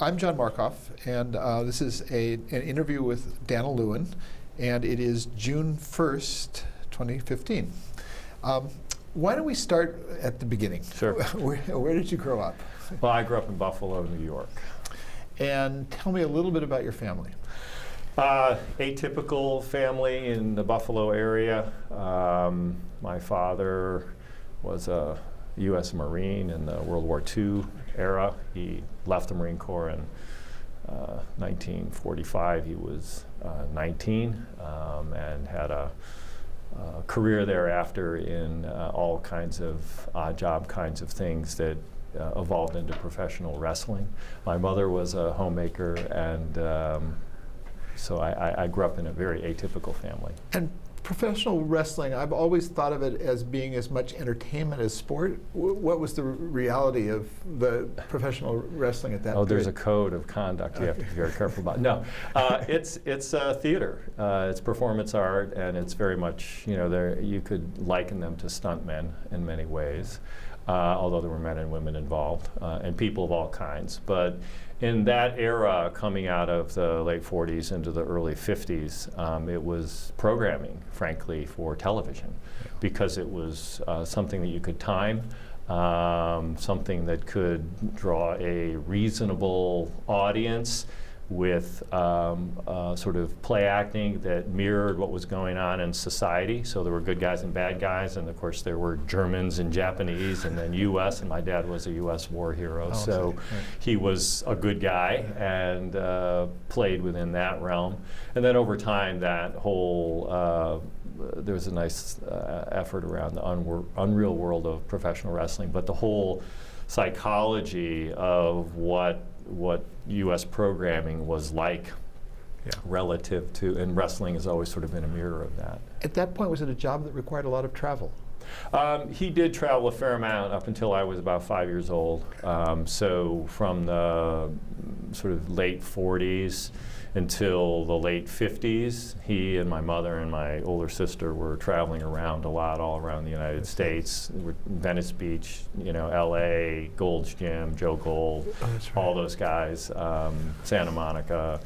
I'm John Markoff, and this is an interview with Daniel Lewin, and it is June 1st, 2015. Why don't we start at the beginning? Sure. Where did you grow up? Well, I grew up in Buffalo, New York. And tell me a little bit about your family. Atypical family in the Buffalo area. My father was a U.S. Marine in the World War II era. He left the Marine Corps in 1945. He was 19 and had a career thereafter in all kinds of odd job kinds of things that evolved into professional wrestling. My mother was a homemaker, and so I grew up in a very atypical family. And professional wrestling, I've always thought of it as being as much entertainment as sport. What was the reality of the professional wrestling at that period? There's a code of conduct you have to be very careful about. No, it's theater. It's performance art, and it's very much, you could liken them to stuntmen in many ways, although there were men and women involved, and people of all kinds. But in that era, coming out of the late 40s into the early 50s, it was programming, frankly, for television, because it was something that you could time, something that could draw a reasonable audience with sort of play acting that mirrored what was going on in society. So there were good guys and bad guys, and of course there were Germans and Japanese, and then U.S., and my dad was a U.S. war hero, so he was a good guy and played within that realm. And then over time, that whole there was a nice effort around the unreal world of professional wrestling, but the whole psychology of what U.S. programming was like relative to, and wrestling has always sort of been a mirror of that. At that point, was it a job that required a lot of travel? He did travel a fair amount up until I was about 5 years old. So from the sort of late 40s until the late 50s, he and my mother and my older sister were traveling around a lot, all around the United States. Venice Beach, L.A., Gold's Gym, Joe Gold, all those guys, Santa Monica,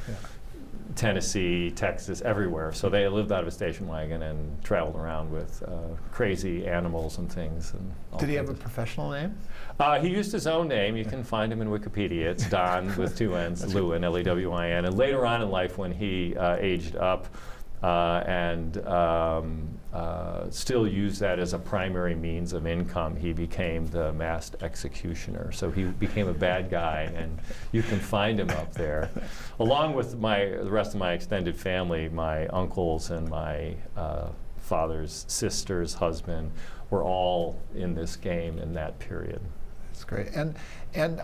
Tennessee, Texas, everywhere. So they lived out of a station wagon and traveled around with crazy animals and things. And did he have a professional name? He used his own name. You can find him in Wikipedia. It's Don with two N's, Lewin, Lewin. And later on in life, when he aged up and still used that as a primary means of income, he became the masked executioner. So he became a bad guy, and you can find him up there. Along with the rest of my extended family, my uncles and my father's sister's husband were all in this game in that period. That's great. And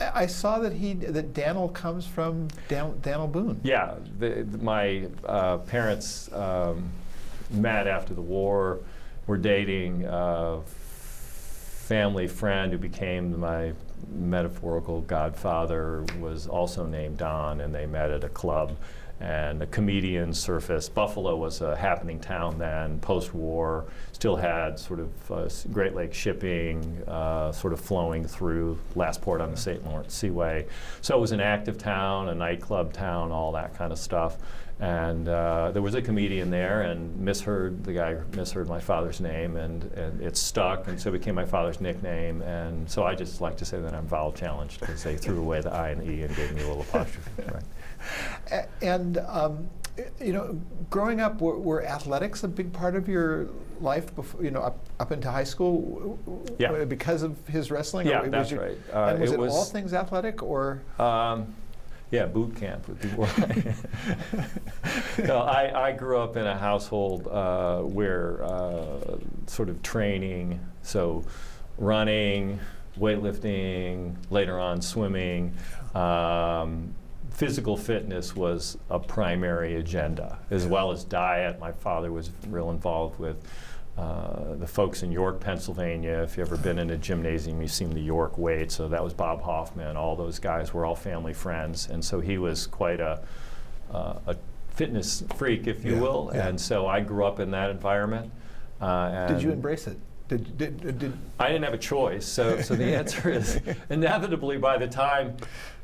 I saw that Daniel comes from Daniel Boone. Yeah, my parents met after the war, were dating a family friend who became my metaphorical godfather, was also named Don, and they met at a club, and a comedian surfaced. Buffalo was a happening town then, post-war, still had sort of Great Lakes shipping sort of flowing through, last port on the St. Lawrence Seaway. So it was an active town, a nightclub town, all that kind of stuff. And there was a comedian there, and the guy misheard my father's name, and it stuck, and so it became my father's nickname. And so I just like to say that I'm vowel challenged, because they threw away the I and E and gave me a little apostrophe. Right. And growing up, were athletics a big part of your life before, up into high school? Yeah. Because of his wrestling? Yeah, that's right. And was it all things athletic, or? Yeah, boot camp would be more. No, I grew up in a household where sort of training, so running, weightlifting, later on swimming, physical fitness was a primary agenda, as well as diet. My father was real involved with the folks in York, Pennsylvania. If you've ever been in a gymnasium, you've seen the York weight. So that was Bob Hoffman. All those guys were all family friends. And so he was quite a fitness freak, if you will. Yeah. And so I grew up in that environment. Did you embrace it? I didn't have a choice. So the answer is, inevitably, by the time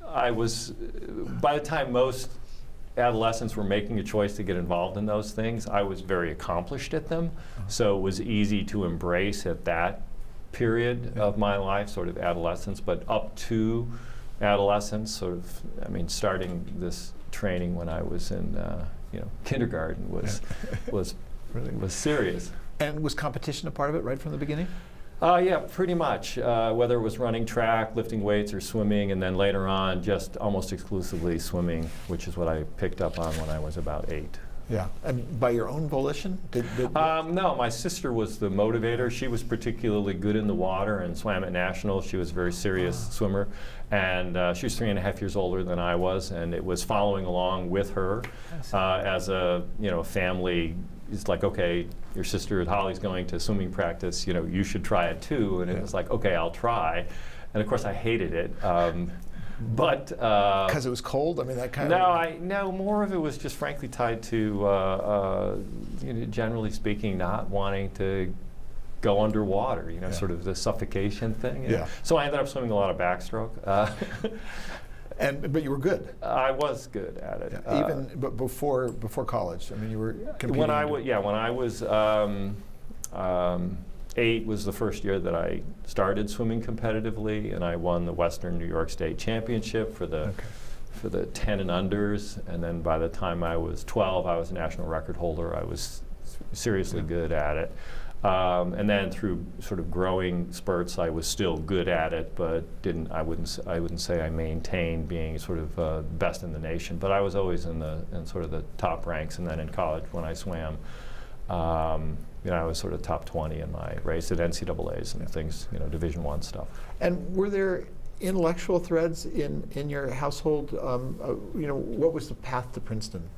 I was, by the time most adolescents were making a choice to get involved in those things, I was very accomplished at them. So it was easy to embrace at that period of my life, sort of adolescence, but up to adolescence, sort of, I mean, starting this training when I was in kindergarten was serious. And was competition a part of it right from the beginning? Yeah, pretty much. Whether it was running track, lifting weights, or swimming, and then later on, just almost exclusively swimming, which is what I picked up on when I was about 8. Yeah, and by your own volition? No, my sister was the motivator. She was particularly good in the water and swam at nationals. She was a very serious swimmer, and she was 3.5 years older than I was, and it was following along with her as a family. It's like, okay, your sister Holly's going to swimming practice, you should try it too. And it was like, okay, I'll try. And of course I hated it. But because it was cold? I mean, that kind of... No, more of it was just frankly tied to, generally speaking, not wanting to go underwater, sort of the suffocation thing. Yeah. So I ended up swimming a lot of backstroke. But you were good. I was good at it. Yeah, but before college. I mean, you were competing. When I was 8 was the first year that I started swimming competitively, and I won the Western New York State Championship for the 10 and unders. And then by the time I was 12, I was a national record holder. I was seriously good at it. And then through sort of growing spurts, I was still good at it, but I wouldn't say I maintained being sort of best in the nation. But I was always in sort of the top ranks. And then in college, when I swam, I was sort of top 20 in my race at NCAA's and things, Division I stuff. And were there intellectual threads in your household? What was the path to Princeton?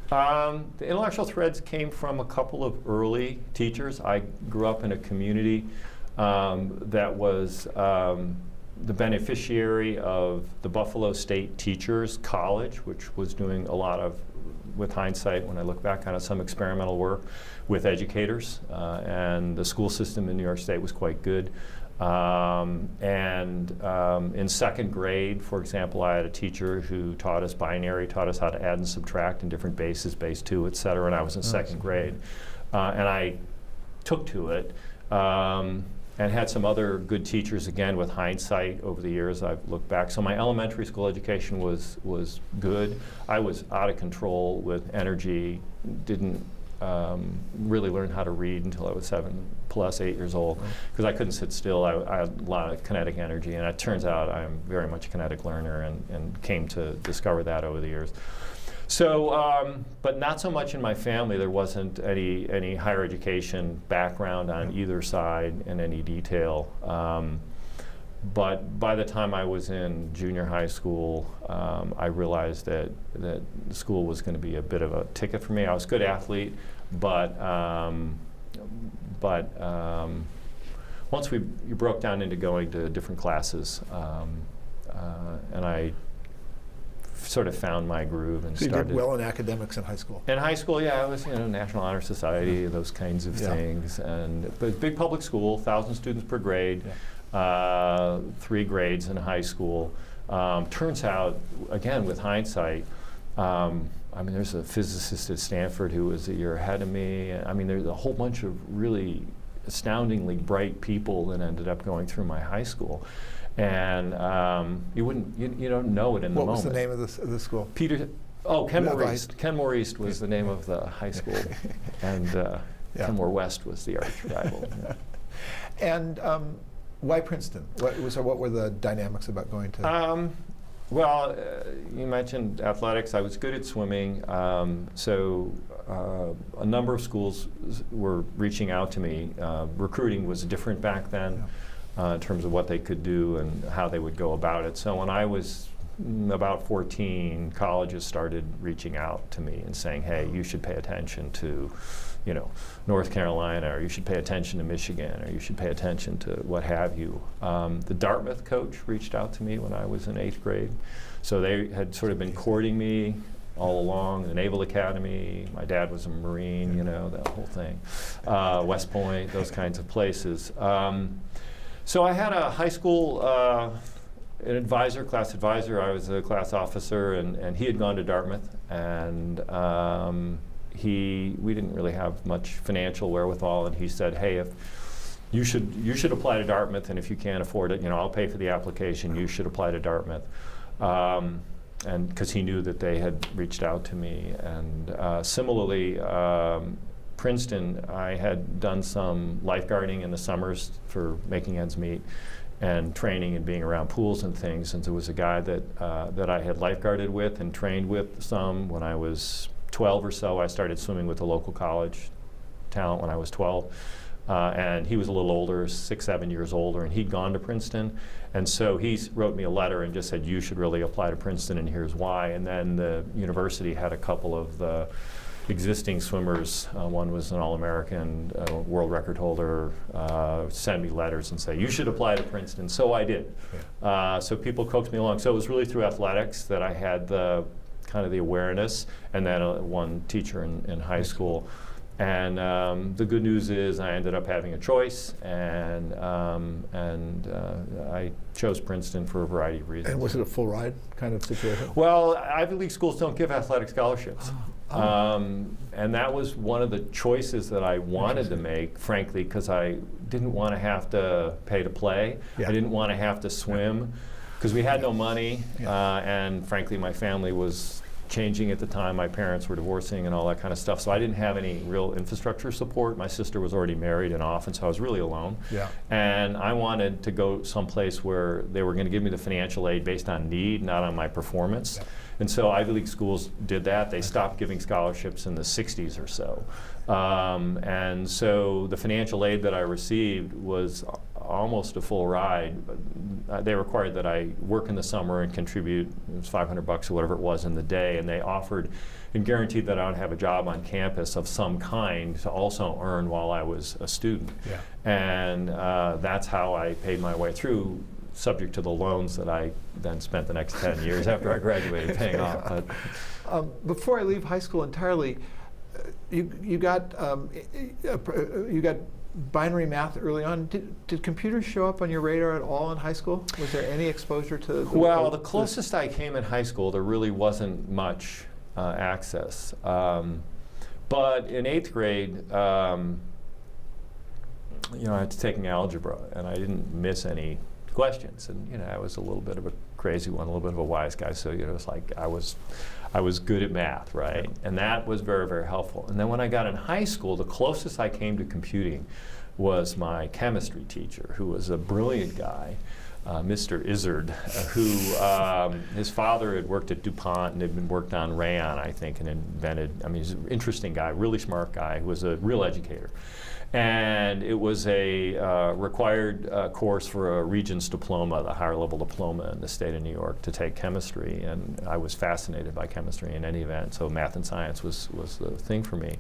The intellectual threads came from a couple of early teachers. I grew up in a community that was the beneficiary of the Buffalo State Teachers College, which was doing a lot of, with hindsight, when I look back on it, some experimental work with educators. And the school system in New York State was quite good. In second grade, for example, I had a teacher who taught us binary, taught us how to add and subtract in different bases, base 2, et cetera, and I was in second grade. And I took to it and had some other good teachers, again, with hindsight over the years I've looked back. So my elementary school education was good. I was out of control with energy, didn't really learn how to read until I was 7 plus 8 years old, because I couldn't sit still. I had a lot of kinetic energy, and it turns out I'm very much a kinetic learner, and came to discover that over the years. So, but not so much in my family. There wasn't any higher education background on either side in any detail. But by the time I was in junior high school, I realized that school was going to be a bit of a ticket for me. I was a good athlete, but once you broke down into going to different classes, and I sort of found my groove and started. So you did well in academics in high school? In high school, yeah, I was National Honor Society, those kinds of things, but big public school, 1,000 students per grade. 3 grades in high school. Turns out, again, with hindsight, there's a physicist at Stanford who was a year ahead of me. There's a whole bunch of really astoundingly bright people that ended up going through my high school. And you don't know it in the moment. What was the name of the school? Kenmore East. Kenmore East was the name of the high school. And Kenmore West was the arch rival. And why Princeton? What were the dynamics about going to? You mentioned athletics. I was good at swimming, so a number of schools were reaching out to me. Recruiting was different back then in terms of what they could do and how they would go about it. So when I was about 14, colleges started reaching out to me and saying, hey, you should pay attention to North Carolina, or you should pay attention to Michigan, or you should pay attention to what have you. The Dartmouth coach reached out to me when I was in 8th grade. So they had sort of been courting me all along, the Naval Academy. My dad was a Marine, that whole thing. West Point, those kinds of places. So I had a high school an advisor, class advisor. I was a class officer, and he had gone to Dartmouth, and we didn't really have much financial wherewithal, and he said, hey, if you should apply to Dartmouth, and if you can't afford it, I'll pay for the application. You should apply to Dartmouth. And because he knew that they had reached out to me. And similarly, Princeton, I had done some lifeguarding in the summers for making ends meet, and training and being around pools and things. And there was a guy that I had lifeguarded with and trained with some when I was 12 or so. I started swimming with the local college talent when I was 12. And he was a little older, 6, 7 years older, and he'd gone to Princeton. And so he wrote me a letter and just said, you should really apply to Princeton, and here's why. And then the university had a couple of the existing swimmers. One was an All-American, world record holder, send me letters and say, you should apply to Princeton. So I did. Yeah. So people coaxed me along. So it was really through athletics that I had the kind of the awareness, and then one teacher in high school. And the good news is I ended up having a choice, and I chose Princeton for a variety of reasons. And was it a full ride kind of situation? Well, Ivy League schools don't give athletic scholarships. And that was one of the choices that I wanted to make, frankly, because I didn't want to have to pay to play. Yeah. I didn't want to have to swim, because we had no money, and frankly, my family was changing at the time. My parents were divorcing and all that kind of stuff, so I didn't have any real infrastructure support. My sister was already married and off, and so I was really alone. Yeah. And I wanted to go someplace where they were going to give me the financial aid based on need, not on my performance. Yeah. And so Ivy League schools did that. They stopped giving scholarships in the 60s or so. And so the financial aid that I received was almost a full ride. They required that I work in the summer and contribute, it was $500 or whatever it was in the day, and they offered and guaranteed that I would have a job on campus of some kind to also earn while I was a student. Yeah. And that's how I paid my way through, subject to the loans that I then spent the next 10 years after I graduated paying off. But before I leave high school entirely, you got binary math early on. Did computers show up on your radar at all in high school? Was there any exposure to? Well, the closest I came in high school, there really wasn't much access. But in 8th grade, I was taking algebra, and I didn't miss any questions. And I was a little bit of a crazy one, a little bit of a wise guy. So it's like I was good at math, right? And that was very, very helpful. And then when I got in high school, the closest I came to computing was my chemistry teacher, who was a brilliant guy, Mr. Izzard, who his father had worked at DuPont and had been worked on rayon, I think, and invented, he's an interesting guy, really smart guy, who was a real educator. And it was a required course for a Regents diploma, the higher level diploma in the state of New York, to take chemistry. And I was fascinated by chemistry in any event, so math and science was the thing for me.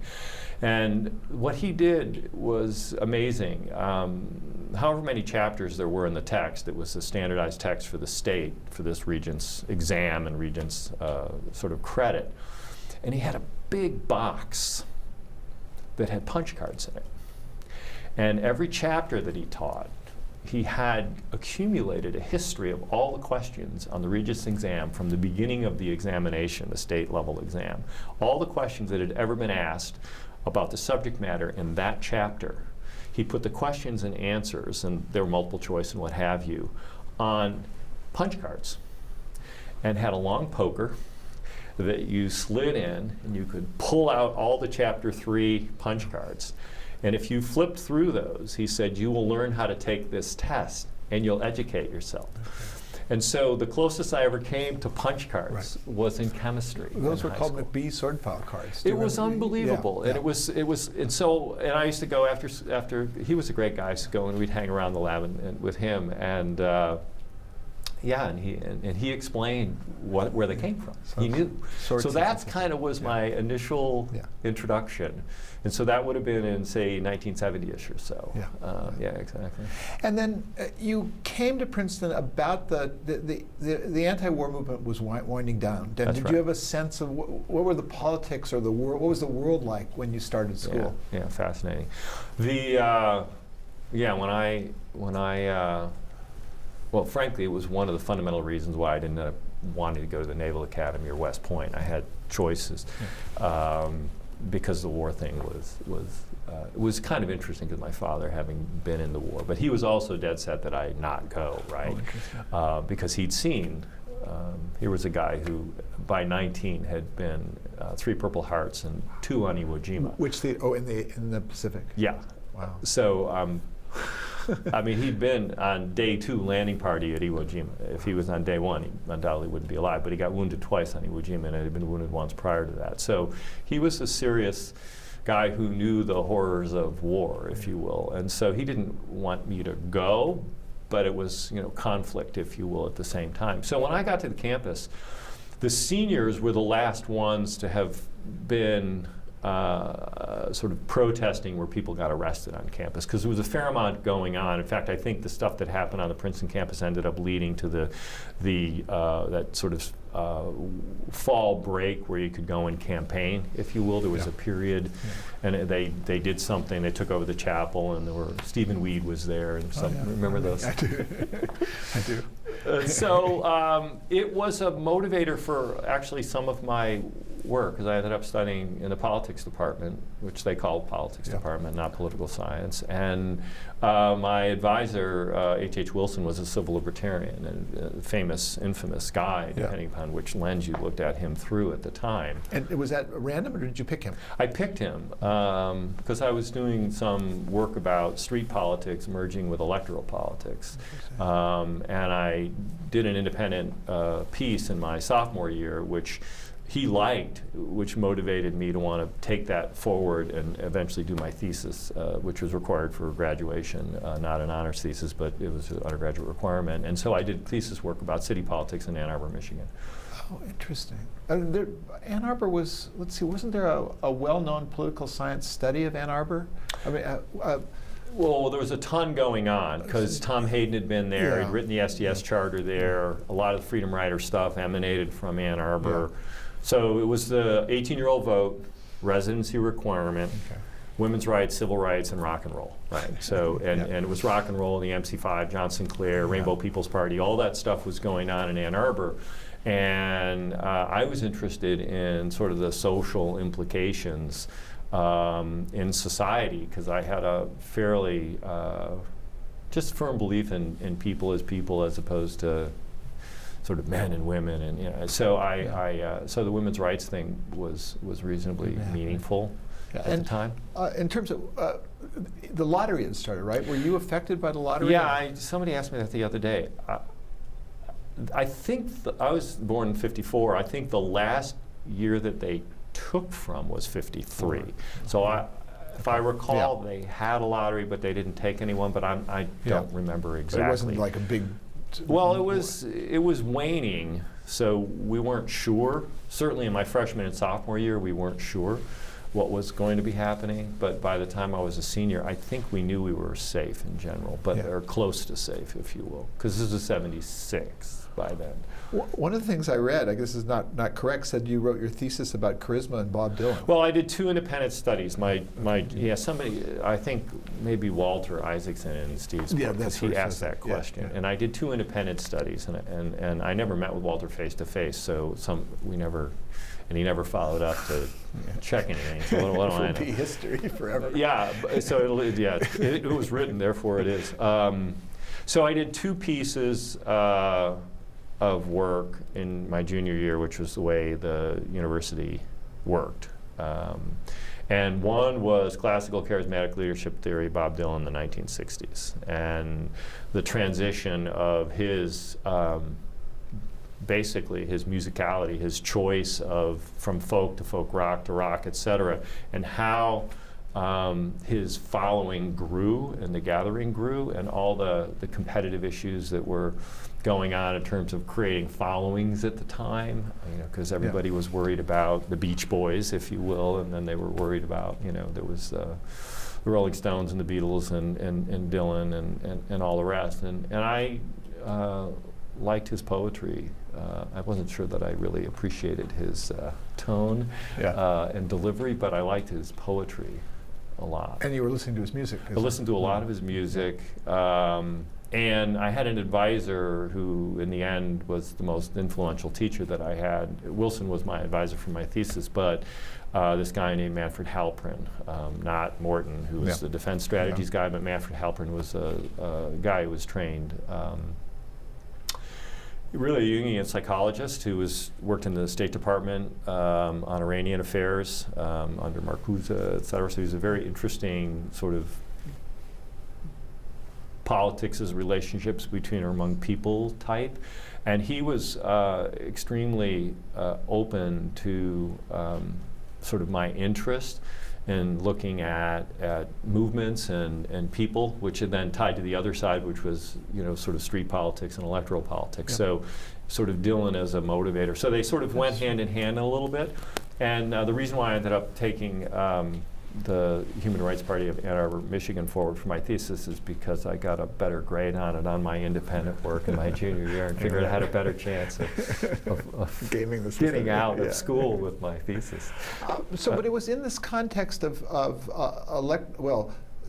And what he did was amazing. However many chapters there were in the text, it was the standardized text for the state for this Regents exam and Regents sort of credit. And he had a big box that had punch cards in it. And every chapter that he taught, he had accumulated a history of all the questions on the Regents exam from the beginning of the examination, the state level exam. All the questions that had ever been asked about the subject matter in that chapter. He put the questions and answers, and there were multiple choice and what have you, on punch cards, and had a long poker that you slid in, and you could pull out all the chapter 3 punch cards. And if you flipped through those, he said, you will learn how to take this test and you'll educate yourself. Okay. And so the closest I ever came to punch cards was in chemistry. Those were called McBee sword file cards. It was unbelievable. Yeah. And and I used to go after he was a great guy, so go and we'd hang around the lab and with him, and he explained where they came from. He knew. So that's kind of was my initial introduction. And so that would have been in, say, 1970-ish or so. Yeah, exactly. And then you came to Princeton about the anti-war movement was winding down. Did you have a sense of what were the politics or the world? What was the world like when you started school? Yeah, fascinating. When I well, frankly, it was one of the fundamental reasons why I didn't end up wanting to go to the Naval Academy or West Point. I had choices because the war thing was kind of interesting because my father having been in the war. But he was also dead set that I not go, right? Because he'd seen, here was a guy who by 19 had been 3 Purple Hearts and 2 on Iwo Jima. Which in the Pacific? Yeah. Wow. So, I mean, he'd been on day 2 landing party at Iwo Jima. If he was on day 1, he undoubtedly wouldn't be alive, but he got wounded twice on Iwo Jima and had been wounded once prior to that. So he was a serious guy who knew the horrors of war, if you will. And so he didn't want me to go, but it was, conflict, if you will, at the same time. So when I got to the campus, the seniors were the last ones to have been sort of protesting where people got arrested on campus, because there was a fair amount going on. In fact, I think the stuff that happened on the Princeton campus ended up leading to that sort of fall break where you could go and campaign, if you will. There was a period, and they did something. They took over the chapel, and Stephen Weed was there, and remember those? I do. I do. So it was a motivator for actually some of my work, because I ended up studying in the politics department, which they call politics department, not political science. And my advisor, H.H. Wilson, was a civil libertarian and a famous, infamous guy, depending upon which lens you looked at him through at the time. And was that random, or did you pick him? I picked him because I was doing some work about street politics merging with electoral politics. And I did an independent piece in my sophomore year, which he liked, which motivated me to want to take that forward and eventually do my thesis, which was required for graduation, not an honors thesis, but it was an undergraduate requirement. And so I did thesis work about city politics in Ann Arbor, Michigan. Oh, interesting. Ann Arbor was, let's see, wasn't there a well-known political science study of Ann Arbor? I mean, well, there was a ton going on because Tom Hayden had been there, he'd written the SDS charter there, a lot of the Freedom Rider stuff emanated from Ann Arbor. So it was the 18-year-old vote, residency requirement, women's rights, civil rights, and rock and roll, right? So, and it was rock and roll, the MC5, John Sinclair, Rainbow People's Party, all that stuff was going on in Ann Arbor. And I was interested in sort of the social implications in society, because I had a fairly just firm belief in people as opposed to sort of men and women, and so so the women's rights thing was reasonably meaningful at the time. In terms of the lottery had started, right? Were you affected by the lottery? Yeah, somebody asked me that the other day. I think I was born in '54. I think the last year that they took from was '53. So if I recall, they had a lottery, but they didn't take anyone. But I don't remember exactly. But it wasn't like a big. Well, it was waning, so we weren't sure. Certainly in my freshman and sophomore year, we weren't sure what was going to be happening. But by the time I was a senior, I think we knew we were safe in general, or close to safe, if you will, because this was '76 by then. One of the things I read, I guess is not correct, said you wrote your thesis about charisma and Bob Dylan. Well, I did 2 independent studies. Somebody, I think maybe Walter Isaacson in Steve's book, because he asked that question. And I did 2 independent studies, and I never met with Walter face to face, so he never followed up to check anything. So what do I know? It will be history forever. Yeah, so it was written, therefore it is. So I did 2 pieces of work in my junior year, which was the way the university worked. And one was classical charismatic leadership theory, Bob Dylan in the 1960s, and the transition of his, basically his musicality, his choice from folk to folk rock to rock, et cetera, and how his following grew and the gathering grew, and all the competitive issues that were going on in terms of creating followings at the time, because everybody was worried about the Beach Boys, if you will, and then they were worried about, there was the Rolling Stones and the Beatles and Dylan and all the rest. And I liked his poetry. I wasn't sure that I really appreciated his tone and delivery, but I liked his poetry a lot. And you were listening to his music? I listened to a lot of his music. And I had an advisor who, in the end, was the most influential teacher that I had. Wilson was my advisor for my thesis, but this guy named Manfred Halprin, not Morton, who was the defense strategies guy, but Manfred Halprin was a guy who was trained, really a Jungian psychologist who worked in the State Department on Iranian affairs under Markoff, et cetera. So he was a very interesting sort of politics as relationships between or among people type. And he was extremely open to sort of my interest in looking at movements and people, which had then tied to the other side, which was, you know, sort of street politics and electoral politics. So sort of Dylan as a motivator. So they sort of went hand in hand a little bit. And the reason why I ended up taking the Human Rights Party of Ann Arbor, Michigan forward for my thesis is because I got a better grade on it on my independent work in my junior year and figured I had a better chance of getting out of school with my thesis. But it was in this context of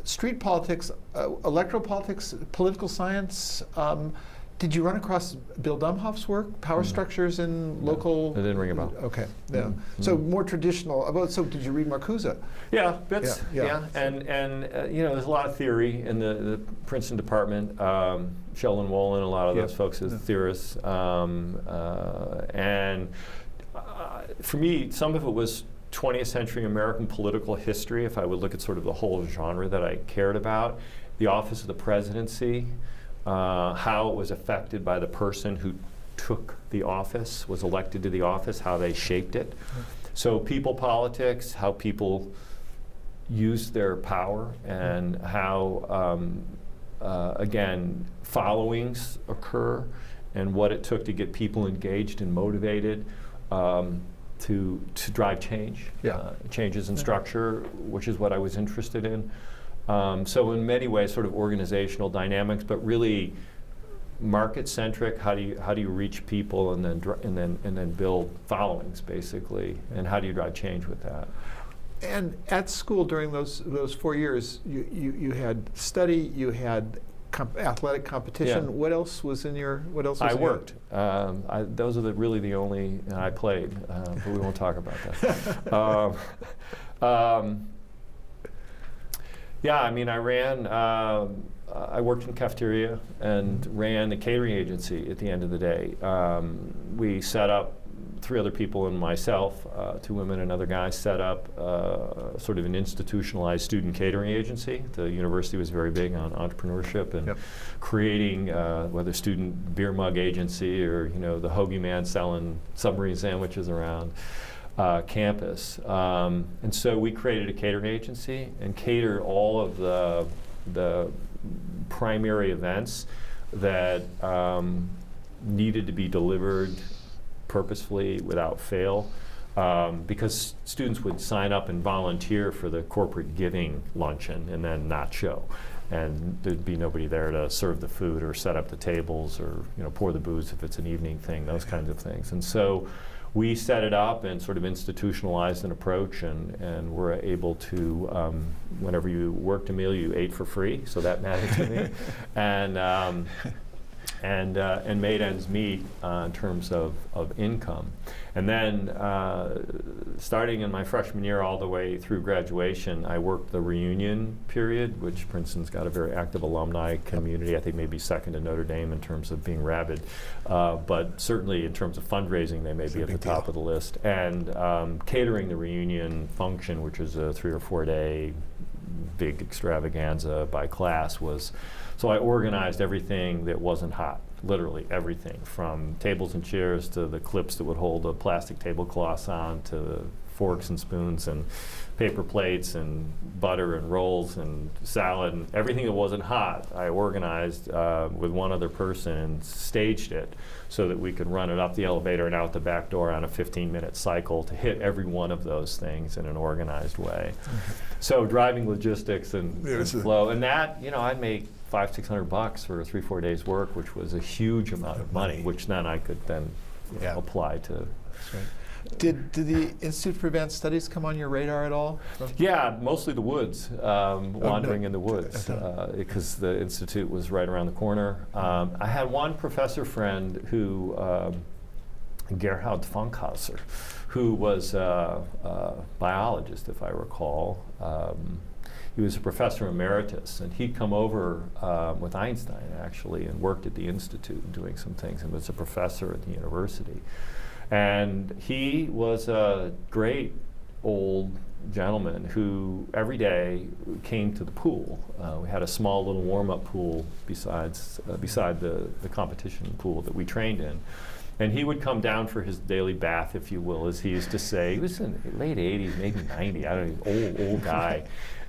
street politics, electoral politics, political science. Did you run across Bill Domhoff's work, power structures in local? It didn't ring a bell. Okay, So more traditional. So did you read Marcuse? Yeah, bits. Yeah. And you know, there's a lot of theory in the Princeton department. Sheldon Wolin, a lot of those folks as theorists. And for me, some of it was 20th century American political history. If I would look at sort of the whole genre that I cared about, the office of the presidency. How it was affected by the person who took the office, was elected to the office, how they shaped it. So people politics, how people used their power, and how, again, followings occur, and what it took to get people engaged and motivated to drive change, changes in structure, which is what I was interested in. So in many ways, sort of organizational dynamics, but really market-centric. How do you reach people and then build followings, basically, and how do you drive change with that? And at school during those 4 years, you had study, you had athletic competition. Yeah. What else was in your? What else? Was I worked. Those are really the only. And I played, but we won't talk about that. Yeah, I mean, I ran, I worked in cafeteria and ran a catering agency at the end of the day. We set up, 3 other people and myself, 2 women and another guy, set up sort of an institutionalized student catering agency. The university was very big on entrepreneurship and creating, whether student beer mug agency or, you know, the hoagie man selling submarine sandwiches around campus. And so we created a catering agency and catered all of the primary events that needed to be delivered purposefully without fail, because students would sign up and volunteer for the corporate giving luncheon and then not show. And there'd be nobody there to serve the food or set up the tables or, you know, pour the booze if it's an evening thing, those kinds of things. And so we set it up and sort of institutionalized an approach, and were able to, whenever you worked a meal, you ate for free, so that mattered to me, and made ends meet in terms of income. And then starting in my freshman year all the way through graduation, I worked the reunion period, which Princeton's got a very active alumni community. I think maybe second to Notre Dame in terms of being rabid. But certainly in terms of fundraising, they may be at the top of the list. And catering the reunion function, which is a 3 or 4 day big extravaganza by class, was, so I organized everything that wasn't hot. Literally everything, from tables and chairs to the clips that would hold the plastic tablecloths on, to forks and spoons and paper plates and butter and rolls and salad and everything that wasn't hot. I organized with one other person and staged it so that we could run it up the elevator and out the back door on a 15-minute cycle to hit every one of those things in an organized way. So driving logistics and flow, and that, you know, I'd make $500-600 for 3-4 days work, which was a huge amount of money, which then I could then apply to. That's right. Did the Institute for Advanced Studies come on your radar at all? Yeah, mostly the woods, wandering in the woods, because the Institute was right around the corner. I had one professor friend who, Gerhard Funkhauser, who was a biologist, if I recall. He was a professor emeritus, and he'd come over with Einstein, actually, and worked at the Institute doing some things, and was a professor at the university. And he was a great old gentleman who every day came to the pool. We had a small little warm-up pool beside the competition pool that we trained in. And he would come down for his daily bath, if you will, as he used to say. He was in the late 80s, maybe 90, I don't know, old guy.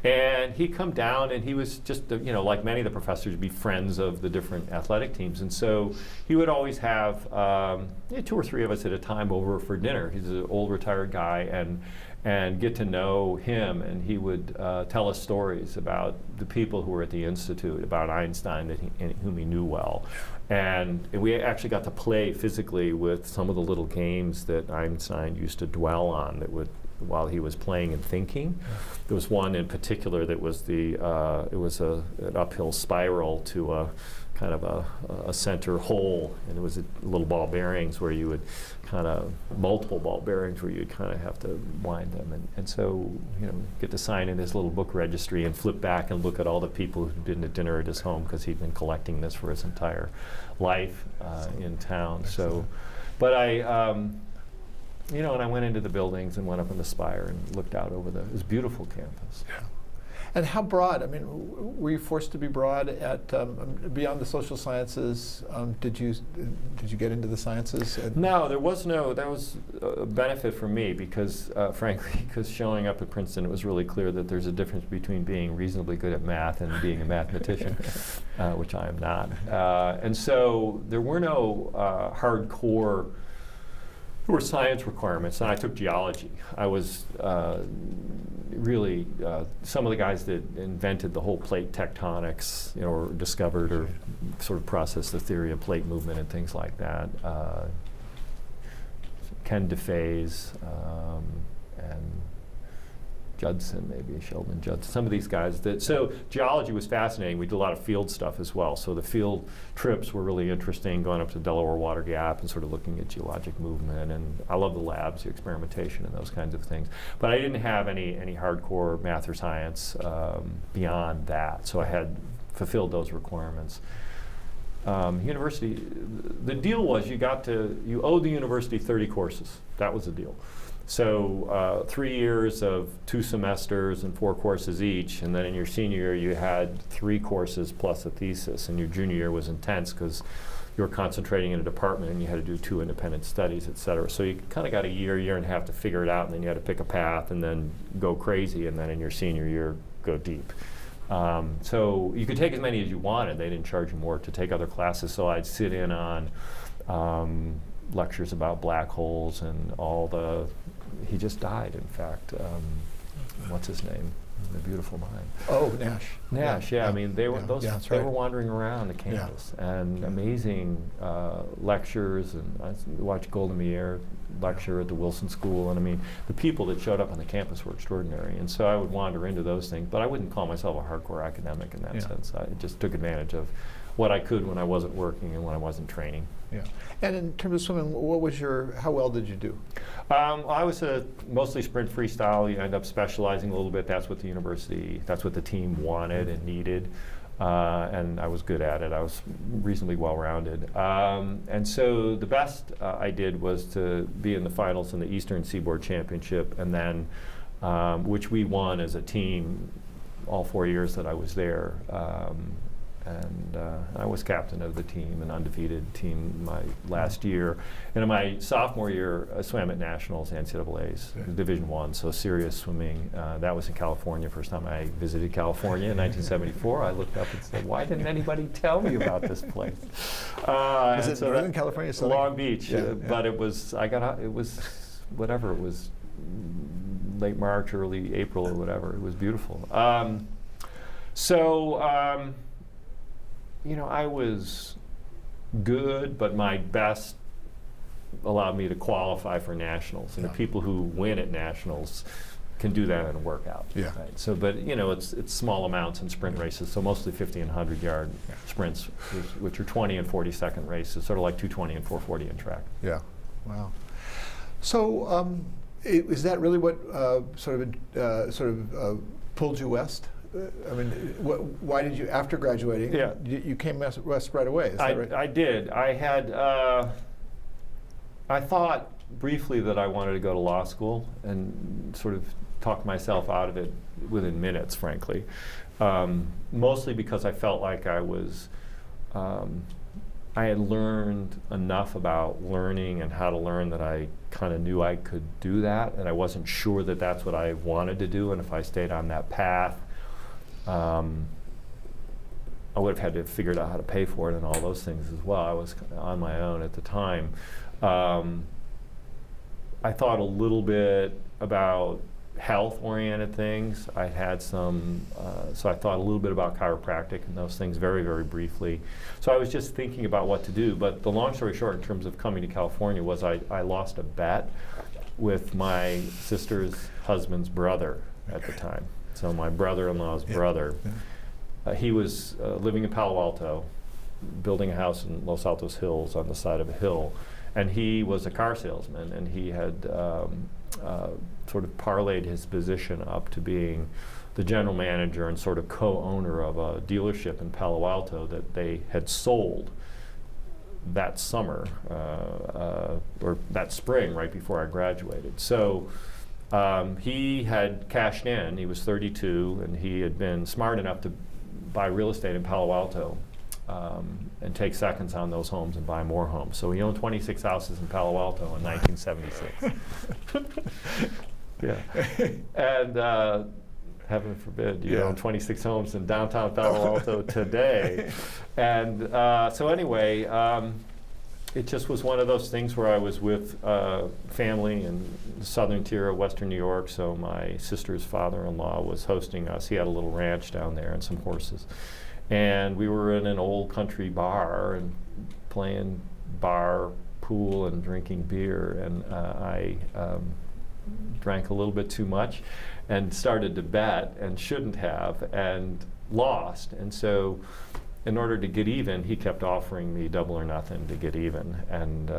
And he'd come down, and he was just, like many of the professors, be friends of the different athletic teams. And so he would always have 2 or 3 of us at a time over for dinner. He's an old retired guy, and get to know him, and he would tell us stories about the people who were at the Institute, about Einstein, whom he knew well. And we actually got to play physically with some of the little games that Einstein used to dwell on that would, while he was playing and thinking. There was one in particular that was an uphill spiral to a kind of a center hole, and it was little ball bearings where you would multiple ball bearings where you'd kind of have to wind them. And so, get to sign in his little book registry and flip back and look at all the people who'd been to dinner at his home, because he'd been collecting this for his entire life in town. So, but and I went into the buildings and went up in the spire and looked out over it was a beautiful campus. Yeah. And how broad? I mean, were you forced to be broad at beyond the social sciences? Did you get into the sciences? No, that was a benefit for me because, frankly, because showing up at Princeton, it was really clear that there's a difference between being reasonably good at math and being a mathematician, which I am not. And so there were no hardcore. There were science requirements, and I took geology. I was really some of the guys that invented the whole plate tectonics, or discovered or sort of processed the theory of plate movement and things like that. Ken DeFays and Judson, maybe Sheldon Judson, some of these guys. So geology was fascinating. We did a lot of field stuff as well. So the field trips were really interesting, going up to Delaware Water Gap and sort of looking at geologic movement. And I love the labs, the experimentation, and those kinds of things. But I didn't have any hardcore math or science beyond that. So I had fulfilled those requirements. University, the deal was you owed the university 30 courses. That was the deal. So 3 years of 2 semesters and 4 courses each, and then in your senior year you had 3 courses plus a thesis, and your junior year was intense because you were concentrating in a department and you had to do 2 independent studies, et cetera. So you kind of got a year and a half to figure it out, and then you had to pick a path and then go crazy, and then in your senior year go deep. So you could take as many as you wanted. They didn't charge you more to take other classes, so I'd sit in on lectures about black holes and he just died, in fact. What's his name? The beautiful mind. Oh, Nash. Nash, yeah. I mean, they were right. were wandering around the campus, and amazing lectures. And I watched Golda Meir lecture at the Wilson School, and I mean, the people that showed up on the campus were extraordinary. And so I would wander into those things, but I wouldn't call myself a hardcore academic in that sense. I just took advantage of what I could when I wasn't working and when I wasn't training. Yeah. And in terms of swimming, how well did you do? I was mostly sprint freestyle. You end up specializing a little bit. That's what the team wanted and needed. And I was good at it. I was reasonably well-rounded. And so the best I did was to be in the finals in the Eastern Seaboard Championship, and then, which we won as a team all 4 years that I was there. And I was captain of the team, an undefeated team my last year. And in my sophomore year, I swam at nationals, NCAA's, Division I, so serious swimming. That was in California. First time I visited California in 1974. I looked up and said, why didn't anybody tell me about this place? Was it Northern California? Long Beach. Yeah. But it was late March, early April or whatever. It was beautiful. I was good, but my best allowed me to qualify for nationals. And Yeah. the people who win at nationals can do that in a workout. Yeah. Right? So, but it's small amounts in sprint races, so mostly 50 and 100-yard sprints, which are 20 and 40-second races, sort of like 220 and 440 in track. Yeah. Wow. So is that really what pulled you west? I mean, why did you, after graduating, you came west right away? Is that right? I did. I had, I thought briefly that I wanted to go to law school and sort of talk myself out of it within minutes, frankly. Mostly because I felt like I had learned enough about learning and how to learn that I kind of knew I could do that, and I wasn't sure that that's what I wanted to do, and if I stayed on that path, I would have had to have figured out how to pay for it and all those things as well. I was on my own at the time. I thought a little bit about health-oriented things. I had some, so I thought a little bit about chiropractic and those things very, very briefly. So I was just thinking about what to do, but the long story short in terms of coming to California was I lost a bet with my sister's husband's brother at the time. So my brother-in-law's brother, he was living in Palo Alto, building a house in Los Altos Hills on the side of a hill, and he was a car salesman, and he had sort of parlayed his position up to being the general manager and sort of co-owner of a dealership in Palo Alto that they had sold that summer, or that spring right before I graduated. So he had cashed in. He was 32, and he had been smart enough to buy real estate in Palo Alto and take seconds on those homes and buy more homes. So he owned 26 houses in Palo Alto in 1976. Yeah. And heaven forbid you own 26 homes in downtown Palo Alto today. And so anyway, it just was one of those things where I was with family in the southern tier of Western New York. So my sister's father-in-law was hosting us. He had a little ranch down there and some horses. And we were in an old country bar and playing bar, pool, and drinking beer. And I drank a little bit too much and started to bet and shouldn't have and lost. And so in order to get even, he kept offering me double or nothing to get even. And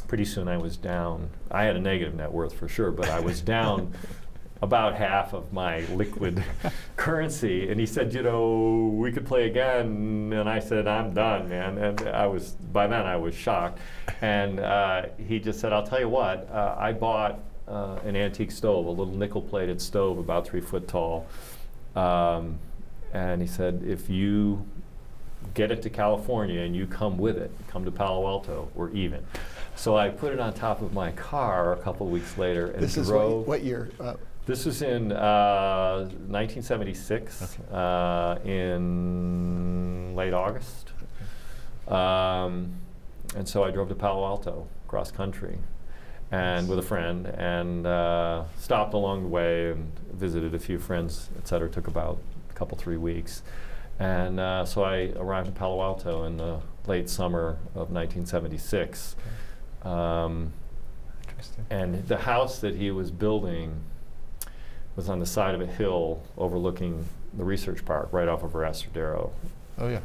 pretty soon I was down. I had a negative net worth for sure, but I was down about half of my liquid currency. And he said, we could play again. And I said, I'm done, man. And by then I was shocked. And he just said, I'll tell you what, I bought an antique stove, a little nickel-plated stove about 3 foot tall. And he said, if you get it to California and you come with it, come to Palo Alto, we're even. So I put it on top of my car a couple weeks later and this drove. Is what year? This was in 1976, in late August. And so I drove to Palo Alto, cross country, and with a friend, and stopped along the way and visited a few friends, et cetera. It took about a couple, 3 weeks. And so I arrived in Palo Alto in the late summer of 1976. Interesting. And the house that he was building was on the side of a hill overlooking the research park right off of Rastradero. Oh, yeah.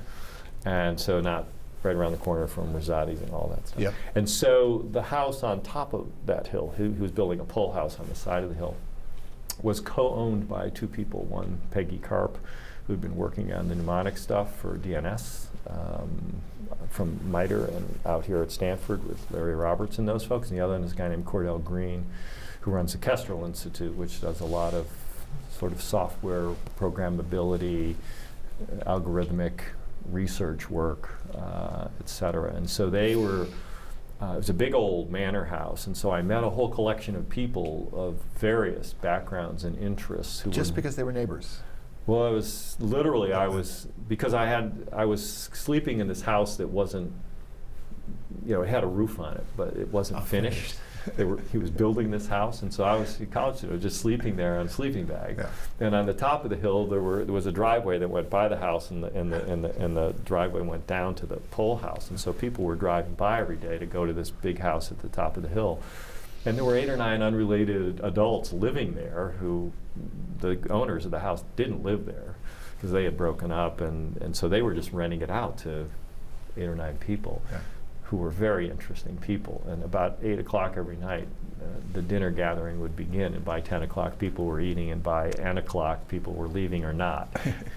And so not right around the corner from Rosati's and all that stuff. Yep. And so the house on top of that hill, he was building a pole house on the side of the hill, was co-owned by two people. One, Peggy Karp, who'd been working on the mnemonic stuff for DNS from MITRE and out here at Stanford with Larry Roberts and those folks. And the other one is a guy named Cordell Green, who runs the Kestrel Institute, which does a lot of sort of software programmability, algorithmic research work, et cetera. And so they were, it was a big old manor house, and so I met a whole collection of people of various backgrounds and interests. Who Just because they were neighbors? Well, I was literally, because I was sleeping in this house that wasn't, it had a roof on it, but it wasn't finished. He was building this house, and so I was a college student, just sleeping there on a sleeping bag. Yeah. And on the top of the hill, there was a driveway that went by the house, and the driveway went down to the pole house. And so people were driving by every day to go to this big house at the top of the hill. And there were 8 or 9 unrelated adults living there who the owners of the house didn't live there because they had broken up, and so they were just renting it out to 8 or 9 people. Yeah. Who were very interesting people. And about 8 o'clock every night, the dinner gathering would begin, and by 10 o'clock people were eating, and by n o'clock people were leaving or not.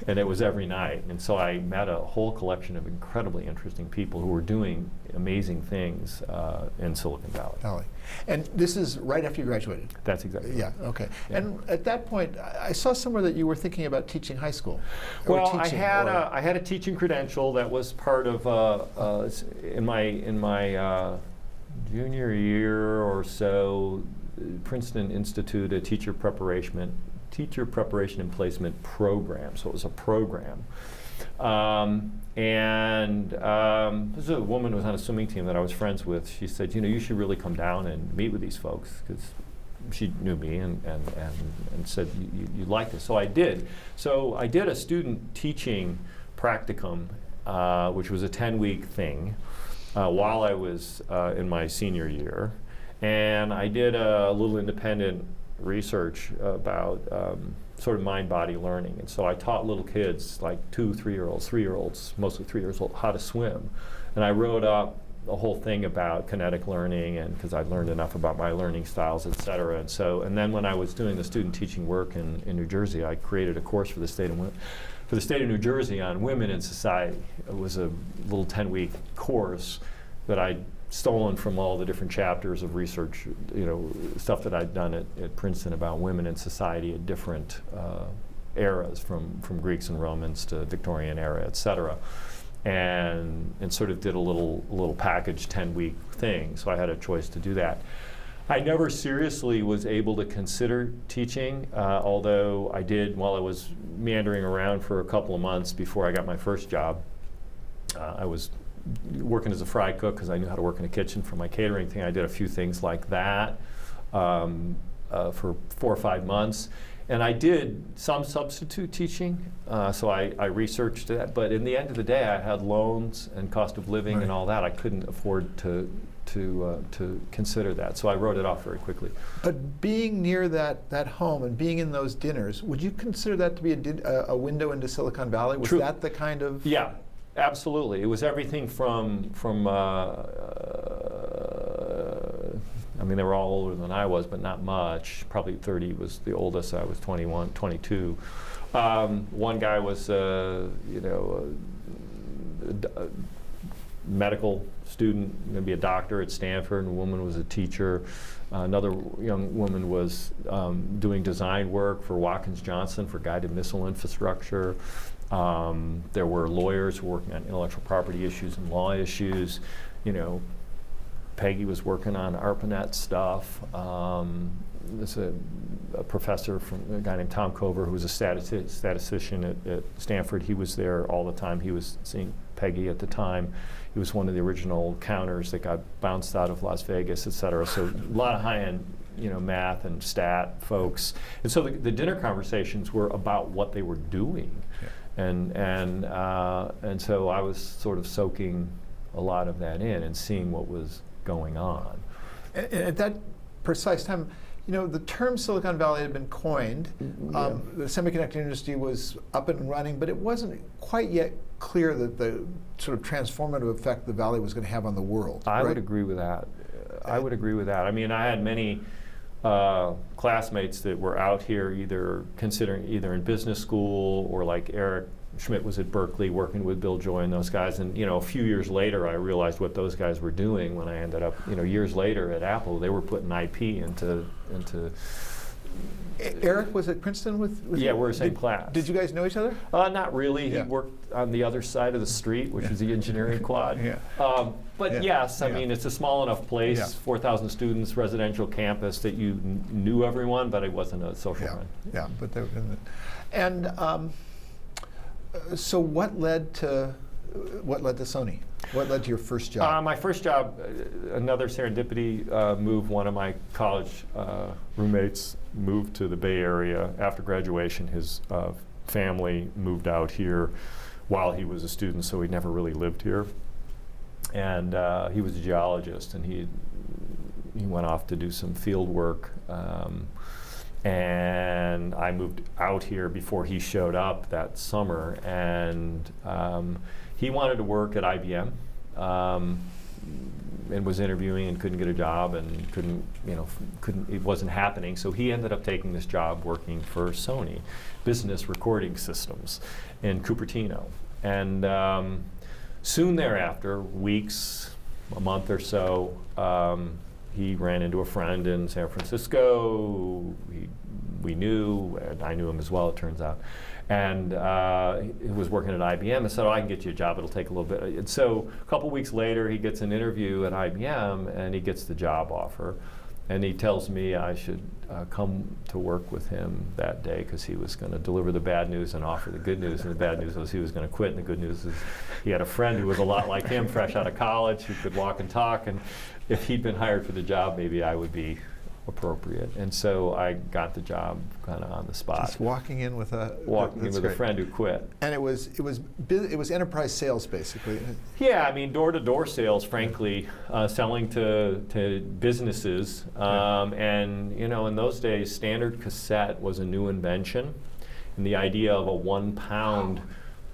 And it was every night. And so I met a whole collection of incredibly interesting people who were doing amazing things in Silicon Valley. And this is right after you graduated? That's exactly right. Yeah, okay. Yeah. And at that point, I saw somewhere that you were thinking about teaching high school. Well, I had a teaching credential that was part of, in my junior year or so, Princeton instituted a teacher preparation and placement program. So it was a program. This is a woman who was on a swimming team that I was friends with. She said, you should really come down and meet with these folks, because she knew me and said, you'd like this. So I did. So I did a student teaching practicum, which was a 10-week thing, while I was in my senior year. And I did a little independent research about sort of mind-body learning. And so I taught little kids, like 2, 3-year-olds, mostly 3 years old, how to swim. And I wrote up a whole thing about kinetic learning, and because I'd learned enough about my learning styles, et cetera. And then when I was doing the student teaching work in New Jersey, I created a course for the state of New Jersey on women in society. It was a little 10-week course that I'd stolen from all the different chapters of research, stuff that I'd done at Princeton about women in society at different eras, from Greeks and Romans to Victorian era, et cetera. And sort of did a little package 10-week thing. So I had a choice to do that. I never seriously was able to consider teaching, although I did while I was meandering around for a couple of months before I got my first job. I was working as a fry cook because I knew how to work in a kitchen for my catering thing. I did a few things like that for 4 or 5 months. And I did some substitute teaching, so I researched that. But in the end of the day, I had loans and cost of living right. and all that. I couldn't afford to consider that, so I wrote it off very quickly. But being near that home and being in those dinners, would you consider that to be a window into Silicon Valley? Was True. that the kind of... Yeah, absolutely. It was everything from I mean, they were all older than I was, but not much. Probably 30 was the oldest. I was 21, 22. One guy was, a medical student, going to be a doctor at Stanford, and a woman was a teacher. Another young woman was doing design work for Watkins Johnson for guided missile infrastructure. There were lawyers who were working on intellectual property issues and law issues. Peggy was working on ARPANET stuff. There's a professor, a guy named Tom Cover, who was a statistician at Stanford. He was there all the time. He was seeing Peggy at the time. He was one of the original counters that got bounced out of Las Vegas, et cetera. So a lot of high-end math and stat folks. And so the dinner conversations were about what they were doing. Yeah. And so I was sort of soaking a lot of that in and seeing what was going on. And at that precise time, the term Silicon Valley had been coined. Yeah. The semiconductor industry was up and running, but it wasn't quite yet clear that the sort of transformative effect the Valley was going to have on the world. I right? would agree with that. I would agree with that. I mean, I had many classmates that were out here either in business school, or like Eric Schmidt was at Berkeley working with Bill Joy and those guys. And a few years later, I realized what those guys were doing when I ended up, years later at Apple. They were putting IP into. Eric was at Princeton with yeah, you? we're the same class. Did you guys know each other? Not really. Yeah. He worked on the other side of the street, which was the engineering quad. Yeah. But Yeah. yes, I mean, it's a small enough place, Yeah. 4,000 students, residential campus, that you knew everyone, but it wasn't a social Yeah. run. Yeah, but they were in the, and so what led to what led to Sony? What led to your first job? My first job, another serendipity move. One of my college roommates moved to the Bay Area after graduation. His family moved out here while he was a student, so he never really lived here. And he was a geologist, and he went off to do some field work. And I moved out here before he showed up that summer, and he wanted to work at IBM, and was interviewing and couldn't get a job, and it wasn't happening. So he ended up taking this job working for Sony Business Recording Systems in Cupertino. And soon thereafter, a month or so, he ran into a friend in San Francisco. We knew, and I knew him as well, it turns out. And he was working at IBM and said, "Oh, I can get you a job, it'll take a little bit." And so a couple weeks later, he gets an interview at IBM, and he gets the job offer. And he tells me I should come to work with him that day, because he was going to deliver the bad news and offer the good news. And the bad news was he was going to quit, and the good news is he had a friend who was a lot like him, fresh out of college, who could walk and talk. And if he'd been hired for the job, maybe I would be appropriate. And so I got the job kind of on the spot. Just walking in with a friend who quit. And it was enterprise sales, basically. Yeah, I mean, door-to-door sales, frankly, selling to businesses. And in those days, standard cassette was a new invention, and the idea of a 1 pound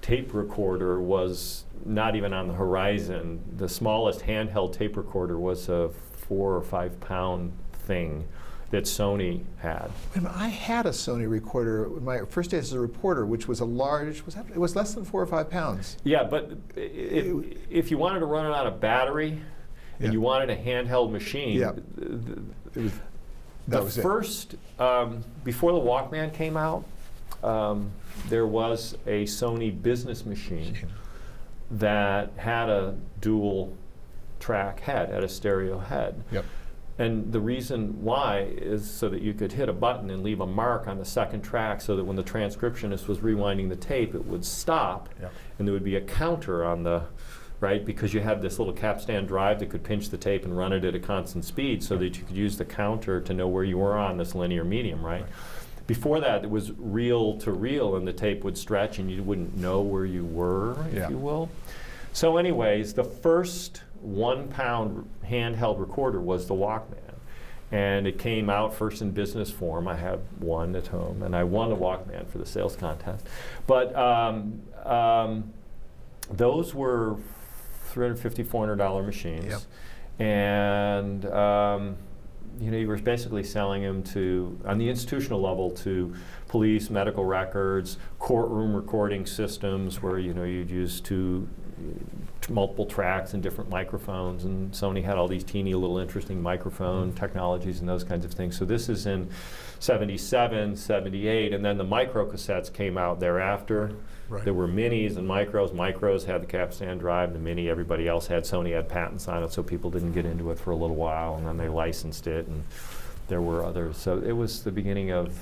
tape recorder was not even on the horizon. The smallest handheld tape recorder was a 4 or 5 pound thing that Sony had. I had a Sony recorder my first day as a reporter, which was it was less than 4 or 5 pounds. Yeah, but if you wanted to run it on a battery and you wanted a handheld machine, before the Walkman came out, there was a Sony business machine that had a dual track head, had a stereo head. Yep. And the reason why is so that you could hit a button and leave a mark on the second track, so that when the transcriptionist was rewinding the tape, it would stop, and there would be a counter on the right, because you had this little capstan drive that could pinch the tape and run it at a constant speed, so that you could use the counter to know where you were on this linear medium, right? Before that, it was reel to reel, and the tape would stretch, and you wouldn't know where you were, if you will. So anyways, the first 1 pound handheld recorder was the Walkman, and it came out first in business form. I have one at home, and I won the Walkman for the sales contest. But those were $350, $400 machines, and you were basically selling them on the institutional level, to police, medical records, courtroom recording systems, where you'd use multiple tracks and different microphones, and Sony had all these teeny little interesting microphone technologies and those kinds of things. So this is in 77, 78, and then the micro cassettes came out thereafter. Right. There were minis and micros. Micros had the capstan drive, the mini everybody else had. Sony had patents on it, so people didn't get into it for a little while, and then they licensed it, and there were others. So it was the beginning of...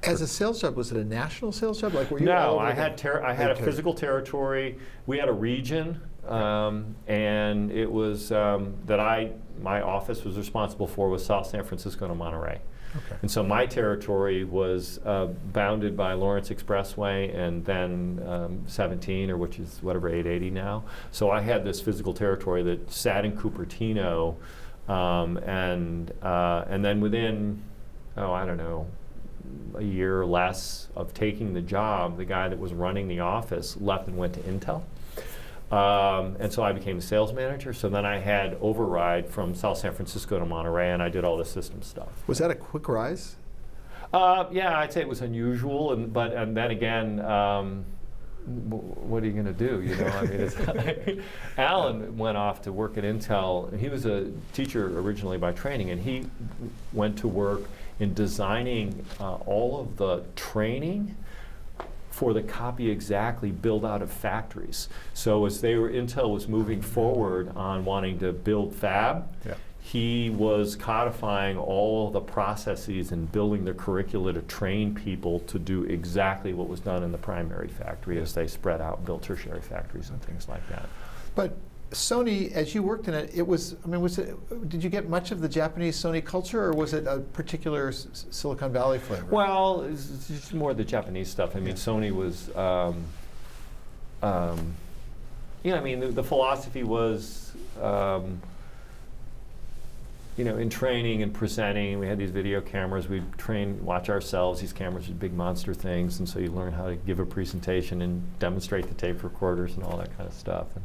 As a sales job, was it a national sales job? Like, were you No, I had a physical territory. We had a region, and it was my office was responsible for was South San Francisco to Monterey. Okay. And so my territory was bounded by Lawrence Expressway and then 17, or which is whatever, 880 now. So I had this physical territory that sat in Cupertino, and then within, I don't know, a year or less of taking the job, the guy that was running the office left and went to Intel. And so I became the sales manager. So then I had override from South San Francisco to Monterey, and I did all the system stuff. Was that a quick rise? Yeah, I'd say it was unusual, and then again, what are you going to do? I mean, Alan went off to work at Intel. He was a teacher originally by training, and he went to work in designing all of the training for the copy exactly build out of factories. So as Intel was moving forward on wanting to build fab, he was codifying all the processes and building the curricula to train people to do exactly what was done in the primary factory as they spread out and built tertiary factories and things like that. But Sony, as you worked in it, did you get much of the Japanese Sony culture, or was it a particular Silicon Valley flavor? Well, it's just more the Japanese stuff. I mean, Sony was, I mean, the philosophy was, in training and presenting, we had these video cameras. We'd watch ourselves. These cameras are big monster things, and so you learn how to give a presentation and demonstrate the tape recorders and all that kind of stuff. And,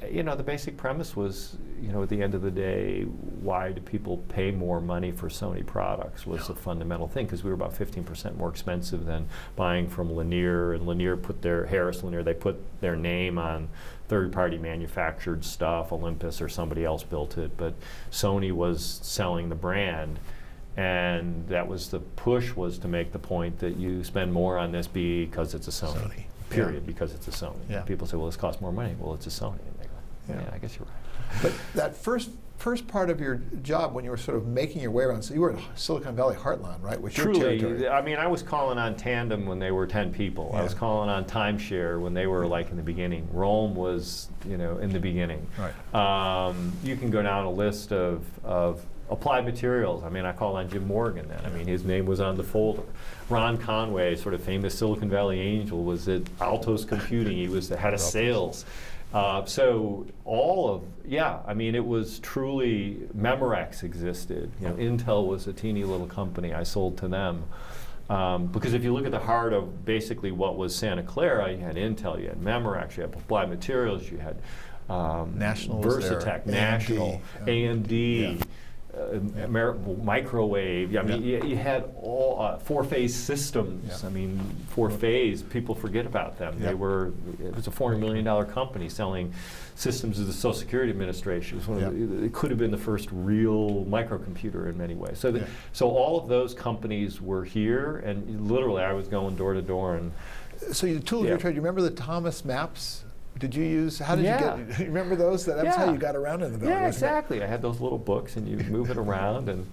the basic premise was, at the end of the day, why do people pay more money for Sony products was the fundamental thing, because we were about 15% more expensive than buying from Lanier, and Lanier Harris Lanier, they put their name on third-party manufactured stuff, Olympus or somebody else built it, but Sony was selling the brand, and that was the push, was to make the point that you spend more on this because it's a Sony. Period, because it's a Sony. Yeah. People say, well, this costs more money. Well, it's a Sony. And they go, yeah, I guess you're right. But that first part of your job, when you were sort of making your way around, so you were at Silicon Valley Heartland, right? Which your territory. I mean, I was calling on Tandem when they were 10 people. Yeah. I was calling on Timeshare when they were like in the beginning. Rome was, in the beginning. Right. You can go down a list of Applied Materials. I mean, I called on Jim Morgan then. I mean, his name was on the folder. Ron Conway, sort of famous Silicon Valley angel, was at Altos Computing. He was the head of sales. So I mean, it was truly, Memorex existed. Intel was a teeny little company. I sold to them. Because if you look at the heart of basically what was Santa Clara, you had Intel, you had Memorex, you had Applied Materials, you had Versatech, National, AMD. Microwave. I mean, you had all four-phase systems. I mean, four-phase. People forget about them. It was a $400 million company selling systems to the Social Security Administration. It was it could have been the first real microcomputer in many ways. So, so all of those companies were here, and literally, I was going door to door. And so, the tool of your trade. You remember the Thomas maps? Did you use? How did you get? You remember those? That's how you got around in the building. Yeah, exactly. I had those little books, and you move it around, and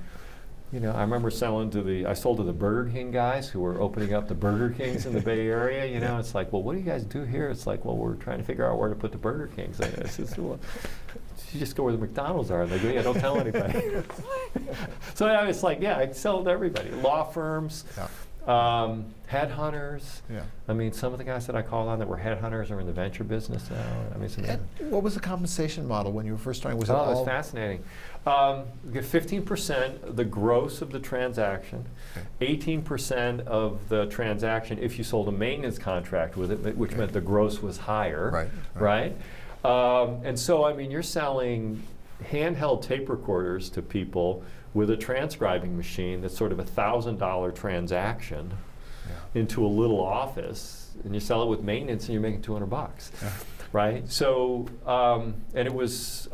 I remember I sold to the Burger King guys who were opening up the Burger Kings in the Bay Area. It's like, well, what do you guys do here? It's like, well, we're trying to figure out where to put the Burger Kings. I said, well, you just go where the McDonald's are. And they go, yeah, don't tell anybody. So it's like, I sell to everybody. Law firms. Headhunters. I mean, some of the guys that I called on that were headhunters are in the venture business now. I mean, what was the compensation model when you were first starting? It was fascinating. You get 15% the gross of the transaction, 18% of the transaction if you sold a maintenance contract with it, which meant the gross was higher. Right? And so, I mean, you're selling handheld tape recorders to people with a transcribing machine that's sort of $1,000 transaction into a little office, and you sell it with maintenance, and you're making $200, right? So, and it was,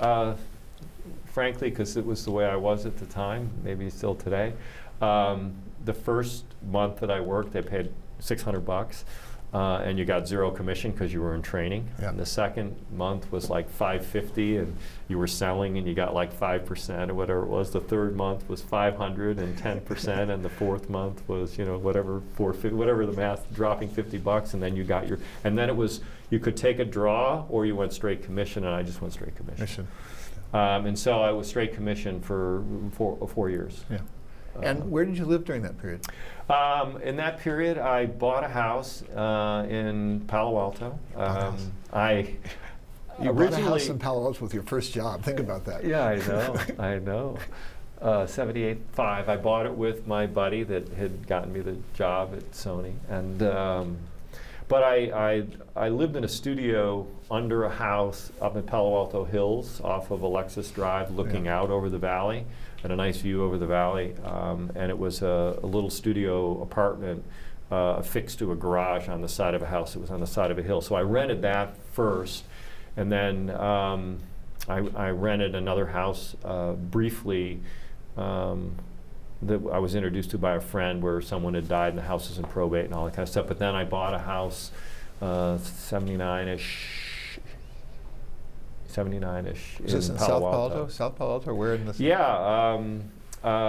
frankly, because it was the way I was at the time, maybe still today. The first month that I worked, they paid $600. And you got zero commission because you were in training. And the second month was like $550, and you were selling, and you got like 5% or whatever it was. The third month was $500 and 10%, and the fourth month was whatever the math, dropping $50, and then you got and then it was you could take a draw or you went straight commission, and I just went straight commission. And so I was straight commission for 4 years. And where did you live during that period? In that period, I bought a house in Palo Alto. You bought a house in Palo Alto with your first job. Think about that. Yeah, I know. 78.5. I bought it with my buddy that had gotten me the job at Sony, and but I lived in a studio under a house up in Palo Alto Hills, off of Alexis Drive, looking out over the valley. And a nice view over the valley, and it was a little studio apartment affixed to a garage on the side of a house. It was on the side of a hill. So I rented that first, and then I rented another house briefly that I was introduced to by a friend, where someone had died and the house was in probate and all that kind of stuff. But then I bought a house, 79-ish, 79-ish Is this in South Palo Alto? South Palo Alto, where in the... Yeah,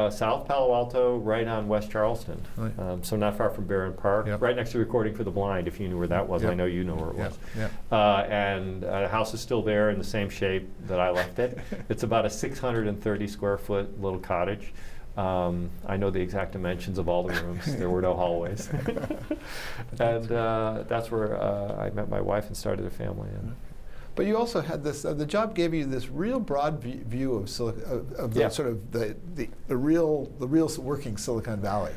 South Palo Alto, right on West Charleston. Right. So not far from Barron Park, Yep. right next to Recording for the Blind, if you knew where that was. Yep. I know you know where it Yeah, was. yeah. And the house is still there in the same shape that I left it. It's about a 630 square foot little cottage. I know the exact dimensions of all the rooms. There were no hallways. And that's where I met my wife and started a family. And But you also had this. The job gave you this real broad view of the Yeah. sort of the real working Silicon Valley.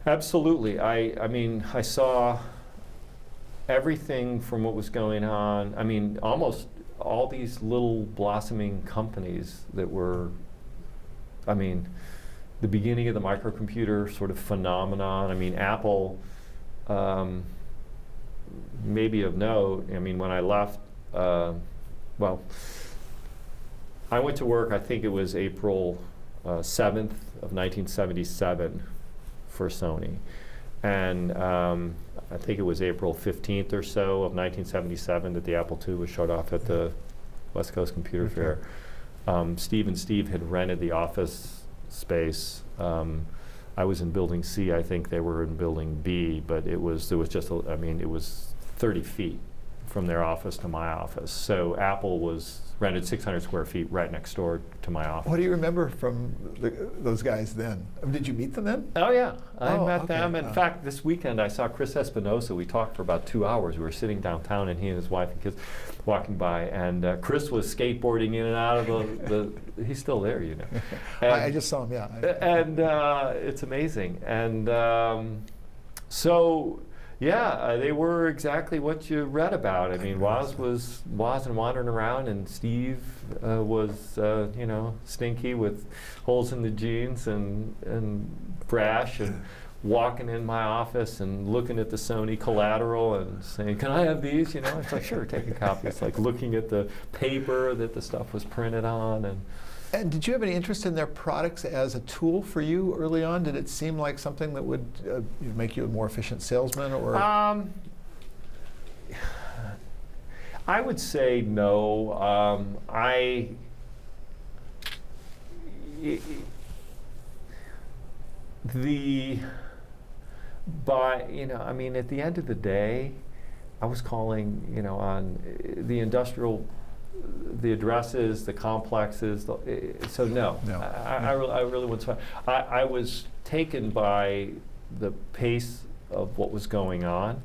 Absolutely. I mean, I saw everything from what was going on. I mean, almost all these little blossoming companies that were, I mean, the beginning of the microcomputer sort of phenomenon. I mean, Apple, maybe of note, I mean, when I left, well, I went to work, I think it was April 7th of 1977 for Sony. And I think it was April 15th or so of 1977 that the Apple II was showed off at the West Coast Computer Fair. Steve and Steve had rented the office space. I was in building C, I think they were in building B, but there was just, I mean, it was 30 feet from their office to my office. So Apple was rented 600 square feet right next door to my office. What do you remember from those guys then? Did you meet them then? Oh yeah, I Oh, met okay. them. In fact, this weekend I saw Chris Espinosa. We talked for about 2 hours. We were sitting downtown, and he and his wife and kids walking by, and Chris was skateboarding in and out of the he's still there, you know. And, I just saw him, yeah. and it's amazing. And so, yeah, they were exactly what you read about. I mean, Woz and wandering around, and Steve was, you know, stinky with holes in the jeans and brash, and walking in my office and looking at the Sony collateral and saying, "Can I have these?" You know, it's like, "Sure, take a copy." It's like looking at the paper that the stuff was printed on. And did you have any interest in their products as a tool for you early on? Did it seem like something that would make you a more efficient salesman, or? I would say no. You know, I mean, at the end of the day, I was calling, you know, on the industrial, the addresses, the complexes. So no, No. I really wasn't. I was taken by the pace of what was going on.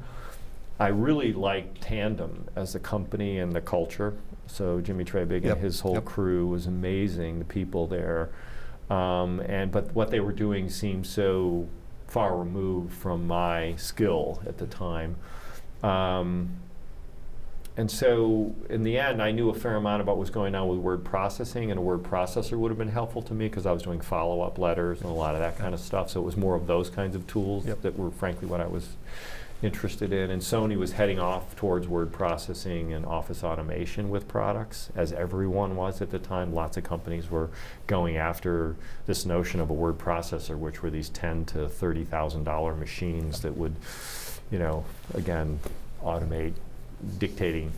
I really liked Tandem as a company and the culture. So Jimmy Trabig and his whole crew was amazing. The people there, but what they were doing seemed so far removed from my skill at the time. And so in the end, I knew a fair amount about what was going on with word processing, and a word processor would have been helpful to me because I was doing follow-up letters and a lot of that kind of stuff. So it was more of those kinds of tools that were frankly what I was interested in. And Sony was heading off towards word processing and office automation with products, as everyone was at the time. Lots of companies were going after this notion of a word processor, which were these $10,000 to $30,000 machines that would, you know, again, automate dictating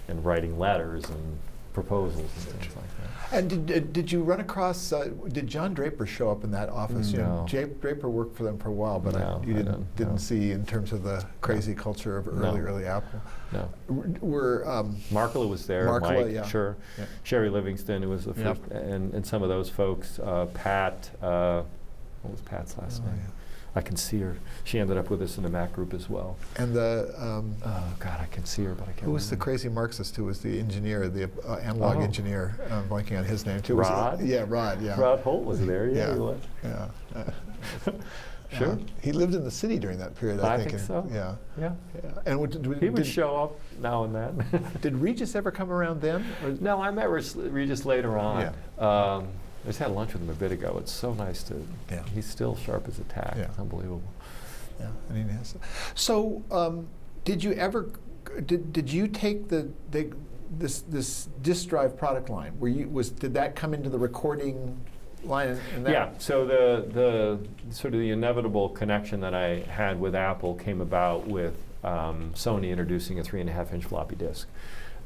and writing letters and proposals and things like that. And did you run across? Did John Draper show up in that office? No. You know, Draper worked for them for a while, but No, you didn't no. see in terms of the crazy culture of early Apple. No. Were Markoff was there. Markoff, Mike, sure. Yeah. Sherry Livingston, who was the first, and some of those folks. Pat, what was Pat's last name? Yeah. I can see her. She ended up with us in the Mac group as well. And the Oh God, I can see her, but I can't. who was the remember. crazy Marxist who was the engineer, the analog engineer? I'm blanking on his name too. Rod? Rod. Yeah. Rod Holt was there. Yeah, Yeah. he was. Yeah. Sure. He lived in the city during that period, I think. think so. Yeah. Yeah. Yeah. And He would show up now and then. did Regis ever come around then? Or? No, I met Regis later on. Yeah. I just had lunch with him a bit ago. It's so nice to. Yeah. He's still sharp as a tack. Yeah. It's unbelievable. Yeah, and he has. So, did you ever? Did you take this disk drive product line? Did that come into the recording line? In that? Yeah. So the sort of the inevitable connection that I had with Apple came about with Sony introducing a 3.5-inch floppy disk.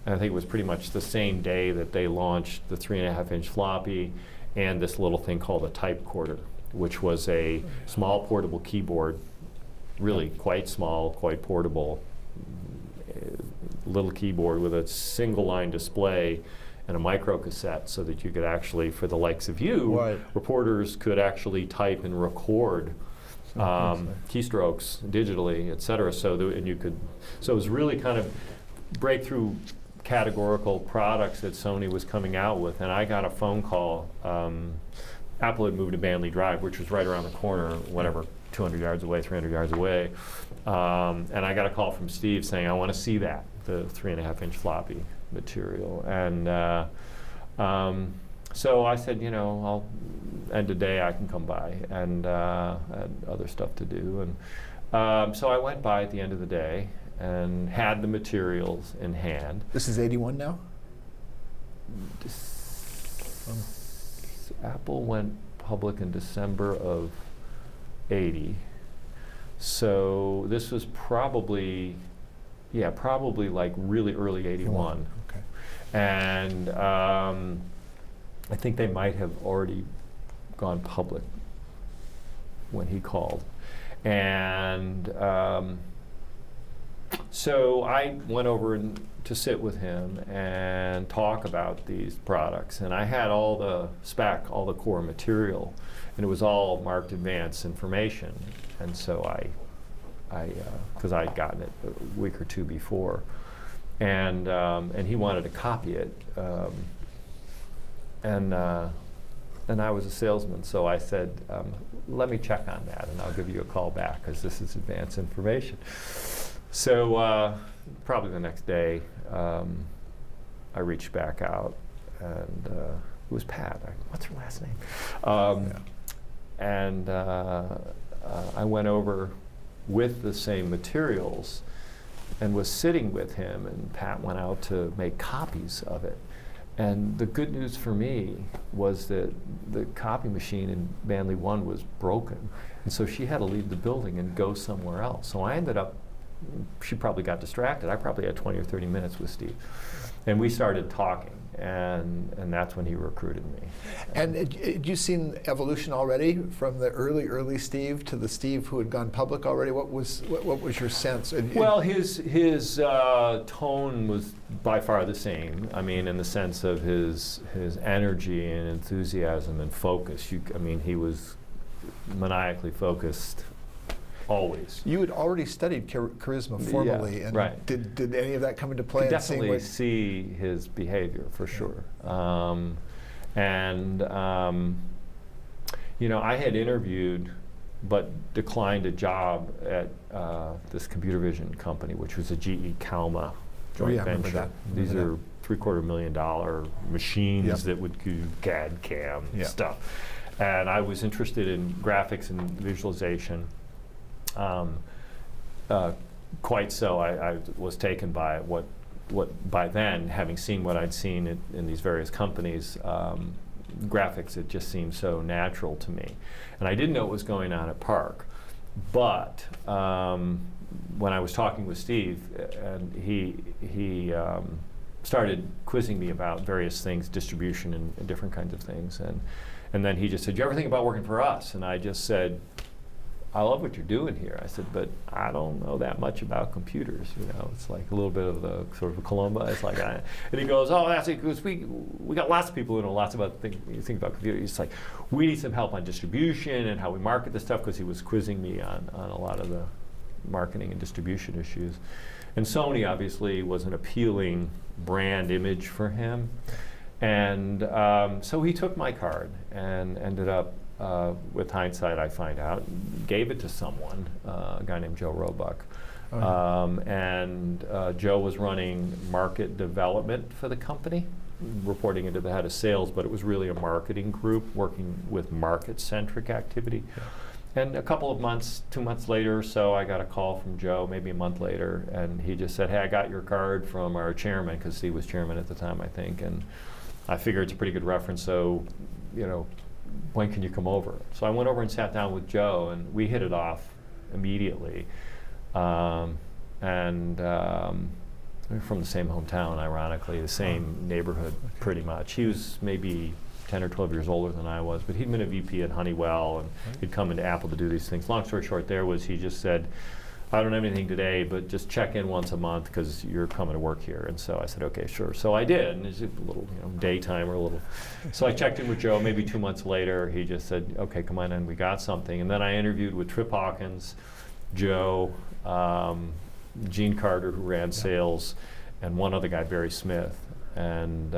And I think it was pretty much the same day that they launched the 3.5-inch floppy and this little thing called a type quarter, which was a small portable keyboard, really quite small, quite portable, little keyboard with a single line display and a micro cassette, so that you could actually, for the likes of you, Right. reporters could actually type and record keystrokes digitally, et cetera. So it was really kind of breakthrough categorical products that Sony was coming out with. And I got a phone call. Apple had moved to Manley Drive, which was right around the corner, whatever, 200 yards away, 300 yards away. And I got a call from Steve saying, I want to see that, the 3.5-inch floppy material. And so I said, I'll end of day I can come by, and I had other stuff to do. And so I went by at the end of the day and had the materials in hand. This is 81 now? Apple went public in December of 80. So this was probably like really early 81. Okay. And I think they might have already gone public when he called. And so I went over to sit with him and talk about these products. And I had all the spec, all the core material, and it was all marked advanced information. And so because I'd gotten it a week or two before, and he wanted to copy it, and I was a salesman, so I said, let me check on that, and I'll give you a call back, because this is advanced information. So probably the next day, I reached back out, and it was Pat. What's her last name? And I went over with the same materials and was sitting with him, and Pat went out to make copies of it. And the good news for me was that the copy machine in Manley 1 was broken, and so she had to leave the building and go somewhere else. So I ended up, she probably got distracted. I probably had 20 or 30 minutes with Steve. And we started talking, and that's when he recruited me. And had you seen evolution already from the early Steve to the Steve who had gone public already? What was your sense? Well, his tone was by far the same. I mean, in the sense of his energy and enthusiasm and focus. He was maniacally focused. Always. You had already studied charisma formally, and right. Did any of that come into play? Could definitely see his behavior for sure. I had interviewed, but declined a job at this computer vision company, which was a GE Calma joint venture. These are $750,000 machines that would do CAD, CAM stuff, and I was interested in graphics and visualization. Quite so, I was taken by what by then, having seen what I'd seen in these various companies, graphics, it just seemed so natural to me. And I didn't know what was going on at Park, but when I was talking with Steve, and he started quizzing me about various things, distribution and different kinds of things, and then he just said, "You ever think about working for us?" And I just said, "I love what you're doing here." I said, "But I don't know that much about computers. It's like a little bit of the sort of a Columba." It's like, and he goes, "Oh, that's it, because we got lots of people who know lots about you think about computers." It's like, we need some help on distribution and how we market the stuff, because he was quizzing me on a lot of the marketing and distribution issues. And Sony obviously was an appealing brand image for him, and so he took my card and ended up. With hindsight, I find out, gave it to someone, a guy named Joe Roebuck. And Joe was running market development for the company, reporting into the head of sales, but it was really a marketing group working with market-centric activity. Yeah. And a couple of months, 2 months later or so, I got a call from Joe, maybe a month later, and he just said, "Hey, I got your card from our chairman," because he was chairman at the time, I think, and I figured it's a pretty good reference, so, when can you come over? So I went over and sat down with Joe, and we hit it off immediately. And from the same hometown, ironically, the same neighborhood, pretty much. He was maybe 10 or 12 years older than I was, but he'd been a VP at Honeywell, and he'd come into Apple to do these things. Long story short, he just said, I don't have anything today, but just check in once a month because you're coming to work here. And so I said, okay, sure. So I did, and it's a little, daytime or a little. So I checked in with Joe. Maybe 2 months later, he just said, okay, come on in, we got something. And then I interviewed with Trip Hawkins, Joe, Gene Carter, who ran sales, and one other guy, Barry Smith. And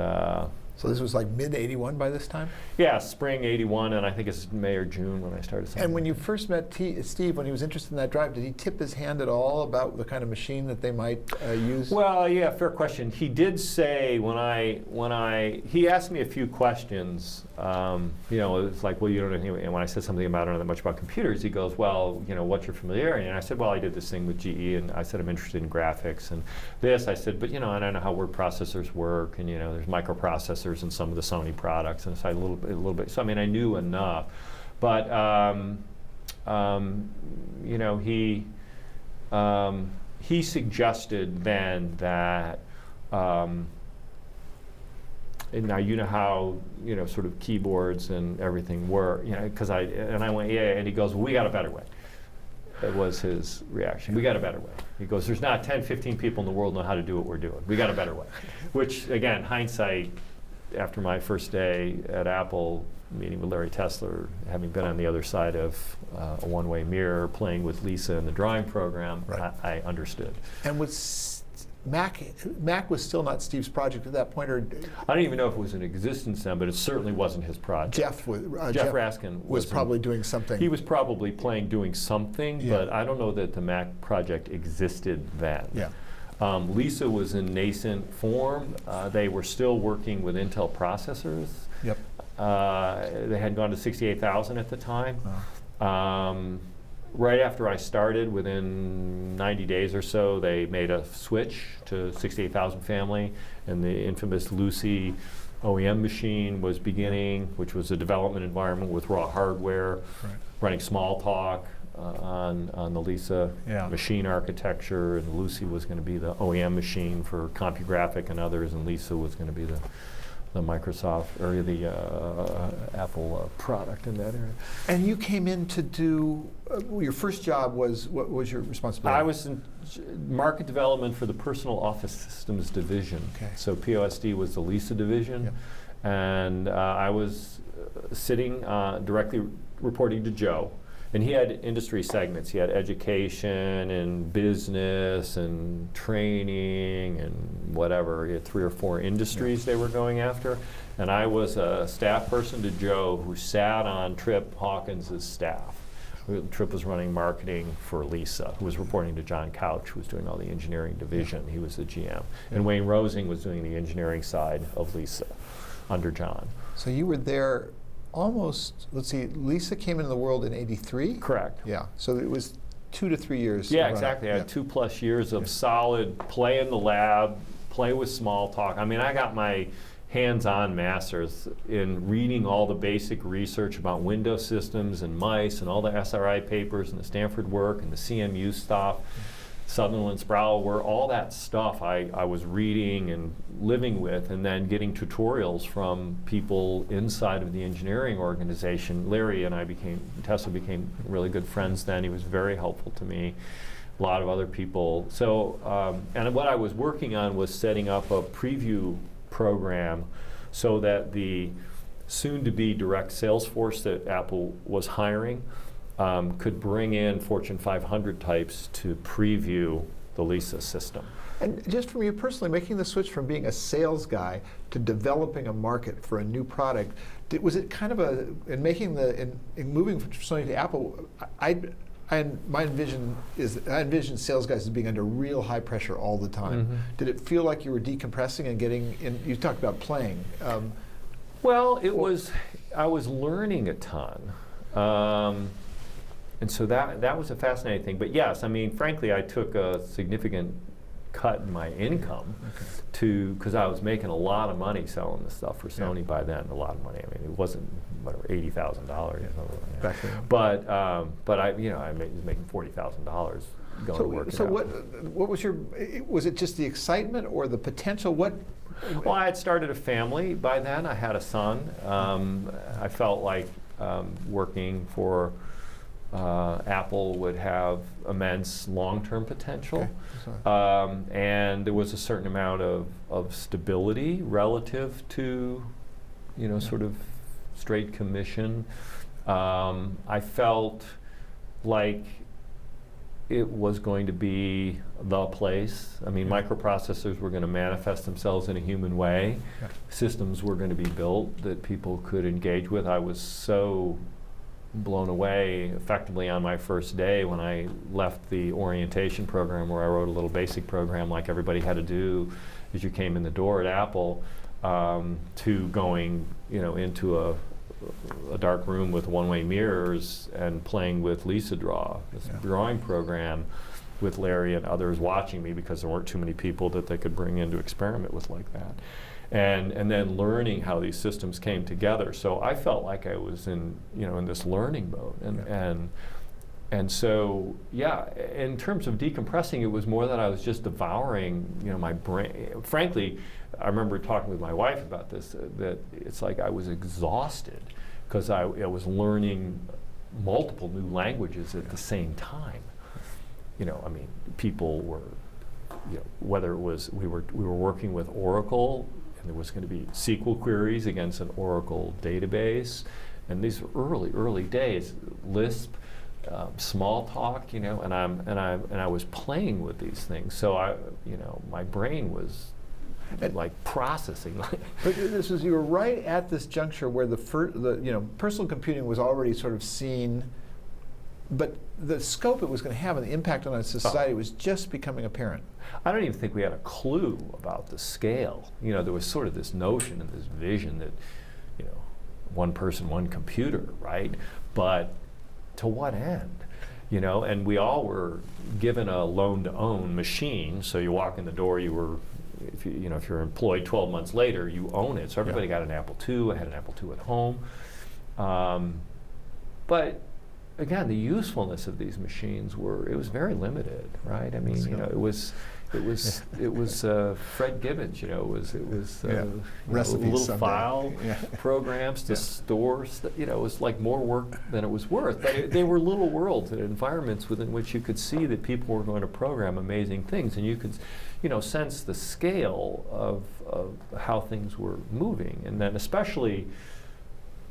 so this was like mid-'81 by this time? Yeah, spring '81, and I think it's May or June when I started selling. And when you first met Steve, when he was interested in that drive, did he tip his hand at all about the kind of machine that they might use? Well, yeah, fair question. He did say he asked me a few questions. It was like, well, you don't know anything. And when I said something about I don't know that much about computers, he goes, well, what's your familiarity? And I said, well, I did this thing with GE, and I said I'm interested in graphics and this. I said, but I don't know how word processors work, and there's microprocessors in some of the Sony products, and so a little bit. So I knew enough, but he suggested then that. And now how sort of keyboards and everything were, because I went, yeah, and he goes, well, we got a better way. That was his reaction. We got a better way. He goes, there's not 10, 15 people in the world know how to do what we're doing. We got a better way. Which, again, hindsight, after my first day at Apple, meeting with Larry Tesler, having been on the other side of a one-way mirror, playing with Lisa in the drawing program, right. I understood. And was Mac was still not Steve's project at that point, or I don't even know if it was in existence then, but it certainly wasn't his project. Jeff Raskin was probably doing something. He was probably doing something, but I don't know that the Mac project existed then. Yeah. Lisa was in nascent form. They were still working with Intel processors. Yep. They had gone to 68,000 at the time. Oh. Right after I started, within 90 days or so, they made a switch to 68,000 family, and the infamous Lucy OEM machine was beginning, which was a development environment with raw hardware, running Smalltalk on the Lisa machine architecture, and Lucy was going to be the OEM machine for CompuGraphic and others, and Lisa was going to be the Microsoft or the Apple product in that area. And you came in to do, your first job was, what was your responsibility? I was in market development for the Personal Office Systems division. Okay. So POSD was the Lisa division. Yep. And I was sitting directly reporting to Joe. And he had industry segments. He had education and business and training and whatever. He had 3 or 4 industries they were going after. And I was a staff person to Joe who sat on Trip Hawkins' staff. Trip was running marketing for Lisa, who was reporting to John Couch, who was doing all the engineering division. He was the GM. And Wayne Rosing was doing the engineering side of Lisa under John. So you were there almost, let's see, Lisa came into the world in '83? Correct. Yeah, so it was 2 to 3 years. Yeah, exactly. I had 2+ years of solid play in the lab, play with Smalltalk. I got my hands-on masters in reading all the basic research about Windows systems and mice and all the SRI papers and the Stanford work and the CMU stuff. Sutherland, Sproul, were all that stuff I was reading and living with, and then getting tutorials from people inside of the engineering organization. Larry and Tesla became really good friends then. He was very helpful to me, a lot of other people. So, and what I was working on was setting up a preview program so that the soon-to-be direct sales force that Apple was hiring could bring in Fortune 500 types to preview the Lisa system. And just from you personally, making the switch from being a sales guy to developing a market for a new product, was it kind of in moving from Sony to Apple, I envision sales guys as being under real high pressure all the time. Mm-hmm. Did it feel like you were decompressing and getting in? You talked about playing. Well, I was learning a ton. And so that was a fascinating thing. But yes, frankly, I took a significant cut in my income because I was making a lot of money selling this stuff for Sony by then. A lot of money. It wasn't whatever $80,000 back then. But I was making $40,000 going to work. So what was was it just the excitement or the potential? What? Well, I had started a family by then. I had a son. I felt like working for Apple would have immense long-term potential. Okay. And there was a certain amount of stability relative to, sort of straight commission. I felt like it was going to be the place. I mean, microprocessors were going to manifest themselves in a human way. Yeah. Systems were going to be built that people could engage with. I was so blown away effectively on my first day when I left the orientation program where I wrote a little basic program like everybody had to do as you came in the door at Apple, to going into a dark room with one-way mirrors and playing with Lisa Draw, this drawing program with Larry and others watching me because there weren't too many people that they could bring in to experiment with like that. And then learning how these systems came together. So I felt like I was in this learning mode. And so, in terms of decompressing, it was more that I was just devouring, my brain. Frankly, I remember talking with my wife about this, that it's like I was exhausted because I was learning multiple new languages at the same time. People were, whether it was we were working with Oracle, and there was going to be SQL queries against an Oracle database, and these were early days, Lisp. Smalltalk, and I was playing with these things. So my brain was like processing. But you were right at this juncture where the personal computing was already sort of seen, but the scope it was going to have and the impact on society was just becoming apparent. I don't even think we had a clue about the scale. There was sort of this notion and this vision that, one person, one computer, right? But to what end? And we all were given a loan-to-own machine. So you walk in the door, if you're employed 12 months later, you own it. So everybody got an Apple II. I had an Apple II at home. But again, the usefulness of these machines was very limited, right? I mean, it was Fred Gibbons, it was little someday. File programs to store, it was like more work than it was worth. But they were little worlds and environments within which you could see that people were going to program amazing things, and you could, sense the scale of how things were moving, and then especially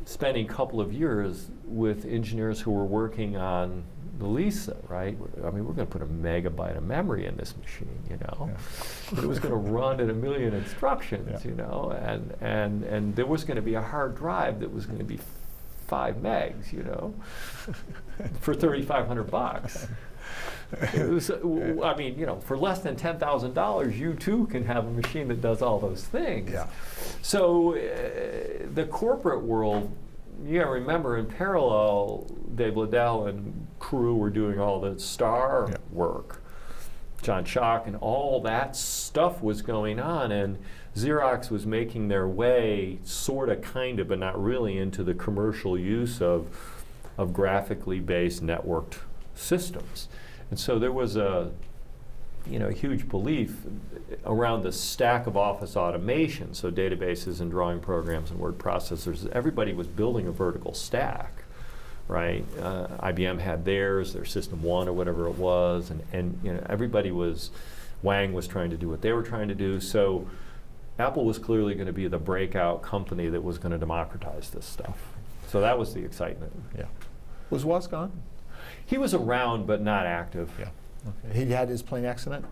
spending a couple of years with engineers who were working on the Lisa, right? I mean, we're going to put a megabyte of memory in this machine, But it was going to run at 1 million instructions, and there was going to be a hard drive that was going to be 5 megs, for $3,500. It was, for less than $10,000, you too can have a machine that does all those things. Yeah. So the corporate world, remember in parallel, Dave Liddell and crew were doing all the star work. John Schock and all that stuff was going on, and Xerox was making their way, sort of, kind of, but not really, into the commercial use of graphically based networked systems. And so there was a huge belief around the stack of office automation, so databases and drawing programs and word processors. Everybody was building a vertical stack, right? IBM had theirs, their System 1 or whatever it was, and everybody Wang was trying to do what they were trying to do. So Apple was clearly going to be the breakout company that was going to democratize this stuff. So that was the excitement. Yeah. Was Woz gone? He was around, but not active. Yeah. Okay. He had his plane accident?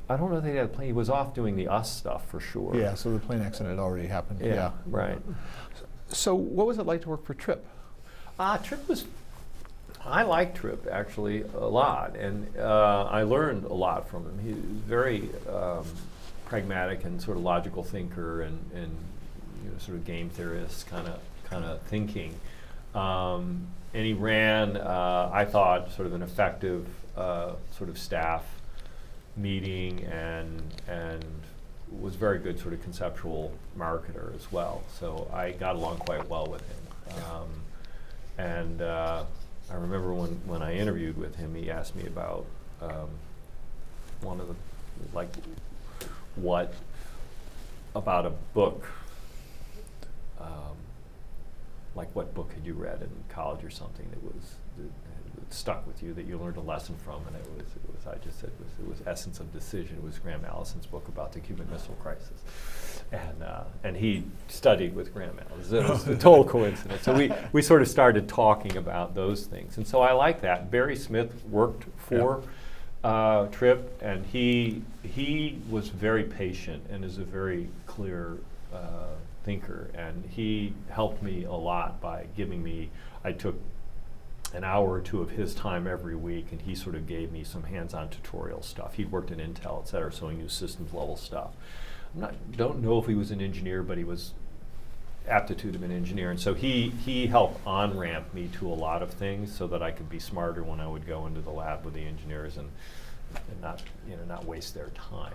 I don't know if he had a plane. He was off doing the US stuff for sure. Yeah, so the plane accident had already happened. Yeah, right. So what was it like to work for Tripp? I liked Tripp actually a lot, and I learned a lot from him. He was very pragmatic and sort of logical thinker, and sort of game theorist kind of thinking. And he ran, I thought, sort of an effective sort of staff meeting, and was very good sort of conceptual marketer as well. So I got along quite well with him. And I remember when I interviewed with him, he asked me about one of the, like, what about a book, like what book had you read in college or something that stuck with you, that you learned a lesson from? And it was I just said it was Essence of Decision. It was Graham Allison's book about the Cuban Missile Crisis, and he studied with Graham Allison. It was a total coincidence. So we sort of started talking about those things, and so I like that. Barry Smith worked for Tripp, and he was very patient and is a very clear thinker, and he helped me a lot by giving me, I took an hour or two of his time every week, and he sort of gave me some hands-on tutorial stuff. He'd worked in Intel, et cetera, so he knew systems level stuff. Don't know if he was an engineer, but he was aptitude of an engineer, and so he helped on-ramp me to a lot of things so that I could be smarter when I would go into the lab with the engineers and not waste their time.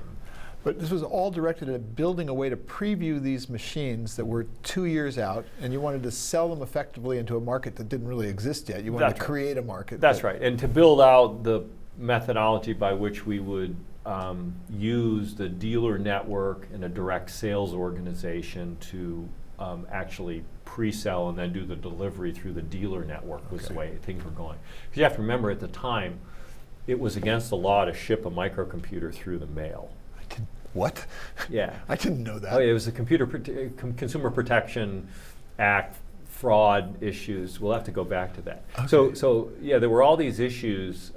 But this was all directed at building a way to preview these machines that were 2 years out, and you wanted to sell them effectively into a market that didn't really exist yet. You wanted to create a market. That's right, and to build out the methodology by which we would use the dealer network and a direct sales organization to actually pre-sell and then do the delivery through the dealer network was the way things were going. Because you have to remember, at the time, it was against the law to ship a microcomputer through the mail. What? Yeah. I didn't know that. Oh, it was the Consumer Protection Act fraud issues. We'll have to go back to that. Okay. So yeah, there were all these issues.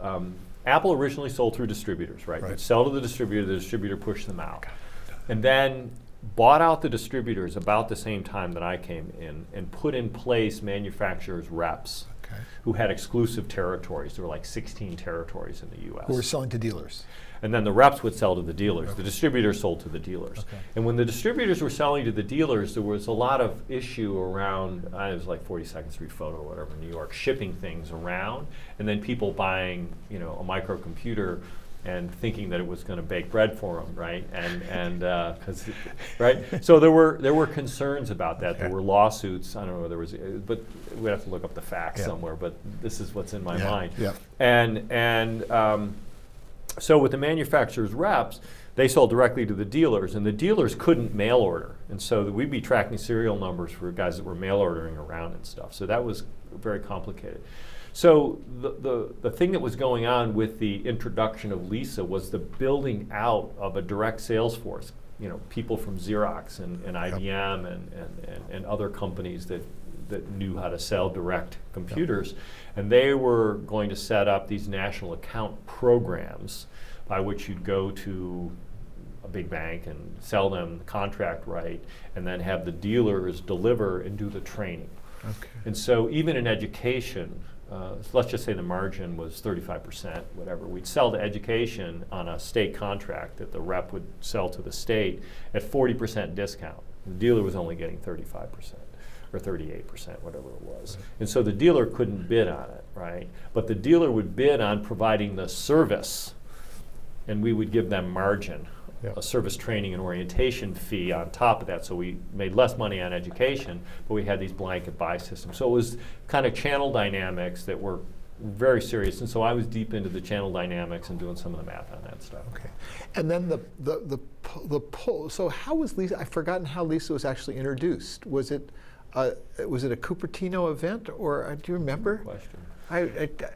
Apple originally sold through distributors, right? You'd sell to the distributor pushed them out. And then bought out the distributors about the same time that I came in and put in place manufacturers' reps who had exclusive territories. There were like 16 territories in the US. Who were selling to dealers. And then the reps would sell to the dealers. The distributors sold to the dealers. And when the distributors were selling to the dealers, there was a lot of issue around, it was like 42nd Street Photo or whatever, New York, shipping things around, and then people buying, a microcomputer and thinking that it was going to bake bread for them, right? Right? So there were concerns about that. There were lawsuits. I don't know. There was, but we'd have to look up the facts somewhere. But this is what's in my mind. So with the manufacturer's reps, they sold directly to the dealers, and the dealers couldn't mail order. And so we'd be tracking serial numbers for guys that were mail ordering around and stuff. So that was very complicated. So the thing that was going on with the introduction of Lisa was the building out of a direct sales force. People from Xerox and IBM and other companies that knew how to sell direct computers. And they were going to set up these national account programs by which you'd go to a big bank and sell them the contract right, and then have the dealers deliver and do the training. And so even in education, let's just say the margin was 35%, whatever. We'd sell to education on a state contract that the rep would sell to the state at 40% discount. The dealer was only getting 35%. Or 38%, whatever it was. And so the dealer couldn't bid on it, right? But the dealer would bid on providing the service, and we would give them margin, a service training and orientation fee on top of that. So we made less money on education, but we had these blanket buy systems. So it was kind of channel dynamics that were very serious. And so I was deep into the channel dynamics and doing some of the math on that stuff. And then the pull. So how was Lisa? I've forgotten how Lisa was actually introduced. Was it a Cupertino event, or do you remember? Good question.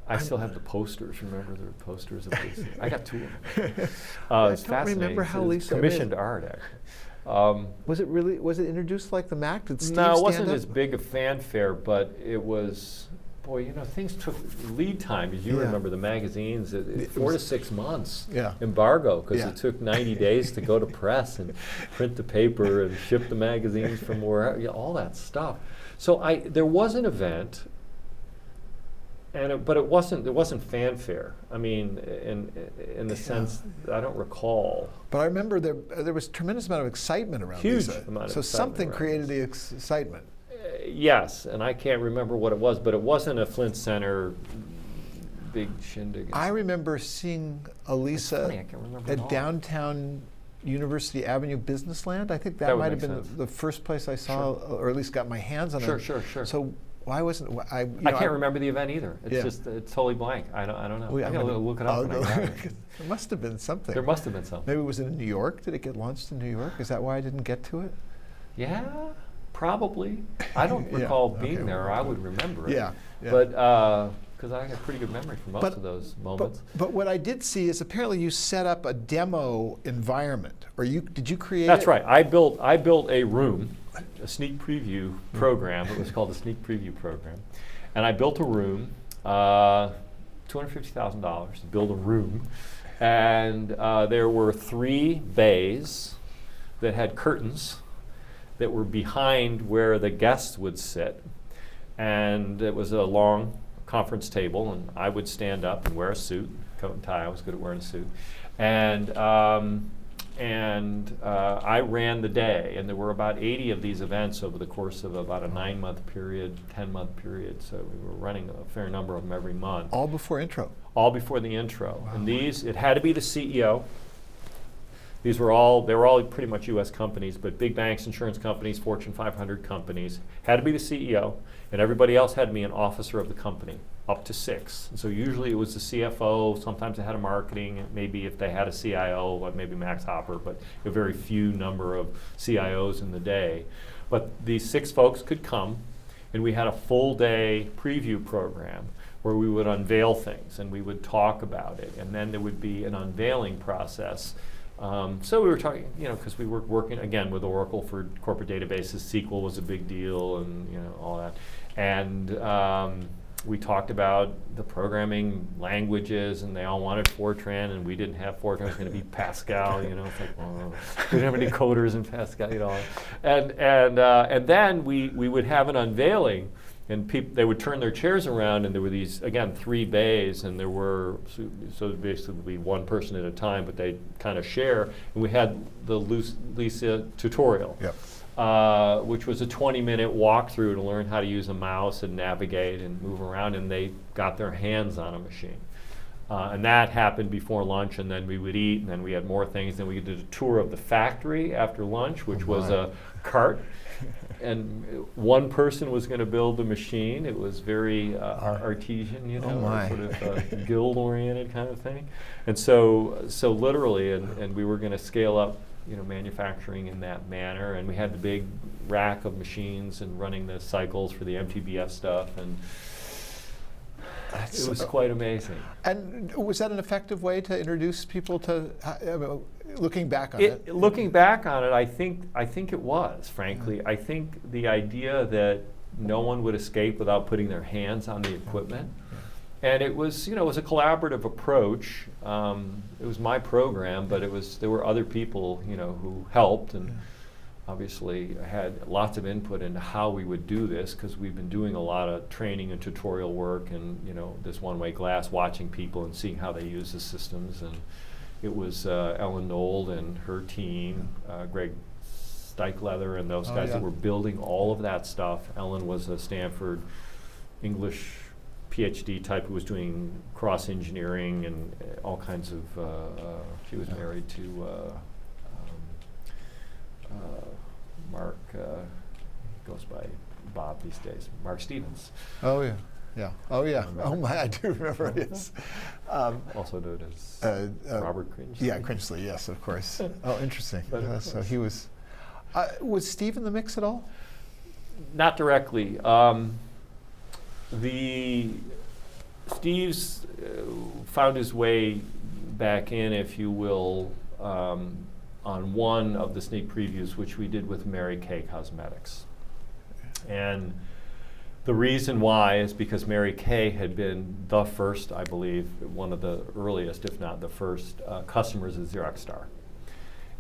I still have the posters. Remember the posters of Lisa? I got two of them. I don't remember how Lisa commissioned art, actually. Was it introduced like the Mac? Did Steve No, it stand wasn't up? as big a fanfare, but it was. Boy, things took lead time. As you remember, the magazines, 4 to 6 months embargo, because it took 90 days to go to press and print the paper and ship the magazines from wherever, all that stuff. So there was an event, but it wasn't fanfare. I mean, in the sense, I don't recall. But I remember there was a tremendous amount of excitement around Huge Lisa. amount of so excitement something around created the excitement. Yes, and I can't remember what it was, but it wasn't a Flint Center big shindig. I remember seeing Lisa at downtown University Avenue Business Land. I think that might have been the first place I saw, or at least got my hands on it. Sure. So Why wasn't I? I can't remember the event either. It's Yeah. just it's totally blank. I don't know. I gotta look it I'll up. go- When I got it. There must have been something. There must have been something. Maybe it was in New York. Did it get launched in New York? Is that why I didn't get to it? Yeah, probably. I don't Yeah, recall okay, being there, or I well, would remember it. Yeah. Yeah. But because I have pretty good memory for most But- of those moments. But what I did see is apparently you set up a demo environment, or did you create? That's it? right. I built a room, a sneak preview program. It was called the sneak preview program, and I built a room, $250,000 to build a room, and there were 3 bays that had curtains that were behind where the guests would sit, and it was a long conference table, and I would stand up and wear a suit, coat and tie. I was good at wearing a suit, and I ran the day, and there were about 80 of these events over the course of about a 9-month period, 10-month period. So we were running a fair number of them every month. All before intro. All before the intro. Wow. And these, it had to be the CEO. They were all pretty much U.S. companies, but big banks, insurance companies, Fortune 500 companies. Had to be the CEO, and everybody else had to be an officer of the company, up to 6. And so usually it was the CFO, sometimes they had a marketing, maybe if they had a CIO, like maybe Max Hopper, but a very few number of CIOs in the day. But these 6 folks could come, and we had a full day preview program where we would unveil things, and we would talk about it, and then there would be an unveiling process. So we were talking, because we were working again with Oracle for corporate databases. SQL was a big deal, and all that. And we talked about the programming languages, and they all wanted Fortran, and we didn't have Fortran. It was going to be Pascal. It's like, oh, we didn't have any coders in Pascal, And then we would have an unveiling. And they would turn their chairs around, and there were these, again, 3 bays, and there were, so basically one person at a time, but they kind of share. And we had the Lisa tutorial, Yep. which was a 20-minute walkthrough to learn how to use a mouse and navigate and move around, and they got their hands on a machine. And that happened before lunch, and then we would eat, and then we had more things. Then we did a tour of the factory after lunch, which was a cart. And one person was going to build the machine. It was very artesian, sort of guild-oriented kind of thing. And so literally, and we were going to scale up, manufacturing in that manner. And we had the big rack of machines and running the cycles for the MTBF stuff, and it was quite amazing. And was that an effective way to introduce people to? Looking back on it. Looking back on it, I think it was, frankly. I think the idea that no one would escape without putting their hands on the equipment. And it was, it was a collaborative approach. It was my program, but there were other people, who helped, and obviously I had lots of input into how we would do this, because we've been doing a lot of training and tutorial work, and this one-way glass, watching people and seeing how they use the systems. And it was Ellen Nold and her team, Greg Steichleather and those guys that were building all of that stuff. Ellen was a Stanford English PhD type who was doing cross-engineering and all kinds of, she was married to Mark, goes by Bob these days, Mark Stevens. Oh, yeah. Yeah. Oh, yeah. Oh, my, I do remember this. Also known as Robert Cringe. Yeah, Cringely, yes, of course. Oh, interesting. So he was Steve in the mix at all? Not directly. Steve's found his way back in, if you will, on one of the sneak previews, which we did with Mary Kay Cosmetics. And the reason why is because Mary Kay had been the first, I believe, one of the earliest, if not the first, customers of Xerox Star.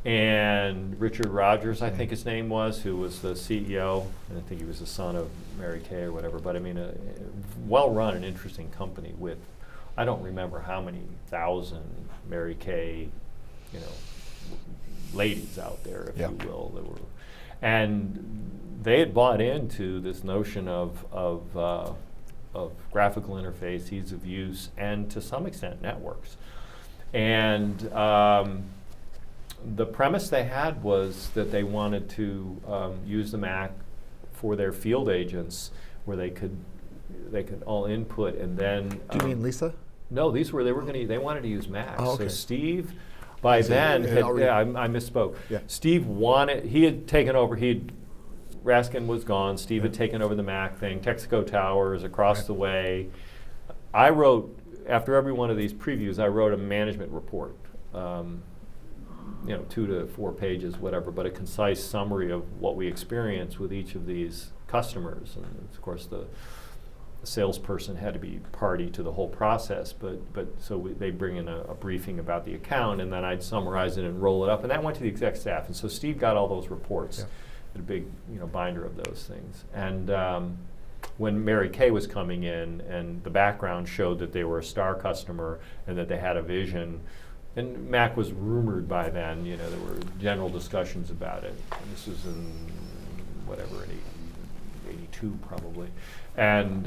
And Richard Rogers, I think his name was, who was the CEO, and I think he was the son of Mary Kay or whatever, but I mean, a well-run and interesting company with, I don't remember how many thousand Mary Kay, ladies out there, if you will, that were, and they had bought into this notion of graphical interface, ease of use, and to some extent networks. And the premise they had was that they wanted to use the Mac for their field agents where they could all input, and then. Do you mean Lisa? No, they wanted to use Mac. Oh, okay. So Steve, by then, I misspoke. Yeah. Steve he had taken over. Raskin was gone. Steve had taken over the Mac thing. Texaco Towers across the way. I wrote, after every one of these previews, I wrote a management report. 2 to 4 pages, whatever, but a concise summary of what we experienced with each of these customers. And of course, the salesperson had to be party to the whole process, they bring in a briefing about the account, and then I'd summarize it and roll it up, and that went to the exec staff. And so Steve got all those reports, a big binder of those things. And when Mary Kay was coming in, and the background showed that they were a star customer and that they had a vision, and Mac was rumored by then, there were general discussions about it. And this was in whatever, in 82 probably. And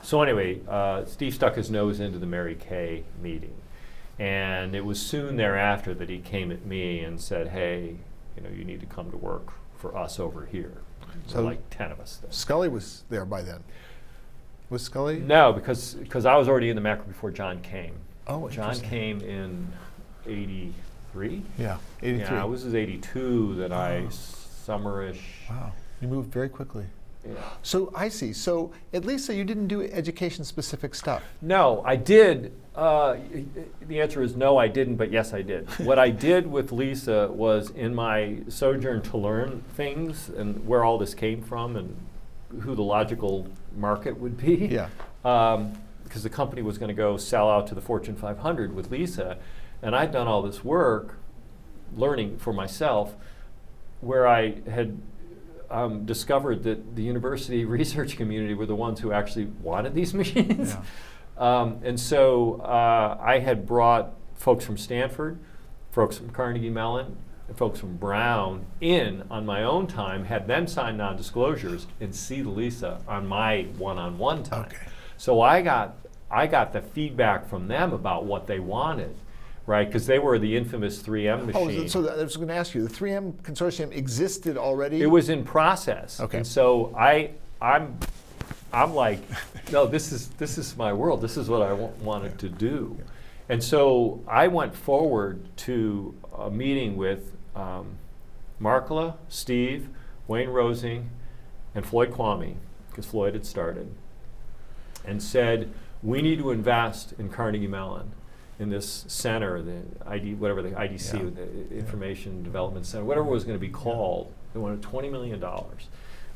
so anyway, Steve stuck his nose into the Mary Kay meeting. And it was soon thereafter that he came at me and said, hey, you need to come to work for us over here. So like 10 of us there. Scully was there by then. Was Scully? No, because I was already in the Mac before John came. Oh, John came in 83? Yeah, 83. Yeah, it was 82 that I, summerish. Wow, you moved very quickly. Yeah. So I see. So at least you didn't do education-specific stuff. No, I did. The answer is no, I didn't, but yes, I did. What I did with Lisa was, in my sojourn to learn things and where all this came from and who the logical market would be. Yeah. Because the company was going to go sell out to the Fortune 500 with Lisa, and I'd done all this work learning for myself, where I had discovered that the university research community were the ones who actually wanted these machines. Yeah. And so I had brought folks from Stanford, folks from Carnegie Mellon, and folks from Brown in on my own time, had them sign non-disclosures and see Lisa on my one-on-one time. Okay. So I got the feedback from them about what they wanted, right? Because they were the infamous 3M machine. Oh, so I was going to ask you, the 3M Consortium existed already? It was in process. Okay. And so I'm like, no, this is my world. This is what I wanted to do. Yeah. And so I went forward to a meeting with Markoff, Steve, Wayne Rosing, and Floyd Kwame, because Floyd had started, and said, we need to invest in Carnegie Mellon, in this center, the IDC, the Information Development Center, whatever it was going to be called. They wanted $20 million.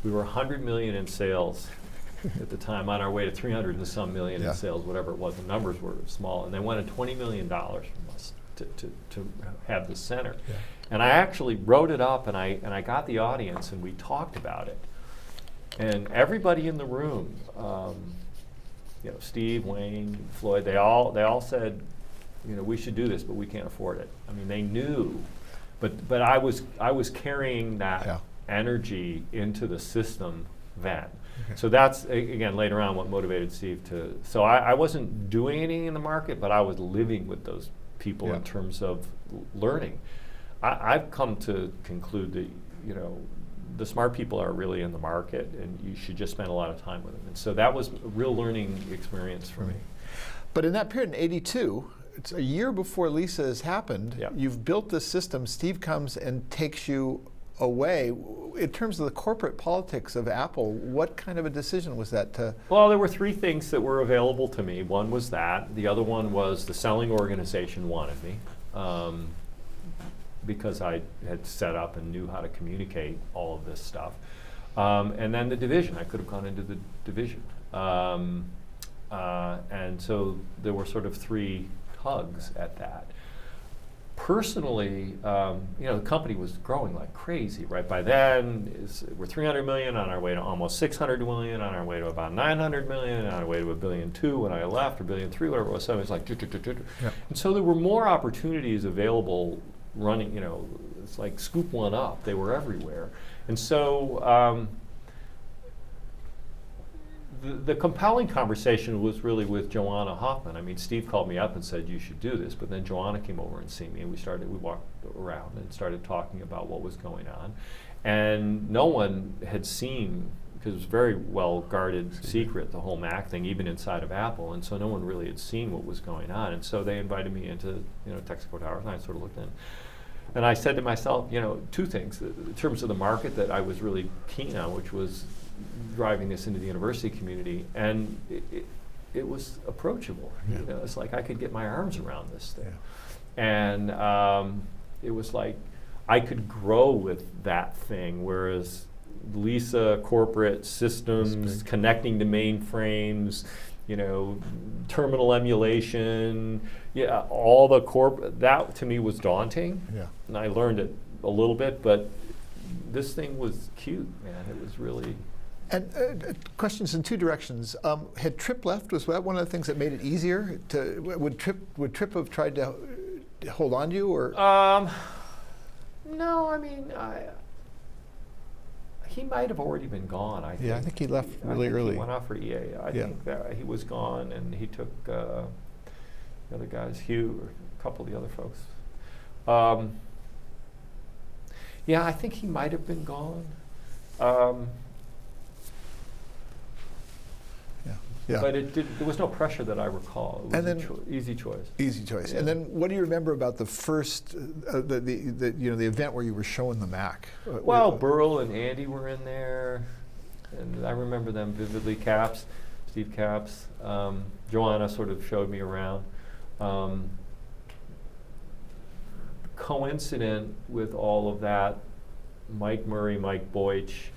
We were $100 million in sales at the time, on our way to 300 and some million in sales, whatever it was. The numbers were small, and they wanted $20 million from us to have the center. Yeah. And I actually wrote it up, and I got the audience, and we talked about it. And everybody in the room, Steve, Wayne, Floyd, they all said, we should do this, but we can't afford it. I mean, they knew, but I was carrying that energy into the system then. Okay. So that's, again, later on what motivated Steve to, so I wasn't doing anything in the market, but I was living with those people in terms of learning. I've come to conclude that, the smart people are really in the market, and you should just spend a lot of time with them. And so that was a real learning experience for me. But in that period in 82, it's a year before Lisa has happened, you've built this system, Steve comes and takes you away. In terms of the corporate politics of Apple, what kind of a decision was that to? Well, there were 3 things that were available to me. One was that. The other one was the selling organization wanted me, because I had set up and knew how to communicate all of this stuff. And then the division, I could have gone into the division. And so there were sort of 3 tugs at that. Personally, the company was growing like crazy, right? By then, we're 300 million, on our way to almost 600 million, on our way to about 900 million, on our way to $1.2 billion when I left, or $1.3 billion, whatever it was. So it was like, and so there were more opportunities available running, it's like scoop one up. They were everywhere. And so the compelling conversation was really with Joanna Hoffman. I mean, Steve called me up and said, you should do this, but then Joanna came over and seen me, and we walked around and started talking about what was going on. And no one had seen because it was very well guarded secret, the whole Mac thing, even inside of Apple, and so no one really had seen what was going on. And so they invited me into Texaco Towers, and I sort of looked in. And I said to myself, two things. In terms of the market that I was really keen on, which was driving this into the university community, and it was approachable. Yeah. It's like I could get my arms around this thing. Yeah. And it was like I could grow with that thing, whereas Lisa corporate systems, connecting to mainframes, terminal emulation, all the that to me was daunting. Yeah. And I learned it a little bit, but this thing was cute, man. It was really. And questions in two directions. Had Tripp left? Was that one of the things that made it easier? Would Tripp have tried to hold on to you, or? No, I mean, he might have already been gone. I think. Yeah, I think he left really early. He went off for EA. I think that he was gone, and he took the other guys, Hugh, or a couple of the other folks. Yeah, I think he might have been gone. Yeah. But there was no pressure that I recall. It was an easy choice. Easy choice. Yeah. And then, what do you remember about the first, the event where you were showing the Mac? Well, Burl and Andy were in there, and I remember them vividly. Steve Capps, Joanna sort of showed me around. Coincident with all of that, Mike Murray, Mike Boych,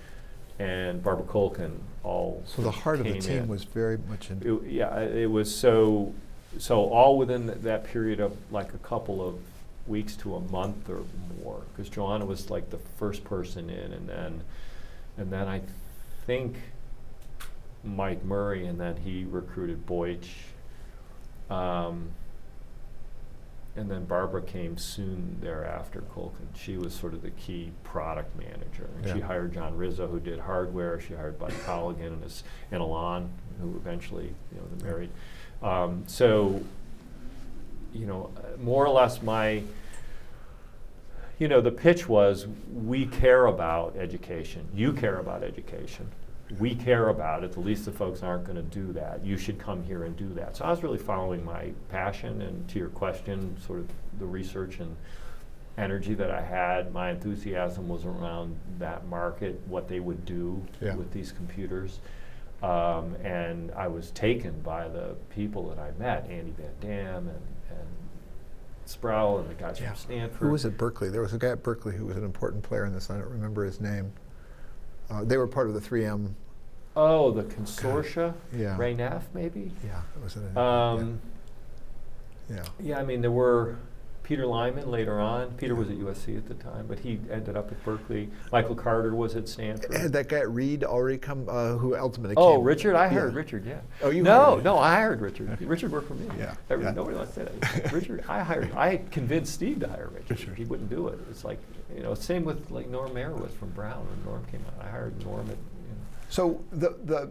and Barbara Colkin all so the heart of the team in. Was very much in. It was so all within that period of like a couple of weeks to a month or more, because Joanna was like the first person in, and then I think Mike Murray, and then he recruited Boych, and then Barbara came soon thereafter, Colkin. She was sort of the key product manager. And she hired John Rizzo, who did hardware. She hired Buddy Colligan and Alon, who eventually they married. So, more or less the pitch was, we care about education. You care about education. We care about it. The least the folks aren't going to do that. You should come here and do that. So I was really following my passion, and to your question, sort of the research and energy that I had, my enthusiasm was around that market, what they would do with these computers. And I was taken by the people that I met, Andy Van Dam and Sproul and the guys from Stanford. Who was at Berkeley? There was a guy at Berkeley who was an important player in this. I don't remember his name. They were part of the 3M. Oh, the Consortia? Yeah. Ray Neff, maybe? Yeah, it was Yeah, I mean, there were Peter Lyman later on. Peter was at USC at the time, but he ended up at Berkeley. Michael Carter was at Stanford. Had that guy at Reed already come, who ultimately came? Oh, Richard? I hired Richard, Oh, you hired No, I hired Richard. Richard worked for me. Yeah. Nobody likes to say that. Richard, I convinced Steve to hire Richard. He wouldn't do it. It's like, same with like Norm Merowitz from Brown when Norm came out. I hired Norm at. So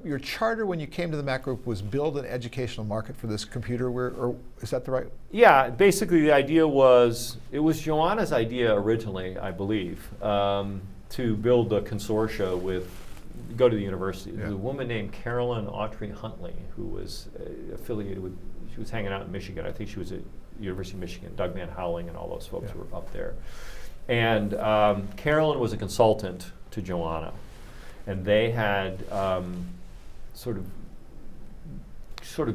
your charter when you came to the Mac Group was build an educational market for this computer, or is that the right? Yeah, basically the idea was, it was Joanna's idea originally, I believe, to build a consortia go to the university. There was a woman named Carolyn Autry Huntley who was affiliated with, she was hanging out in Michigan. I think she was at University of Michigan. Doug Van Houweling and all those folks were up there. And Carolyn was a consultant to Joanna. And they had sort of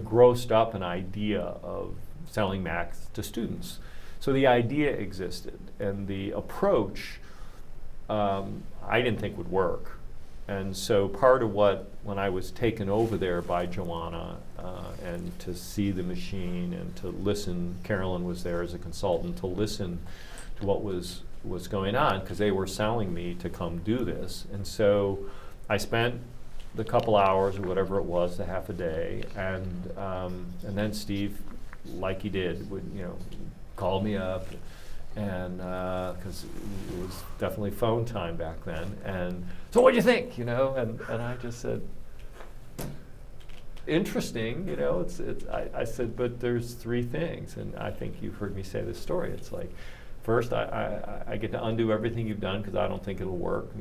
grossed up an idea of selling Macs to students. So the idea existed, and the approach I didn't think would work. And so part of when I was taken over there by Joanna and to see the machine and to listen, Carolyn was there as a consultant, to listen to what was going on, because they were selling me to come do this. And so I spent the couple hours or whatever it was, the half a day, and then Steve, like he did, would called me up, and because it was definitely phone time back then, and so what do you think, and I just said, interesting, I said, but there's three things, and I think you've heard me say this story. It's like, first, I get to undo everything you've done because I don't think it'll work.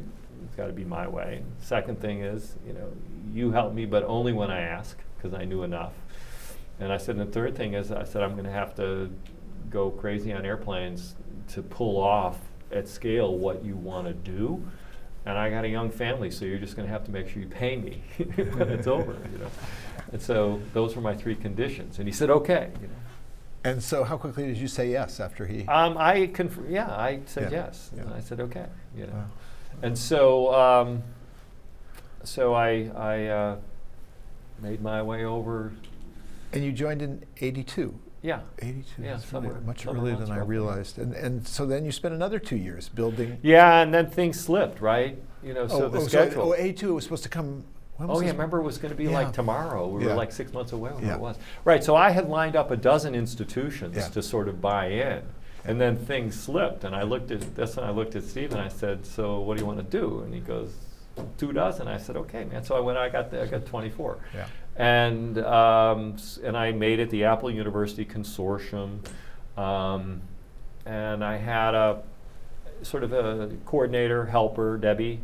It's got to be my way. Second thing is, you help me, but only when I ask, because I knew enough. And I said, and the third thing is, I said, I'm going to have to go crazy on airplanes to pull off at scale what you want to do. And I got a young family, so you're just going to have to make sure you pay me when it's over. And so those were my 3 conditions. And he said, okay. And so how quickly did you say yes after he? I said yes. Yeah. And I said, okay. Wow. And so I made my way over. And you joined in 82. Yeah. 82. Yeah, That's really somewhere- much somewhere earlier around than I 12, realized. And so then you spent another 2 years building. Yeah, and then things slipped, right? So the schedule. So 82 it was supposed to come. When was Oh yeah, this? remember it was going to be Yeah. like tomorrow. We Yeah. were like 6 months away when Yeah. it was. Right, so I had lined up a dozen institutions Yeah. to sort of buy in. And then things slipped, and I looked at this, and I looked at Steve, and I said, "So what do you want to do?" And he goes, 2 dozen. I said, "Okay, man." So I went. I got 24. Yeah. And I made it the Apple University Consortium, and I had a sort of a coordinator, helper, Debbie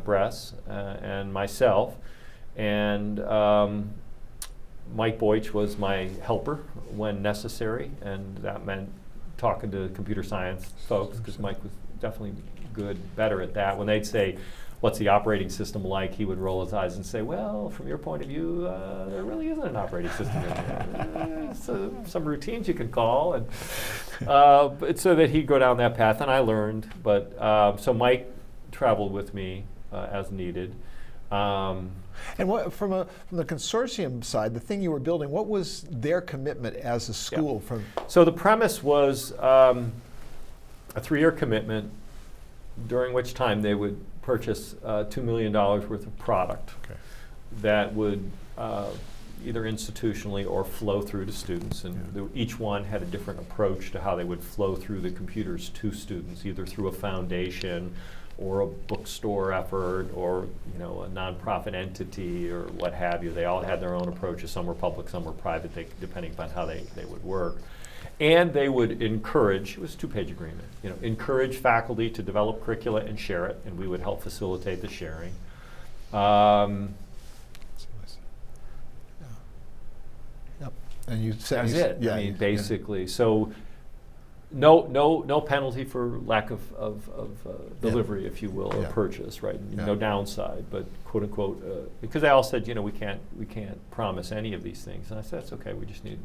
Bress, and myself, and Mike Boych was my helper when necessary, and that meant talking to computer science folks, because Mike was definitely better at that. When they'd say, "What's the operating system like?" he would roll his eyes and say, "Well, from your point of view, there really isn't an operating system in there. So some routines you can call," and but so that he'd go down that path, and I learned. But so Mike traveled with me as needed. And what, from the consortium side, the thing you were building, what was their commitment as a school? Yeah. From So the premise was a 3-year commitment, during which time they would purchase $2 million worth of product that would either institutionally or flow through to students. And each one had a different approach to how they would flow through the computers to students, either through a foundation or a bookstore effort, or a nonprofit entity, or what have you. They all had their own approaches. Some were public, some were private, depending upon how they would work. And they would encourage, it was a 2-page agreement, encourage faculty to develop curricula and share it, and we would help facilitate the sharing. Yep. And you said That's it. Yeah, I mean, basically. So no penalty for lack of delivery, if you will, or purchase, right? Yeah. No downside, but quote unquote, because they all said, we can't promise any of these things, and I said, that's okay. We just need,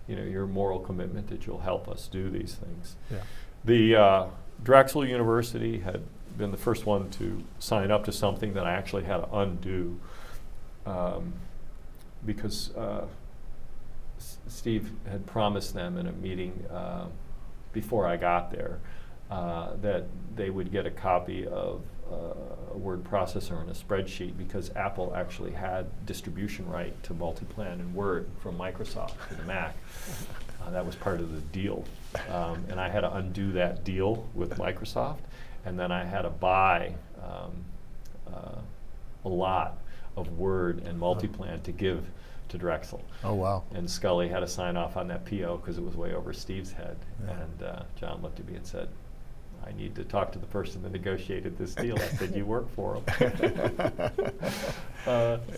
your moral commitment that you'll help us do these things. Yeah. The Drexel University had been the first one to sign up to something that I actually had to undo, because Steve had promised them in a meeting before I got there that they would get a copy of a word processor and a spreadsheet, because Apple actually had distribution right to Multiplan and Word from Microsoft to the Mac. That was part of the deal. And I had to undo that deal with Microsoft, and then I had to buy a lot of Word and Multiplan to give to Drexel. Oh, wow. And Scully had to sign off on that PO because it was way over Steve's head. Yeah. And John looked at me and said, "I need to talk to the person that negotiated this deal." I said, "You work for him."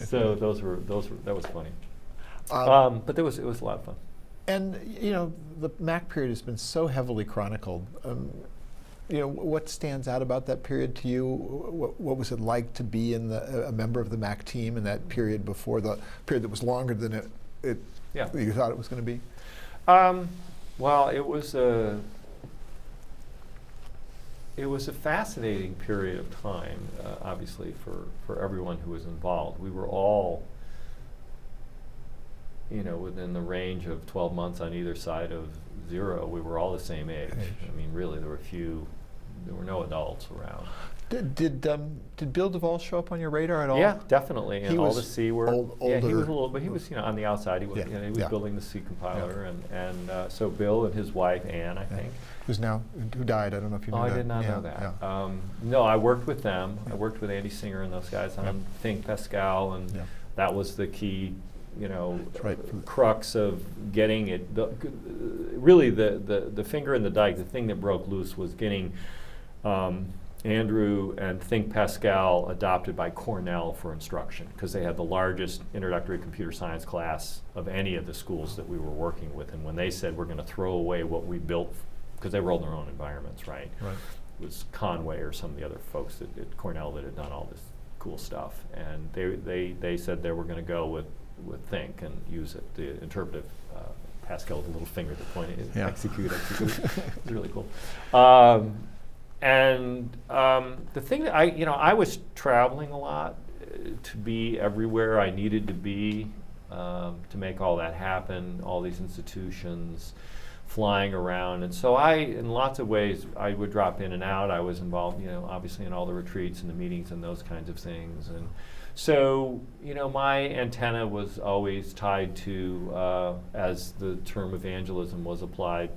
So that was funny. But it was a lot of fun. And the Mac period has been so heavily chronicled. What stands out about that period to you? What was it like to be a member of the Mac team in that period before the period that was longer than you thought it was going to be? Well, it was a fascinating period of time, obviously, for everyone who was involved. We were all, within the range of 12 months on either side of 0. We were all the same age. I mean, really, there were no adults around. Did Bill Duvall show up on your radar at all? Yeah, definitely. And he all was the C work. older. Yeah, he was a little, but he was on the outside. He was, he was building the C compiler, and so Bill and his wife Ann, I think. Who died? I don't know if you knew that. I did not know that. No, I worked with them. I worked with Andy Singer and those guys on Think Pascal, and that was the key, crux of getting it. Really, the finger in the dike. The thing that broke loose was getting Andrew and Think Pascal adopted by Cornell for instruction, because they had the largest introductory computer science class of any of the schools that we were working with. And when they said we're going to throw away what we built, because they rolled their own environments, right? It was Conway or some of the other folks at Cornell that had done all this cool stuff. And they said they were going to go with Think and use it, the interpretive Pascal with a little finger that pointed, execute. It was really cool. And the thing that I was traveling a lot to be everywhere I needed to be to make all that happen, all these institutions, flying around. And so in lots of ways, I would drop in and out. I was involved, obviously in all the retreats and the meetings and those kinds of things. And so, my antenna was always tied to, as the term evangelism was applied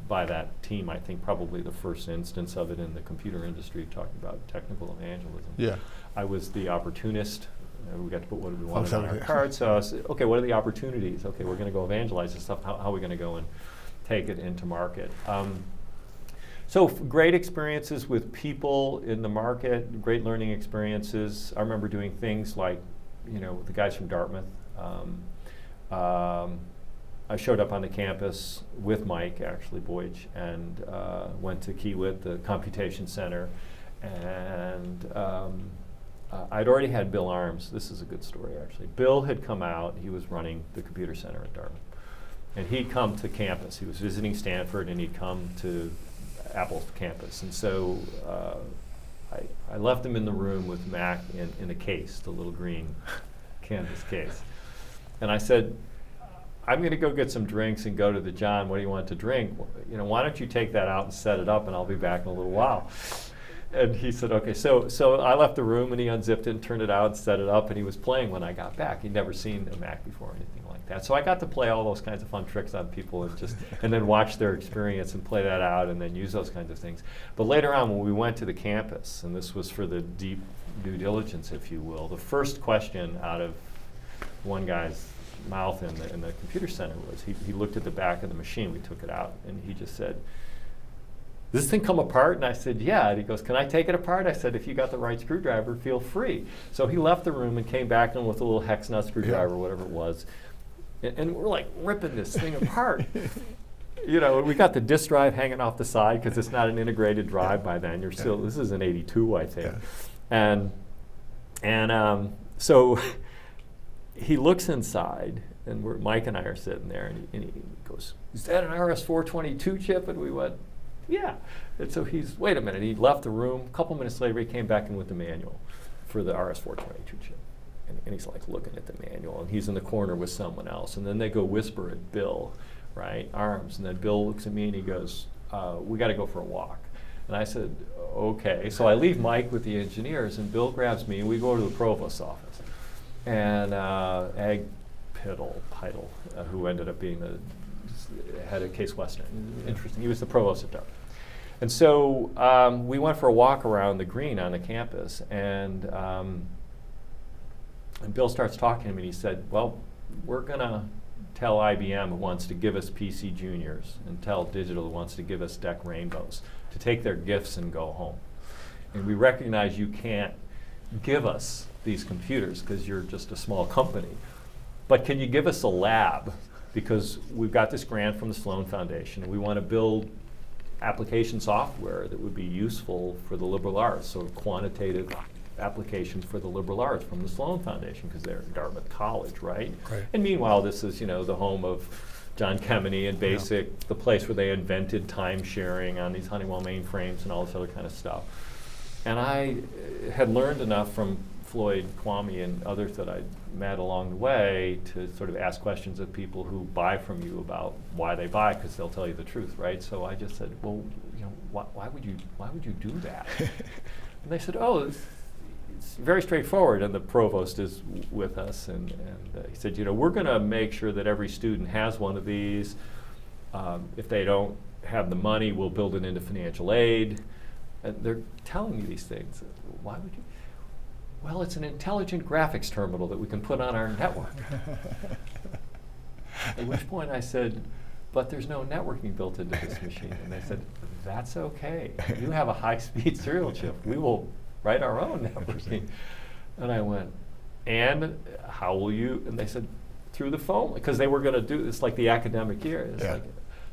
by that team, I think probably the first instance of it in the computer industry, talking about technical evangelism. Yeah. I was the opportunist. We got to put what we wanted on our card. So I said, okay, what are the opportunities? Okay, we're going to go evangelize this stuff. How are we going to go and take it into market? So great experiences with people in the market, great learning experiences. I remember doing things like, the guys from Dartmouth. I showed up on the campus with Mike, actually, Boych, and went to Kiewit, the computation center. And I'd already had Bill Arms. This is a good story, actually. Bill had come out. He was running the computer center at Dartmouth. And he'd come to campus. He was visiting Stanford, and he'd come to Apple's campus. And so I left him in the room with Mac in a case, the little green canvas case. And I said, I'm going to go get some drinks and go to the John. What do you want to drink? Why don't you take that out and set it up, and I'll be back in a little while. And he said, okay. So I left the room, and he unzipped it and turned it out and set it up, and he was playing when I got back. He'd never seen a Mac before or anything like that. So I got to play all those kinds of fun tricks on people and then watch their experience and play that out and then use those kinds of things. But later on, when we went to the campus, and this was for the deep due diligence, if you will, the first question out of one guy's mouth in the computer center was, he looked at the back of the machine. We took it out, and he just said, "Does this thing come apart?" And I said, "Yeah." And he goes, "Can I take it apart?" I said, "If you got the right screwdriver, feel free." So he left the room and came back in with a little hex nut screwdriver, whatever it was, and we're like ripping this thing apart. We got the disk drive hanging off the side because it's not an integrated drive by then. You're still, this is an 82, I think, and so he looks inside, and Mike and I are sitting there, and he goes, "Is that an RS-422 chip?" And we went, "Yeah." And so wait a minute, he left the room. A couple minutes later, he came back in with the manual for the RS-422 chip. And he's like looking at the manual, and he's in the corner with someone else. And then they go whisper at Bill, right, Arms. And then Bill looks at me and he goes, "We got to go for a walk." And I said, "Okay." So I leave Mike with the engineers, and Bill grabs me, and we go to the provost's office. And Ag Pittle, who ended up being the head of Case Western. Interesting. He was the provost at Dartmouth. And so we went for a walk around the green on the campus, and Bill starts talking to me, and he said, "Well, we're going to tell IBM who wants to give us PC Juniors and tell Digital who wants to give us DEC Rainbows to take their gifts and go home. And we recognize you can't give us these computers because you're just a small company. But can you give us a lab? Because we've got this grant from the Sloan Foundation, and we want to build application software that would be useful for the liberal arts, so quantitative applications for the liberal arts from the Sloan Foundation, because they're at Dartmouth College, right? And meanwhile, this is, the home of John Kemeny and BASIC, the place where they invented time sharing on these Honeywell mainframes and all this other kind of stuff. And I had learned enough from Floyd Kwame and others that I'd met along the way to sort of ask questions of people who buy from you about why they buy, because they'll tell you the truth, right? So I just said, "Well, why would you do that?" And they said, "Oh, it's very straightforward." And the provost is with us, and he said, "We're going to make sure that every student has one of these. If they don't have the money, we'll build it into financial aid." And they're telling me these things. Why would you? Well, it's an intelligent graphics terminal that we can put on our network. At which point I said, "But there's no networking built into this machine." And they said, that's okay. You have a high-speed serial chip. We will write our own networking. And I went, and how will you? And they said, through the phone, because they were going to do this like the academic year. It's like,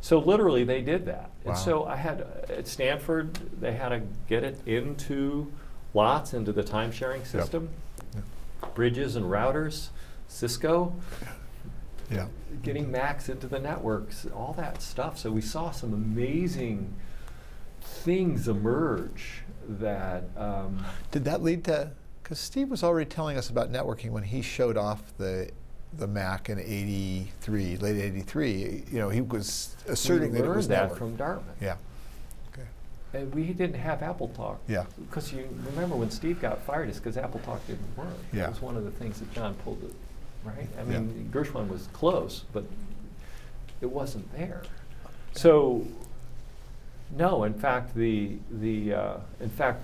so literally they did that. Wow. And so I had, at Stanford, they had to get it into lots, into the time-sharing system, bridges and routers, Cisco, getting Macs into the networks, all that stuff. So we saw some amazing things emerge that... Did that lead to, because Steve was already telling us about networking when he showed off the Mac in '83, late '83. You know, he was asserting that it was that network. from Dartmouth. Yeah. Okay. And we didn't have Apple Talk. Yeah. Because you remember when Steve got fired, it's because Apple Talk didn't work. Yeah. It was one of the things that John pulled it, right? I mean, Gershwin was close, but it wasn't there. So, no, in fact, the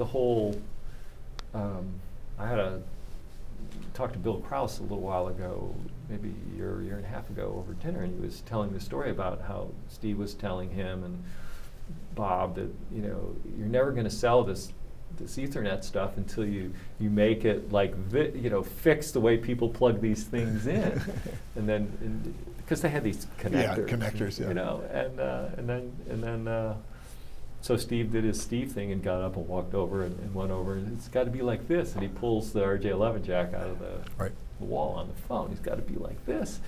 whole, I had a talked to Bill Krause a little while ago, maybe a year and a half ago over dinner, and he was telling the story about how Steve was telling him and Bob that, you know, you're never going to sell this Ethernet stuff until you make it like fix the way people plug these things in, and then because they had these connectors, you know, and then so Steve did his Steve thing and got up and walked over and went over, and it's got to be like this, and he pulls the RJ11 jack out of the wall on the phone. He's got to be like this.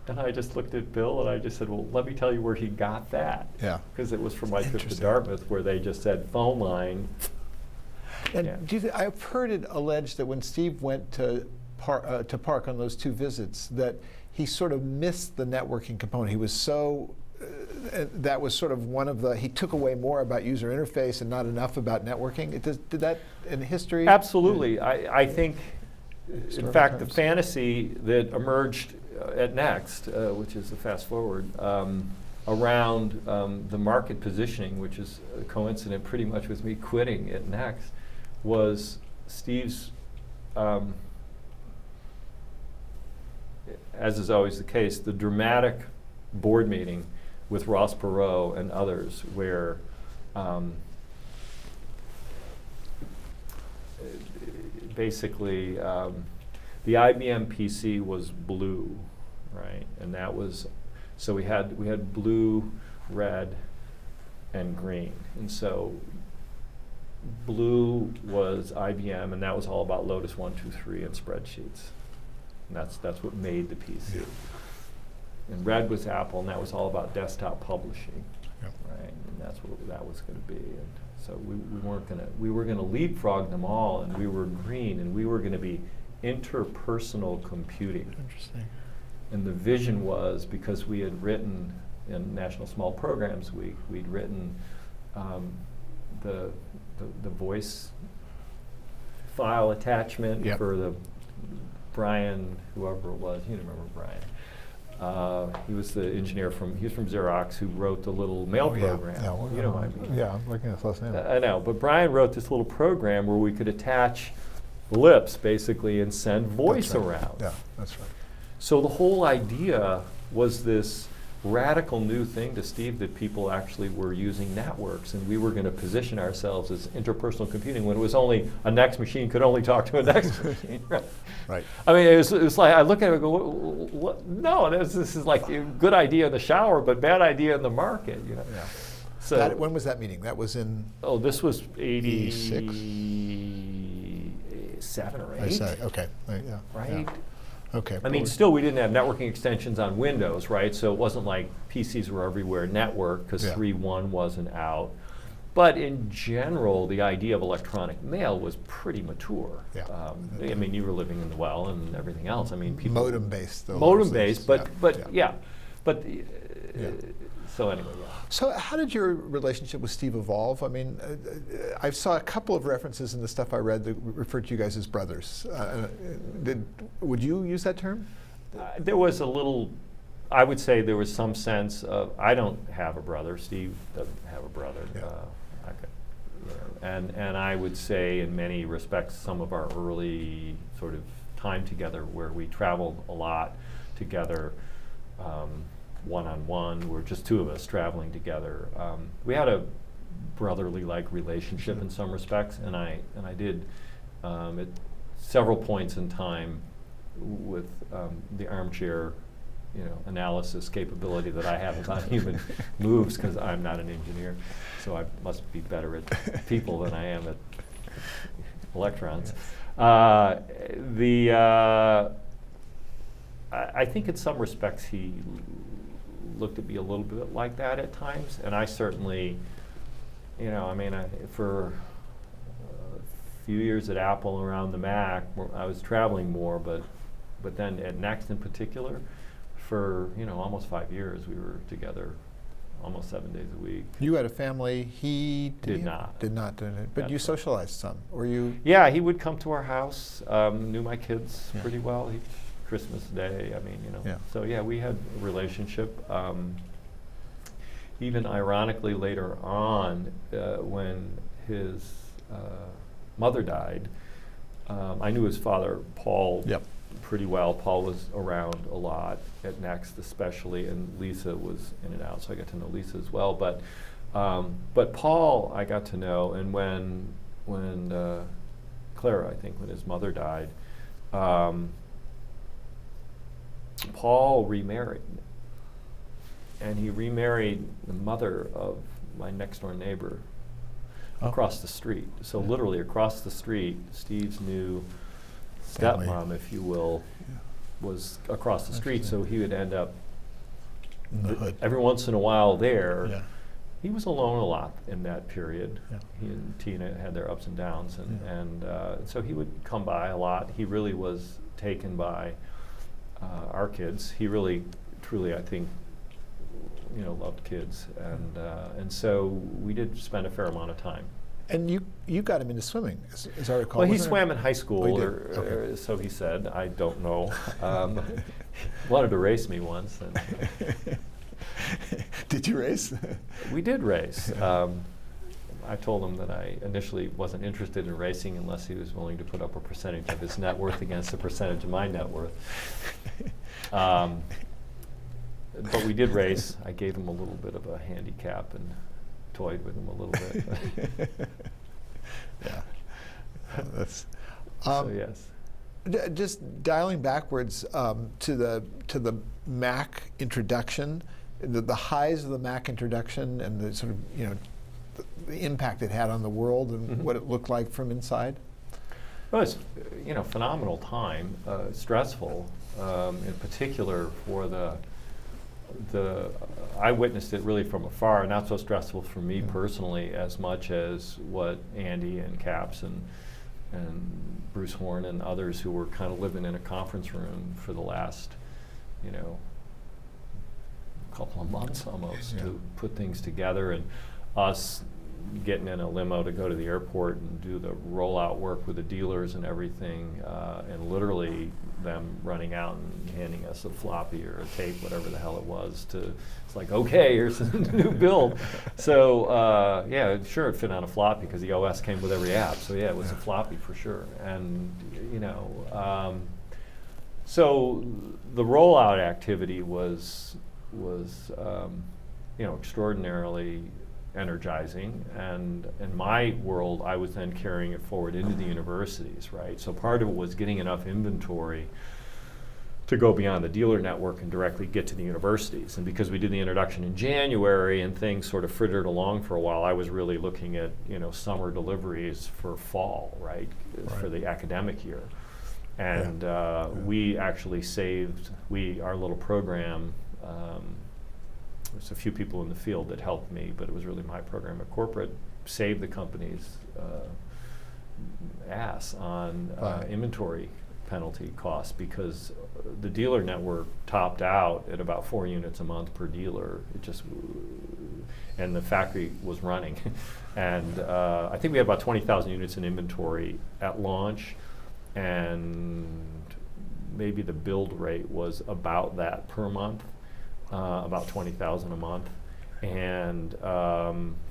And I just looked at Bill and I just said, well, let me tell you where he got that. Yeah. Because it was from my trip to Dartmouth, where they just said phone line. And do you I've heard it alleged that when Steve went to Park on those two visits, that he sort of missed the networking component. He was so that was sort of one of the, he took away more about user interface and not enough about networking. Did that in history? Absolutely. I think, in fact, the fantasy that emerged at Next, which is the fast forward, around the market positioning, which is a coincident pretty much with me quitting at Next, was Steve's, as is always the case, the dramatic board meeting with Ross Perot and others, where basically the IBM PC was blue, right? And that was, so we had blue, red, and green. And so blue was IBM, and that was all about Lotus 1, 2, 3 and spreadsheets. And that's what made the PC. Yeah. And red was Apple, and that was all about desktop publishing, right? And that's what that was going to be. And so we were going to leapfrog them all, and we were green, and we were going to be interpersonal computing. Interesting. And the vision was, because we had written in National Small Programs Week, we'd written the voice file attachment for the Brian, whoever it was, you remember Brian. He was the engineer he was from Xerox, who wrote the little mail program. Yeah, you know what I mean? Yeah, I'm looking at his last name. I know, but Brian wrote this little program where we could attach lips, basically, and send voice around. Yeah, that's right. So the whole idea was this radical new thing to Steve, that people actually were using networks, and we were going to position ourselves as interpersonal computing when it was only a Next machine could only talk to a Next machine. Right. I mean, it was like, I look at it and go, what? No, this is like a good idea in the shower, but bad idea in the market. You know. Yeah. So when was that meeting? That was in. Oh, this was 86, 7 or 8. Okay. Yeah. Right. Yeah. Okay. I mean, still, we didn't have networking extensions on Windows, right? So it wasn't like PCs were everywhere network, because 3.1 wasn't out. But in general, the idea of electronic mail was pretty mature. Yeah. I mean, you were living in the well and everything else. I mean, people modem-based, though. Modem-based, but so anyway, yeah. So how did your relationship with Steve evolve? I mean, I saw a couple of references in the stuff I read that referred to you guys as brothers. Would you use that term? There was a little, I would say there was some sense of, I don't have a brother, Steve doesn't have a brother. Yeah. And I would say in many respects some of our early sort of time together, where we traveled a lot together, one-on-one. We're just two of us traveling together. We had a brotherly-like relationship in some respects, and I did at several points in time with the armchair, analysis capability that I have about human moves, because I'm not an engineer, so I must be better at people than I am at electrons. I think in some respects he looked at me a little bit like that at times, and I certainly, for a few years at Apple around the Mac, I was traveling more, but then at Next in particular, for almost 5 years we were together almost 7 days a week. You had a family. He did not. Did not, but you socialized some, or you? Yeah, he would come to our house. Knew my kids pretty well. Christmas Day. Yeah. So yeah, we had a relationship. Even ironically, later on, when his mother died, I knew his father, Paul. Yep. Pretty well. Paul was around a lot at Next, especially, and Lisa was in and out, so I got to know Lisa as well. But Paul, I got to know, and when Clara, I think, when his mother died, Paul remarried, and he remarried the mother of my next door neighbor across the street. So literally across the street, Steve's new stepmom, if you will, was across the street, so he would end up in the hood every once in a while there. Yeah. He was alone a lot in that period. Yeah. He and Tina had their ups and downs, and so he would come by a lot. He really was taken by our kids. He really, truly, I think, loved kids, and so we did spend a fair amount of time. And you got him into swimming, as I recall. Well, he swam in high school, or so he said. I don't know. Wanted to race me once. And did you race? We did race. I told him that I initially wasn't interested in racing unless he was willing to put up a percentage of his net worth against a percentage of my net worth. But we did race. I gave him a little bit of a handicap and toyed with him a little bit. Yeah, that's. So yes. Just dialing backwards to the Mac introduction, the highs of the Mac introduction, and the sort of the impact it had on the world and what it looked like from inside. Well, it's phenomenal time, stressful, in particular for the I witnessed it really from afar, not so stressful for me personally as much as what Andy and Caps and Bruce Horn and others who were kind of living in a conference room for the last, couple of months almost to put things together, and us getting in a limo to go to the airport and do the rollout work with the dealers and everything, and literally them running out and handing us a floppy or a tape, whatever the hell it was, it's like, okay, here's a new build. So yeah, sure, it fit on a floppy because the OS came with every app. So yeah, it was a floppy for sure. And so the rollout activity was extraordinarily energizing, and in my world I was then carrying it forward into the universities, right? So part of it was getting enough inventory to go beyond the dealer network and directly get to the universities. And because we did the introduction in January and things sort of frittered along for a while, I was really looking at summer deliveries for fall, right? For the academic year. And we actually saved, our little program, there's a few people in the field that helped me, but it was really my program at corporate, saved the company's ass on inventory penalty costs, because the dealer network topped out at about 4 units a month per dealer. It just, and the factory was running. And I think we had about 20,000 units in inventory at launch, and maybe the build rate was about that per month. About 20,000 a month, and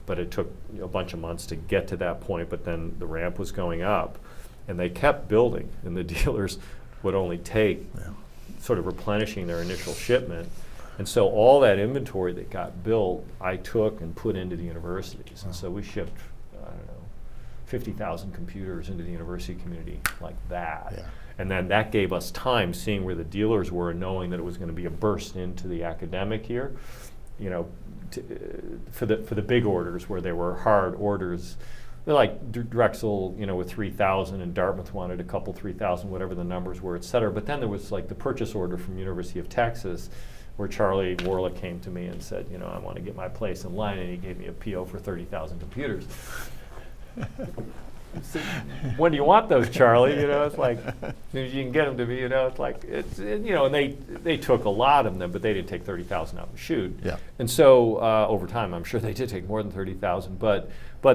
but it took a bunch of months to get to that point. But then the ramp was going up, and they kept building, and the dealers would only take sort of replenishing their initial shipment And so all that inventory that got built, I took and put into the universities. And so we shipped, I don't know, 50,000 computers into the university community like that. Yeah. And then that gave us time seeing where the dealers were and knowing that it was going to be a burst into the academic year. You know, for the big orders where they were hard orders, they're like Drexel, you know, with 3,000, and Dartmouth wanted a couple 3,000, whatever the numbers were, et cetera. But then there was like the purchase order from University of Texas, where Charlie Warlick came to me and said, you know, I want to get my place in line, and he gave me a PO for 30,000 computers. So, when do you want those, Charlie? You know, it's like, as soon as you can get them to me, you know, it's like, you know, and they took a lot of them, but they didn't take 30,000 out and shoot. Yeah. And so over time, I'm sure they did take more than 30,000, but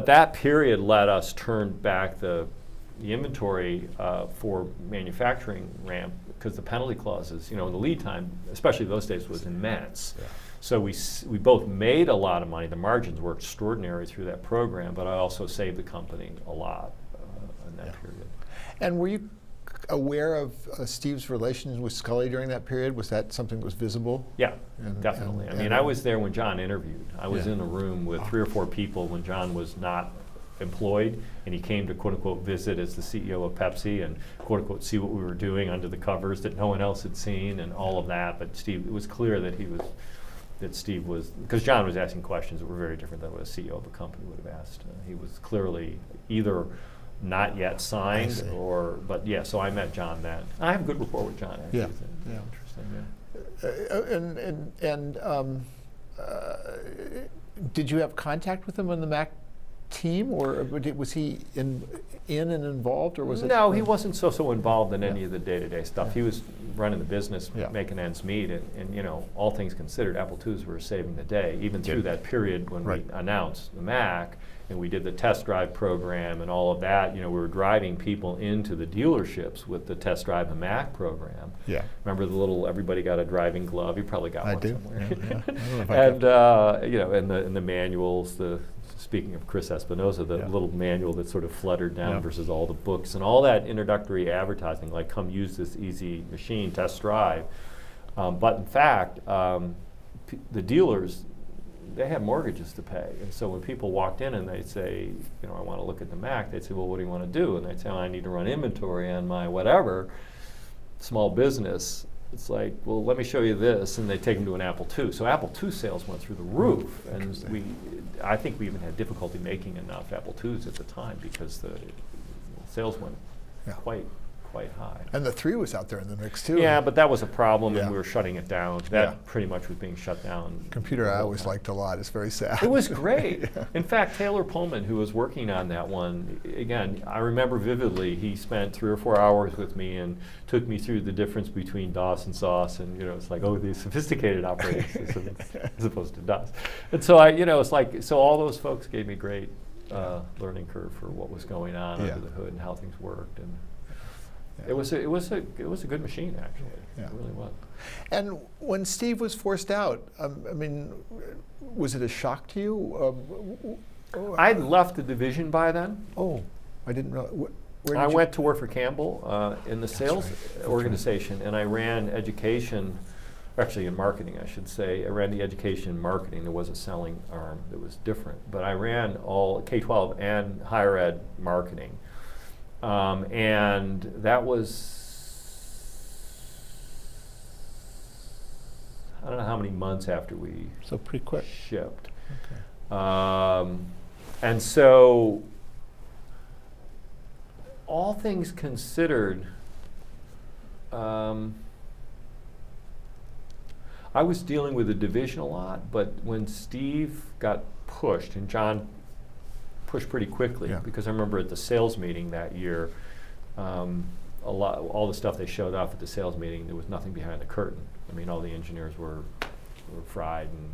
that period let us turn back the inventory for manufacturing ramp, because the penalty clauses, you know, and the lead time, especially those days, was immense. Yeah. So we both made a lot of money. The margins were extraordinary through that program, but I also saved the company a lot in that period. And were you aware of Steve's relations with Scully during that period? Was that something that was visible? Yeah, definitely. I mean, I was there when John interviewed. I was in a room with 3 or 4 people when John was not employed, and he came to quote unquote visit as the CEO of Pepsi and quote unquote see what we were doing under the covers that no one else had seen and all of that. But Steve, it was clear that Steve was, because John was asking questions that were very different than what a CEO of a company would have asked. He was clearly either not yet signed but yeah, so I met John then. I have a good rapport with John, actually. Yeah. Interesting, Did you have contact with him on the Mac team, or was he in and involved, or was it? No, he wasn't so involved in any of the day-to-day stuff. Yeah. He was running the business, making ends meet, and you know, all things considered, Apple IIs were saving the day, even through that period when we announced the Mac, and we did the test drive program and all of that. You know, we were driving people into the dealerships with the test drive the Mac program. Yeah. Remember the little, everybody got a driving glove? You probably got one somewhere. Yeah. And you know, and the manuals, speaking of Chris Espinosa, the little manual that sort of fluttered down versus all the books and all that introductory advertising, like come use this easy machine, test drive. But in fact, the dealers, they had mortgages to pay. And so when people walked in and they'd say, you know, I want to look at the Mac, they'd say, well, what do you want to do? And they'd say, I need to run inventory on my whatever, small business. It's like, well, let me show you this, and they take them to an Apple II. So Apple II sales went through the roof, and I think we even had difficulty making enough Apple IIs at the time because the sales went quite high. And the III was out there in the mix too. Yeah, but that was a problem, and we were shutting it down. That pretty much was being shut down. Computer I always liked a lot. It's very sad. It was great. In fact, Taylor Pullman, who was working on that one, again, I remember vividly, he spent 3 or 4 hours with me and took me through the difference between DOS and SOS, and you know, it's like, oh, these sophisticated operating systems as opposed to DOS. And so it's like, so all those folks gave me great learning curve for what was going on under the hood and how things worked. And it was a good machine, actually. It really was. And when Steve was forced out, I mean, was it a shock to you? I'd left the division by then. Oh, I didn't know. I went to work for Campbell in the sales organization, and I ran education, actually in marketing, I should say. I ran the education and marketing. There was a selling arm that was different, but I ran all K-12 and higher ed marketing. And that was, I don't know how many months after we pretty quick shipped. Okay. And so, all things considered, I was dealing with the division a lot, but when Steve got pushed, and John pushed pretty quickly, because I remember at the sales meeting that year, all the stuff they showed off at the sales meeting, there was nothing behind the curtain. I mean, all the engineers were fried, and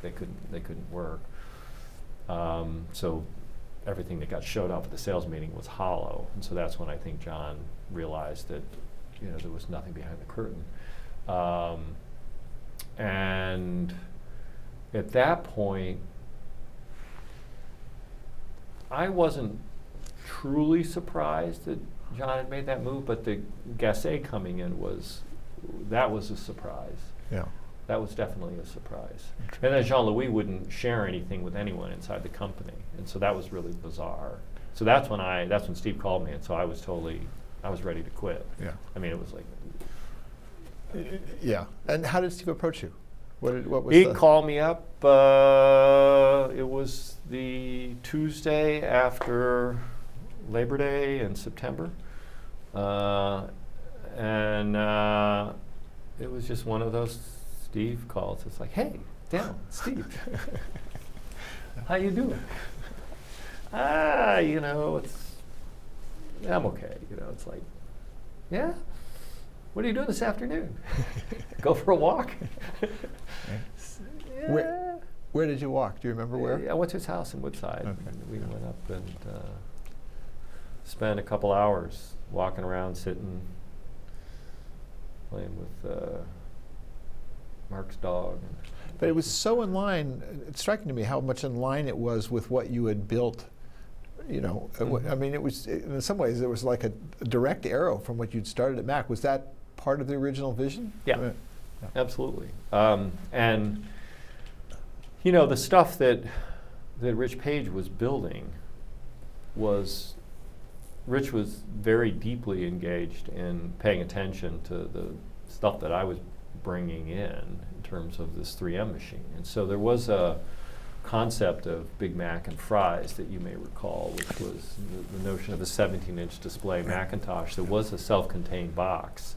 they couldn't work. So everything that got showed off at the sales meeting was hollow, and so that's when I think John realized that there was nothing behind the curtain. And at that point, I wasn't truly surprised that John had made that move, but the Gasset coming in was a surprise. Yeah. That was definitely a surprise. And then Jean-Louis wouldn't share anything with anyone inside the company, and so that was really bizarre. So that's when Steve called me, and so I was ready to quit. Yeah. I mean, it was like. Yeah. And how did Steve approach you? What was He called me up. It was the Tuesday after Labor Day in September, and it was just one of those Steve calls. It's like, hey, Dan, Steve, how you doing? You know, I'm okay. You know, it's like, yeah. What are you doing this afternoon? Go for a walk? Yeah. Where did you walk? Do you remember where? I went to his house in Woodside. Okay. And we went up and spent a couple hours walking around, sitting, playing with Mark's dog. But it was so in line. It's striking to me how much in line it was with what you had built. You know, I mean, it was in some ways it was like a direct arrow from what you'd started at Mac. Was that part of the original vision? Yeah, absolutely. And you know, the stuff that Rich Page was building Rich was very deeply engaged in paying attention to the stuff that I was bringing in terms of this 3M machine. And so there was a concept of Big Mac and fries that you may recall, which was the notion of a 17-inch display Macintosh that was a self-contained box,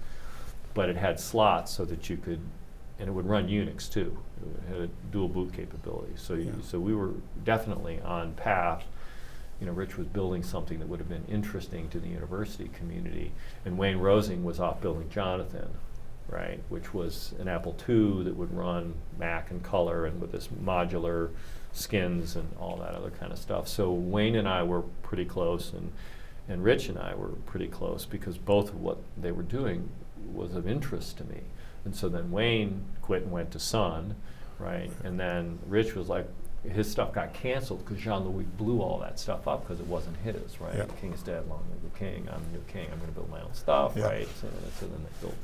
but it had slots so that you could, and it would run Unix too. It had a dual boot capability. So, so we were definitely on path. You know, Rich was building something that would have been interesting to the university community, and Wayne Rosing was off building Jonathan, right, which was an Apple II that would run Mac and color and with this modular skins and all that other kind of stuff. So Wayne and I were pretty close, and Rich and I were pretty close because both of what they were doing was of interest to me. And so then Wayne quit and went to Sun, right, and then Rich was like, his stuff got canceled because Jean-Louis blew all that stuff up because it wasn't his, right? Yep. King is dead, long live the king, I'm the new king, I'm going to build my own stuff, Yep. right? So then they built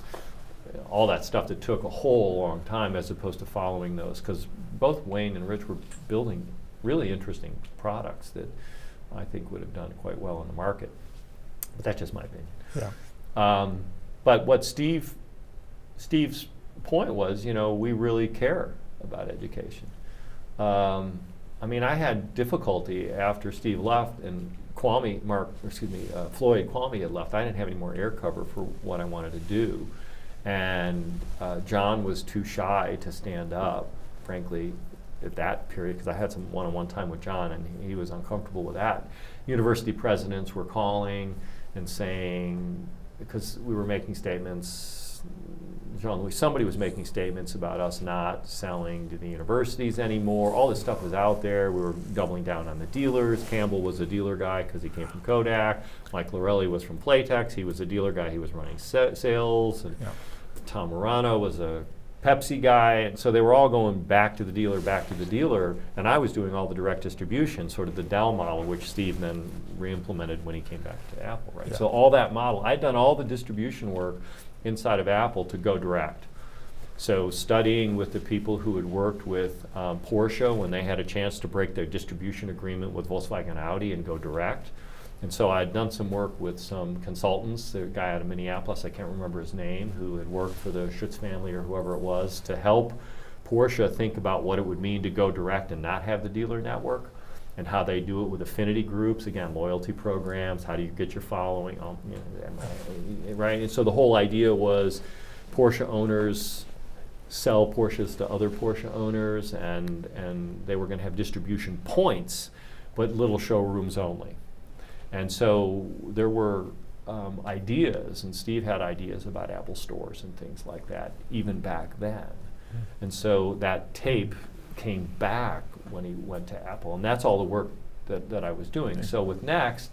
all that stuff that took a whole long time as opposed to following those, because both Wayne and Rich were building really interesting products that I think would have done quite well in the market. But that's just my opinion. Yeah. But what Steve's point was, you know, we really care about education. I mean, I had difficulty after Steve left and Floyd Kwame had left. I didn't have any more air cover for what I wanted to do. And John was too shy to stand up, frankly, at that period, because I had some one-on-one time with John, and he was uncomfortable with that. University presidents were calling and saying, because we were making statements, Jean-Louis, somebody was making statements about us not selling to the universities anymore. All this stuff was out there. We were doubling down on the dealers. Campbell was a dealer guy because he came from Kodak. Mike Lorelli was from Playtex. He was a dealer guy. He was running sales. And Tom Morano was a Pepsi guy. And so they were all going back to the dealer, and I was doing all the direct distribution, sort of the Dell model, which Steve then re-implemented when he came back to Apple, right? Yeah. So all that model, I'd done all the distribution work inside of Apple to go direct. So studying with the people who had worked with Porsche when they had a chance to break their distribution agreement with Volkswagen and Audi and go direct. And so I'd done some work with some consultants, the guy out of Minneapolis, I can't remember his name, who had worked for the Schutz family or whoever it was, to help Porsche think about what it would mean to go direct and not have the dealer network, and how they do it with affinity groups, again, loyalty programs, how do you get your following, right? And so the whole idea was Porsche owners sell Porsches to other Porsche owners, and they were going to have distribution points, but little showrooms only. And so there were ideas, and Steve had ideas about Apple stores and things like that, even back then. And so that tape came back when he went to Apple, and that's all the work that I was doing. So with Next,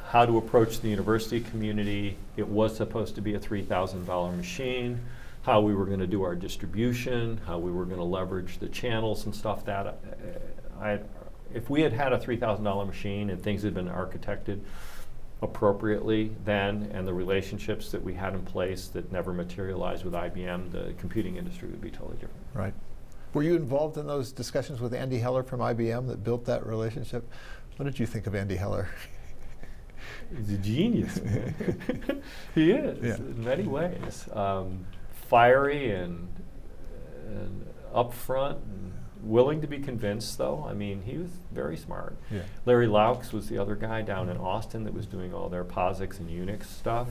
how to approach the university community, it was supposed to be a $3,000 machine, how we were going to do our distribution, how we were going to leverage the channels and stuff. That if we had had a $3,000 machine and things had been architected appropriately then, and the relationships that we had in place that never materialized with IBM, the computing industry would be totally different. Right. Were you involved in those discussions with Andy Heller from IBM that built that relationship? What did you think of Andy Heller? He's a genius, man. He is, Yeah. in many ways. Fiery and upfront and willing to be convinced, though. I mean, he was very smart. Yeah. Larry Laux was the other guy down in Austin that was doing all their POSIX and Unix stuff.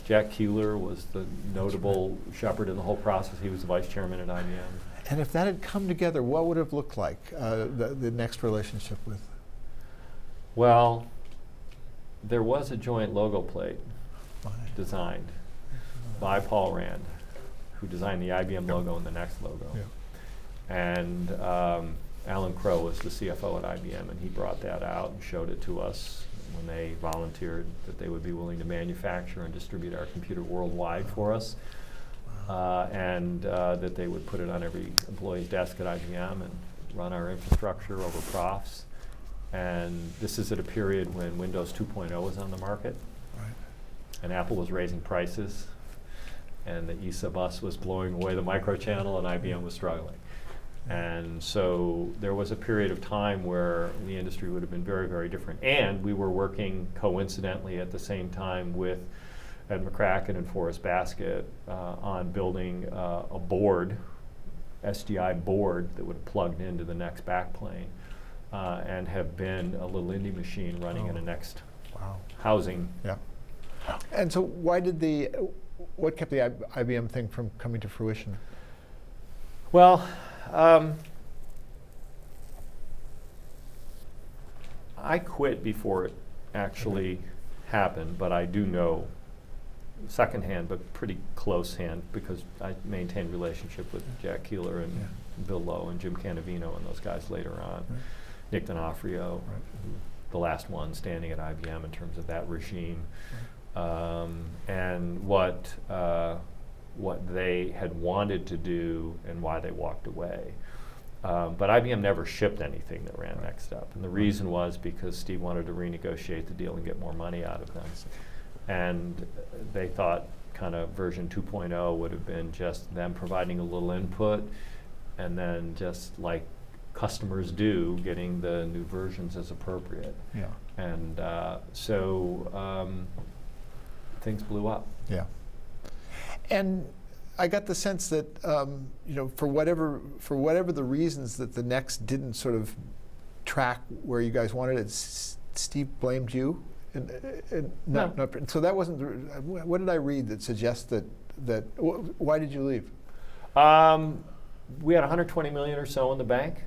Jack Keeler was the notable shepherd in the whole process. He was the vice chairman at IBM. And if that had come together, what would it have looked like, the next relationship with? Well, there was a joint logo plate designed by Paul Rand, who designed the IBM logo and the next logo. Yeah. And Alan Crow was the CFO at IBM, and he brought that out and showed it to us when they volunteered that they would be willing to manufacture and distribute our computer worldwide for us, and that they would put it on every employee's desk at IBM and run our infrastructure over profs. And this is at a period when Windows 2.0 was on the market, Right. and Apple was raising prices, and the ESA bus was blowing away the microchannel, and IBM was struggling. And so there was a period of time where the industry would have been very, very different. And we were working coincidentally at the same time with Ed McCracken and Forrest Basket on building a board, SDI board, that would have plugged into the next backplane and have been a little indie machine running in a next housing. Yeah. And so why did what kept the IBM thing from coming to fruition? Well, I quit before it actually happened, but I do know secondhand, but pretty close hand, because I maintained relationship with Jack Keeler and Bill Lowe and Jim Canavino and those guys later on. Right. Nick D'Onofrio, the last one standing at IBM in terms of that regime. And what they had wanted to do and why they walked away. But IBM never shipped anything that ran next up. And the reason was because Steve wanted to renegotiate the deal and get more money out of them. And they thought kind of version 2.0 would have been just them providing a little input and then just like customers do, getting the new versions as appropriate. Yeah. And so things blew up. Yeah. And I got the sense that for whatever the reasons that the next didn't sort of track where you guys wanted it, Steve blamed you. No. So that wasn't. What did I read that suggests that? Why did you leave? We had 120 million or so in the bank,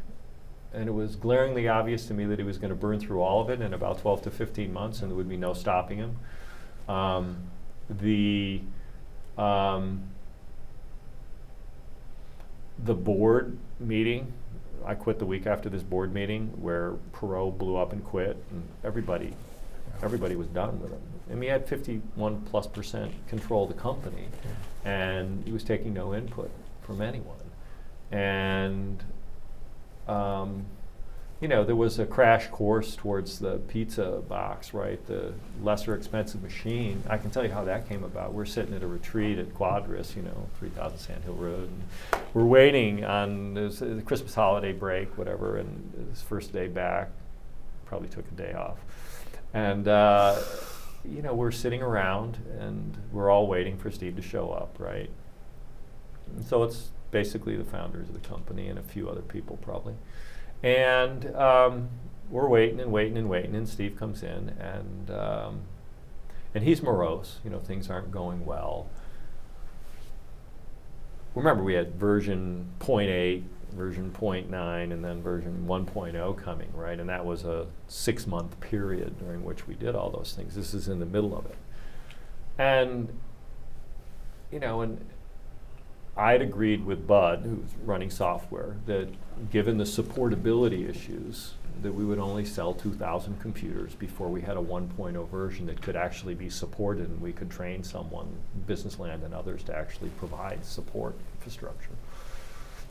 and it was glaringly obvious to me that he was going to burn through all of it in about 12 to 15 months, and there would be no stopping him. The board meeting, I quit the week after this board meeting where Perot blew up and quit, and everybody was done with him. And he had 51+% control of the company, and he was taking no input from anyone. And there was a crash course towards the pizza box, right? The lesser expensive machine. I can tell you how that came about. We're sitting at a retreat at Quadris, 3000 Sand Hill Road. And we're waiting on the Christmas holiday break, whatever, and his first day back, probably took a day off. And, we're sitting around and we're all waiting for Steve to show up, right? And so it's basically the founders of the company and a few other people probably. And we're waiting, and Steve comes in, and he's morose. Things aren't going well. Remember, we had version 0.8, version 0.9, and then version 1.0 coming, right? And that was a 6-month period during which we did all those things. This is in the middle of it. And, and I'd agreed with Bud, who's running software, that given the supportability issues, that we would only sell 2,000 computers before we had a 1.0 version that could actually be supported, and we could train someone, Business Land and others, to actually provide support infrastructure.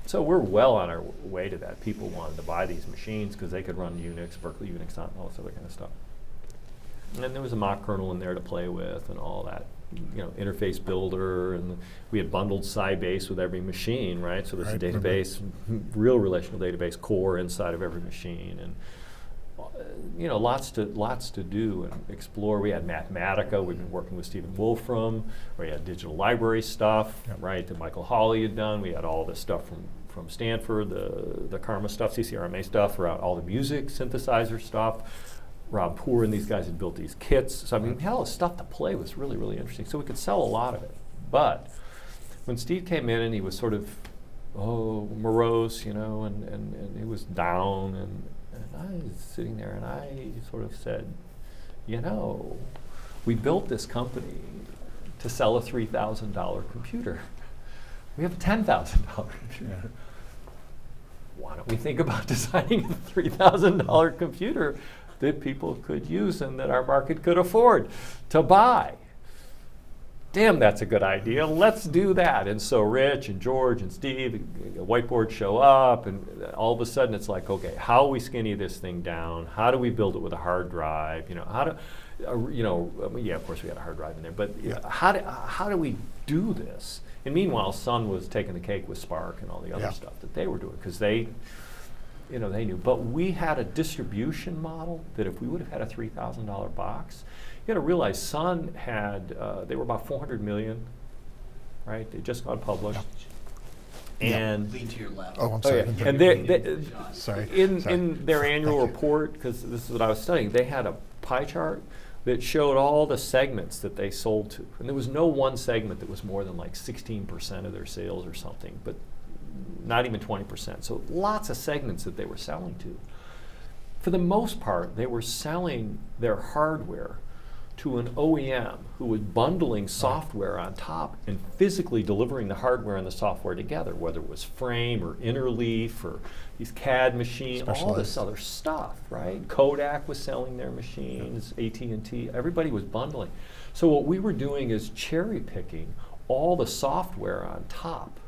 So we're well on our way to that. People wanted to buy these machines because they could run Unix, Berkeley Unix, and all this other kind of stuff. And there was a mock kernel in there to play with and all that, interface builder, and we had bundled Sybase with every machine, right? So there's a database, real relational database core inside of every machine, and lots to do and explore. We had Mathematica. We've been working with Stephen Wolfram. We had digital library stuff, right, that Michael Hawley had done. We had all this stuff from Stanford, the Karma stuff, CCRMA stuff, around all the music synthesizer stuff. Rob Poor and these guys had built these kits. So I mean, we had all this stuff to play was really, really interesting. So we could sell a lot of it. But when Steve came in and he was sort of, morose, and he was down, and I was sitting there and I sort of said, we built this company to sell a $3,000 computer. We have a $10,000 computer. Yeah. Why don't we think about designing a $3,000 computer that people could use and that our market could afford to buy? Damn, that's a good idea. Let's do that. And so Rich and George and Steve, a whiteboard show up, and all of a sudden it's like, okay, how do we skinny this thing down? How do we build it with a hard drive? Of course we had a hard drive in there, but how do we do this? And meanwhile, Sun was taking the cake with Spark and all the other stuff that they were doing, because they knew. But we had a distribution model that if we would have had a $3,000 box, you got to realize Sun had, they were about 400 million, right? They'd just gone public. And lean to your left. Oh, I'm sorry. And in their annual report, because this is what I was studying, they had a pie chart that showed all the segments that they sold to. And there was no one segment that was more than like 16% of their sales or something, but not even 20%. So lots of segments that they were selling to. For the most part, they were selling their hardware to an OEM who was bundling software on top and physically delivering the hardware and the software together, whether it was Frame or Interleaf or these CAD machines, all this other stuff, right? Kodak was selling their machines, AT&T, everybody was bundling. So what we were doing is cherry picking all the software on top,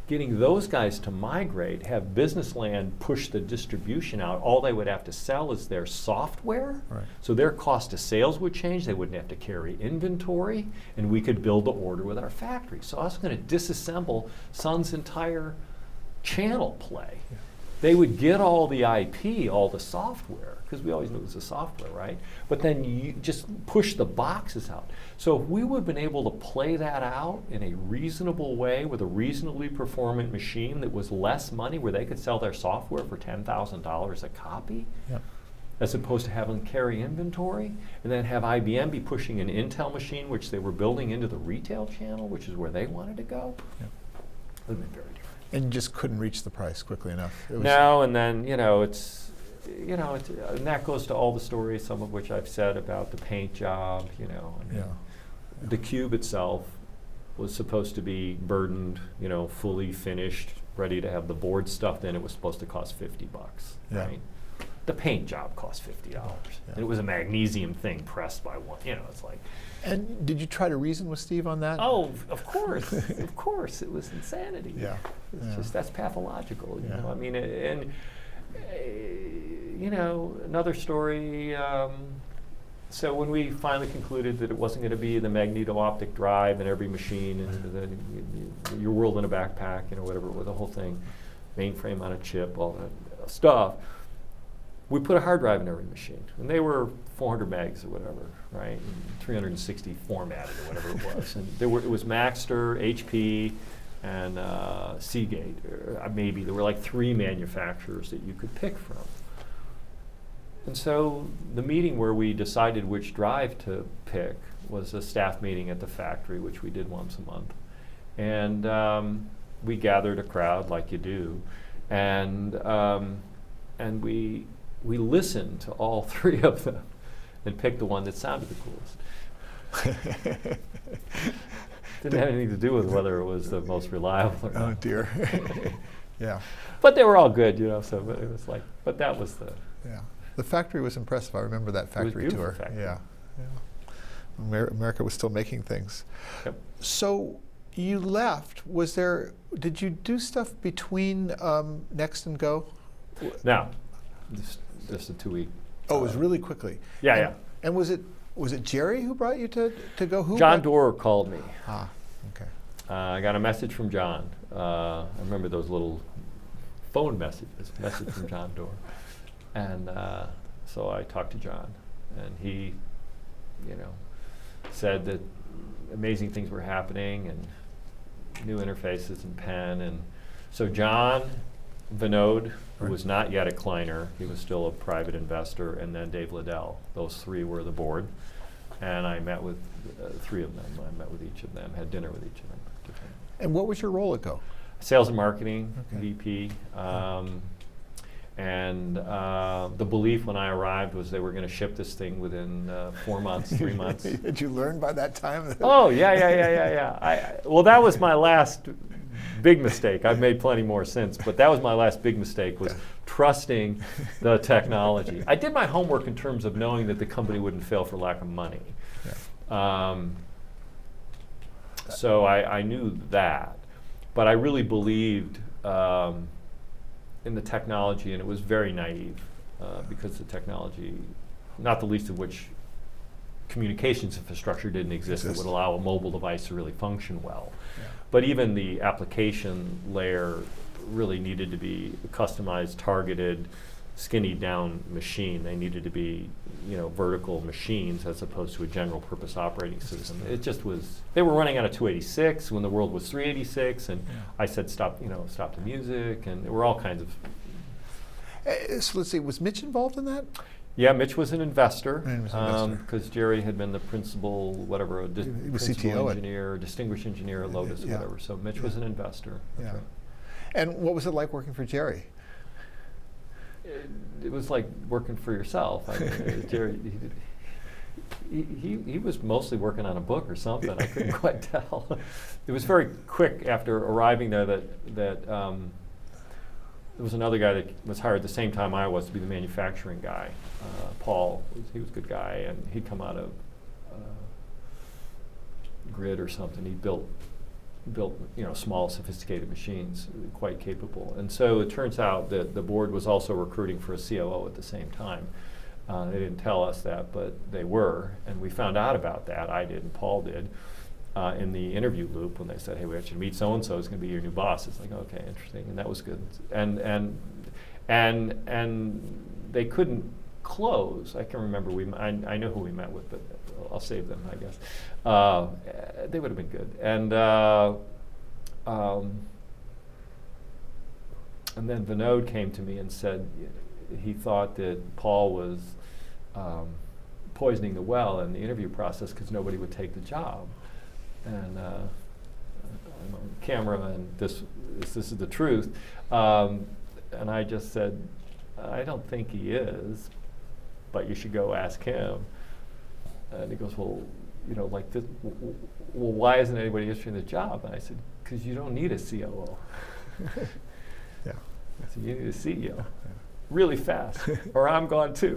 getting those guys to migrate, have Business Land push the distribution out. All they would have to sell is their software. Right. So their cost of sales would change. They wouldn't have to carry inventory, and we could build the order with our factory. So I was going to disassemble Sun's entire channel play. Yeah. They would get all the IP, all the software, because we always knew it was the software, right? But then you just push the boxes out. So if we would have been able to play that out in a reasonable way with a reasonably performant machine that was less money, where they could sell their software for $10,000 a copy, as opposed to having to carry inventory, and then have IBM be pushing an Intel machine, which they were building into the retail channel, which is where they wanted to go, it would have been very different. And you just couldn't reach the price quickly enough. No, and then, and that goes to all the stories, some of which I've said about the paint job, The cube itself was supposed to be burdened, fully finished, ready to have the board stuffed in. It was supposed to cost $50, right? The paint job cost $50. And it was a magnesium thing pressed by one, it's like. And did you try to reason with Steve on that? Oh, of course, of course. It was insanity. Yeah. It's just, that's pathological, you know. I mean, another story, so when we finally concluded that it wasn't going to be the magneto-optic drive in every machine and your world in a backpack, whatever it was, the whole thing, mainframe on a chip, all that stuff, we put a hard drive in every machine. And they were 400 megs or whatever, right? And 360 formatted or whatever it was. And it was Maxter, HP, and Seagate. Maybe there were like 3 manufacturers that you could pick from. And so the meeting where we decided which drive to pick was a staff meeting at the factory, which we did once a month. And we gathered a crowd like you do, and we listened to all 3 of them and picked the one that sounded the coolest. Didn't have anything to do with whether it was the most reliable or not. Oh dear. Yeah. But they were all good, so but it was like, but that was the. Yeah. The factory was impressive. I remember that factory tour. Factory. Yeah. America was still making things. Yep. So you left. Did you do stuff between Next and Go? No, just a 2-week. Oh, it was really quickly. Yeah. And was it Jerry who brought you to go? Who? John Doerr called me. Ah, okay. I got a message from John. I remember those little phone messages, message from John Doerr. And so I talked to John, and he, said that amazing things were happening and new interfaces in Penn. And so John, Vinod, who was not yet at Kleiner, he was still a private investor, and then Dave Liddell. Those three were the board. And I met with three of them. I met with each of them, had dinner with each of them. And what was your role at Go? Sales and marketing, Okay. VP. And the belief when I arrived was they were going to ship this thing within 4 months, 3 months. Did you learn by that time? Oh, yeah. Well, that was my last big mistake. I've made plenty more since, but that was my last big mistake, was trusting the technology. I did my homework in terms of knowing that the company wouldn't fail for lack of money. Yeah. So I knew that, but I really believed in the technology, and it was very naive because the technology, not the least of which communications infrastructure didn't exist that would allow a mobile device to really function well. Yeah. But even the application layer really needed to be a customized, targeted, skinny down machine. They needed to be, vertical machines as opposed to a general purpose operating system. It just was, they were running out of 286 when the world was 386, and I said stop the music, and there were all kinds of. So let's see, was Mitch involved in that? Yeah, Mitch was an investor, Investor. because Jerry had been the principal, whatever, He was principal CTO engineer, distinguished engineer at Lotus or Yeah. whatever. So Mitch was an investor. That's Yeah. right. And what was it like working for Jerry? It was like working for yourself. I mean, Jerry, he was mostly working on a book or something. I couldn't quite tell. It was very quick after arriving there that there was another guy that was hired at the same time I was to be the manufacturing guy. Paul, he was a good guy, and he'd come out of Grid or something. He built small, sophisticated machines, quite capable. And so it turns out that the board was also recruiting for a COO at the same time. They didn't tell us that, but they were, and we found out about that. I did, and Paul did, in the interview loop when they said, "Hey, we want you to meet so and so. Is going to be your new boss." It's like, okay, interesting, and that was good. And they couldn't close. I can remember I know who we met with, but I'll save them, I guess. They would have been good. And then Vinod came to me and said he thought that Paul was poisoning the well in the interview process because nobody would take the job. And I'm on camera, and this is the truth. And I just said, I don't think he is, but you should go ask him. And he goes, well, like this, well, why isn't anybody interested in the job? And I said, because you don't need a COO. Yeah. I said, you need a CEO, really fast, or I'm gone too.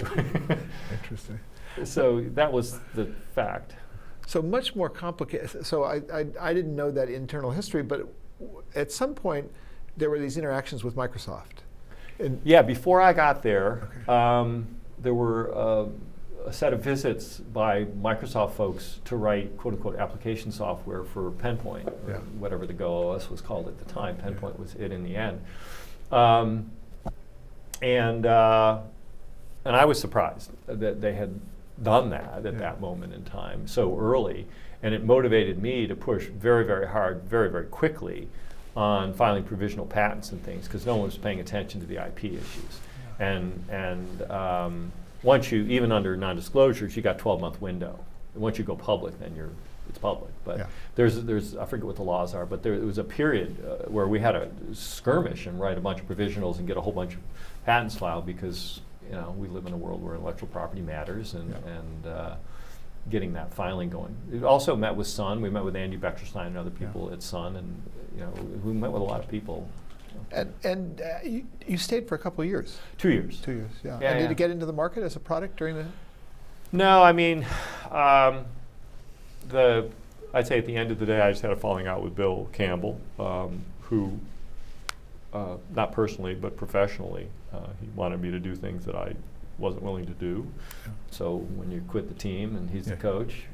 Interesting. So that was the fact. So much more complicated. So I didn't know that internal history, but at some point there were these interactions with Microsoft. And Yeah, before I got there, there were a set of visits by Microsoft folks to write quote-unquote application software for PenPoint, or whatever the Go OS was called at the time. PenPoint was it in the end. And I was surprised that they had done that at that moment in time so early, and it motivated me to push very, very hard, very, very quickly on filing provisional patents and things, because no one was paying attention to the IP issues. And once you, even under non-disclosures, you got 12-month window. And once you go public, then it's public. But there's I forget what the laws are, but there was a period where we had a skirmish and write a bunch of provisionals and get a whole bunch of patents filed, because we live in a world where intellectual property matters, and getting that filing going. We also met with Sun. We met with Andy Becherstein and other people at Sun, and we met with a lot of people. and you stayed for a couple of years. 2 years. 2 years, yeah. Yeah, And yeah. did it get into the market as a product during the? No, I mean, I'd say at the end of the day, I just had a falling out with Bill Campbell, who, not personally, but professionally, he wanted me to do things that I wasn't willing to do. So when you quit the team and he's the coach,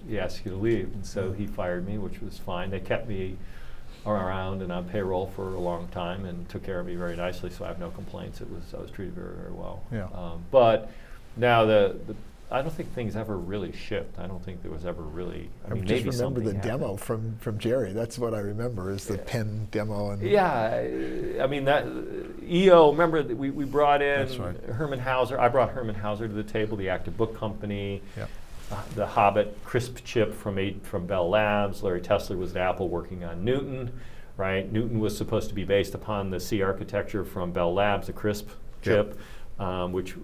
he asks you to leave. And so he fired me, which was fine. They kept me around and on payroll for a long time and took care of me very nicely, so I have no complaints. I was treated very, very well. But now I don't think things ever really shipped. I don't think there was ever really. I mean, just maybe remember the happened. Demo from Jerry. That's what I remember is the pen demo. And I mean that EO. Remember that we brought in Herman Hauser. I brought Herman Hauser to the table, the Active Book Company. The Hobbit CRISP chip from Bell Labs. Larry Tesler was at Apple working on Newton, right? Newton was supposed to be based upon the C architecture from Bell Labs, the CRISP chip, which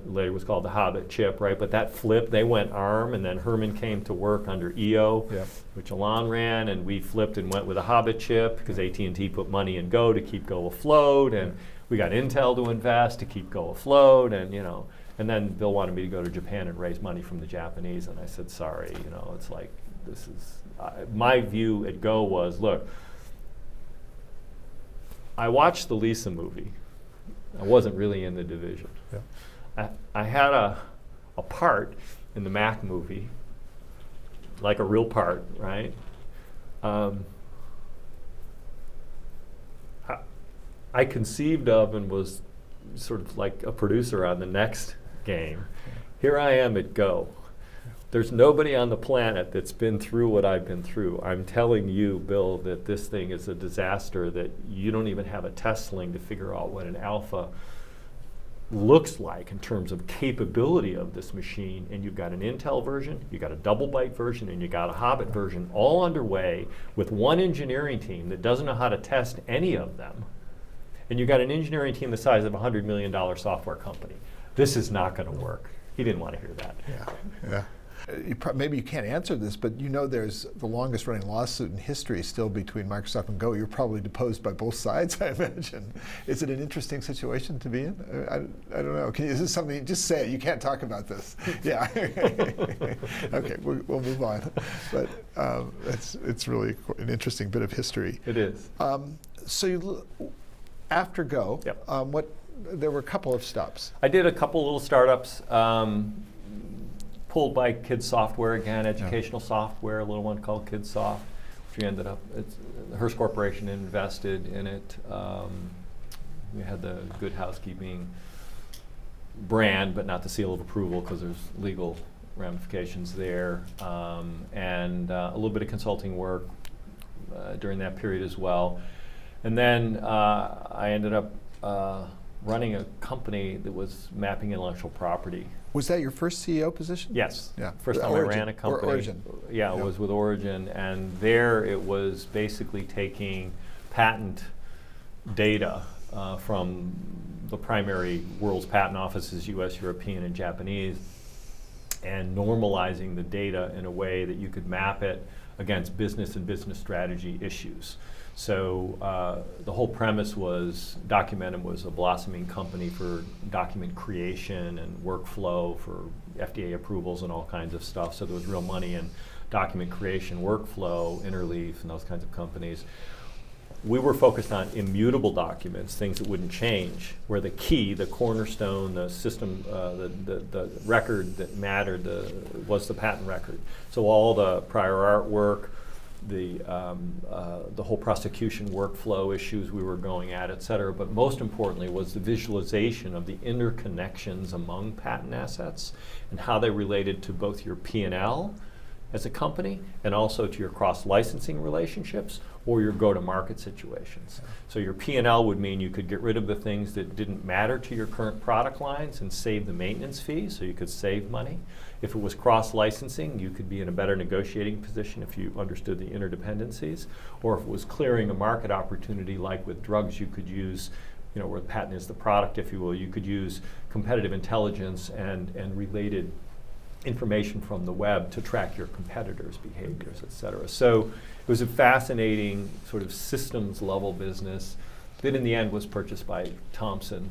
later was called the Hobbit chip, right? But that flipped. They went ARM, and then Herman came to work under EO, which Alon ran, and we flipped and went with a Hobbit chip because AT&T put money in Go to keep Go afloat, and we got Intel to invest to keep Go afloat, and And then Bill wanted me to go to Japan and raise money from the Japanese, and I said, sorry, it's like, this is, my view at Go was, look, I watched the Lisa movie. I wasn't really in the division. I had a part in the Mac movie, like a real part, right? I conceived of and was sort of like a producer on the next game. Here I am at Go. There's nobody on the planet that's been through what I've been through. I'm telling you, Bill, that this thing is a disaster, that you don't even have a test sling to figure out what an alpha looks like in terms of capability of this machine, and you've got an Intel version, you've got a double byte version, and you've got a Hobbit version all underway with one engineering team that doesn't know how to test any of them, and you've got an engineering team the size of a $100 million software company. This is not going to work. He didn't want to hear that. Maybe you can't answer this, but there's the longest running lawsuit in history still between Microsoft and Go. You're probably deposed by both sides, I imagine. Is it an interesting situation to be in? I don't know. Is this something, just say it, you can't talk about this. Okay, we'll move on. But it's really an interesting bit of history. It is. So after Go, there were a couple of stops. I did a couple little startups. Pulled by Kids Software again, educational software, a little one called KidSoft, which we ended up, Hearst Corporation invested in it. We had the Good Housekeeping brand, but not the seal of approval because there's legal ramifications there. And a little bit of consulting work during that period as well. And then I ended up running a company that was mapping intellectual property. Was that your first CEO position? Yes. First time I ran a company. Origin. It was with Origin, and there it was basically taking patent data from the primary world's patent offices, US, European, and Japanese, and normalizing the data in a way that you could map it against business and business strategy issues. So the whole premise was Documentum was a blossoming company for document creation and workflow for FDA approvals and all kinds of stuff. So there was real money in document creation, workflow, Interleaf, and those kinds of companies. We were focused on immutable documents, things that wouldn't change, where the key, the cornerstone, the system, the record that mattered was the patent record. So all the prior art work, the whole prosecution workflow issues we were going at, et cetera, but most importantly was the visualization of the interconnections among patent assets and how they related to both your P&L as a company and also to your cross-licensing relationships or your go-to-market situations. So your P&L would mean you could get rid of the things that didn't matter to your current product lines and save the maintenance fee, so you could save money. If it was cross-licensing, you could be in a better negotiating position if you understood the interdependencies. Or if it was clearing a market opportunity, like with drugs, you could use, where the patent is the product, if you will, you could use competitive intelligence and related information from the web to track your competitors' behaviors, et cetera. So it was a fascinating sort of systems level business that in the end was purchased by Thomson.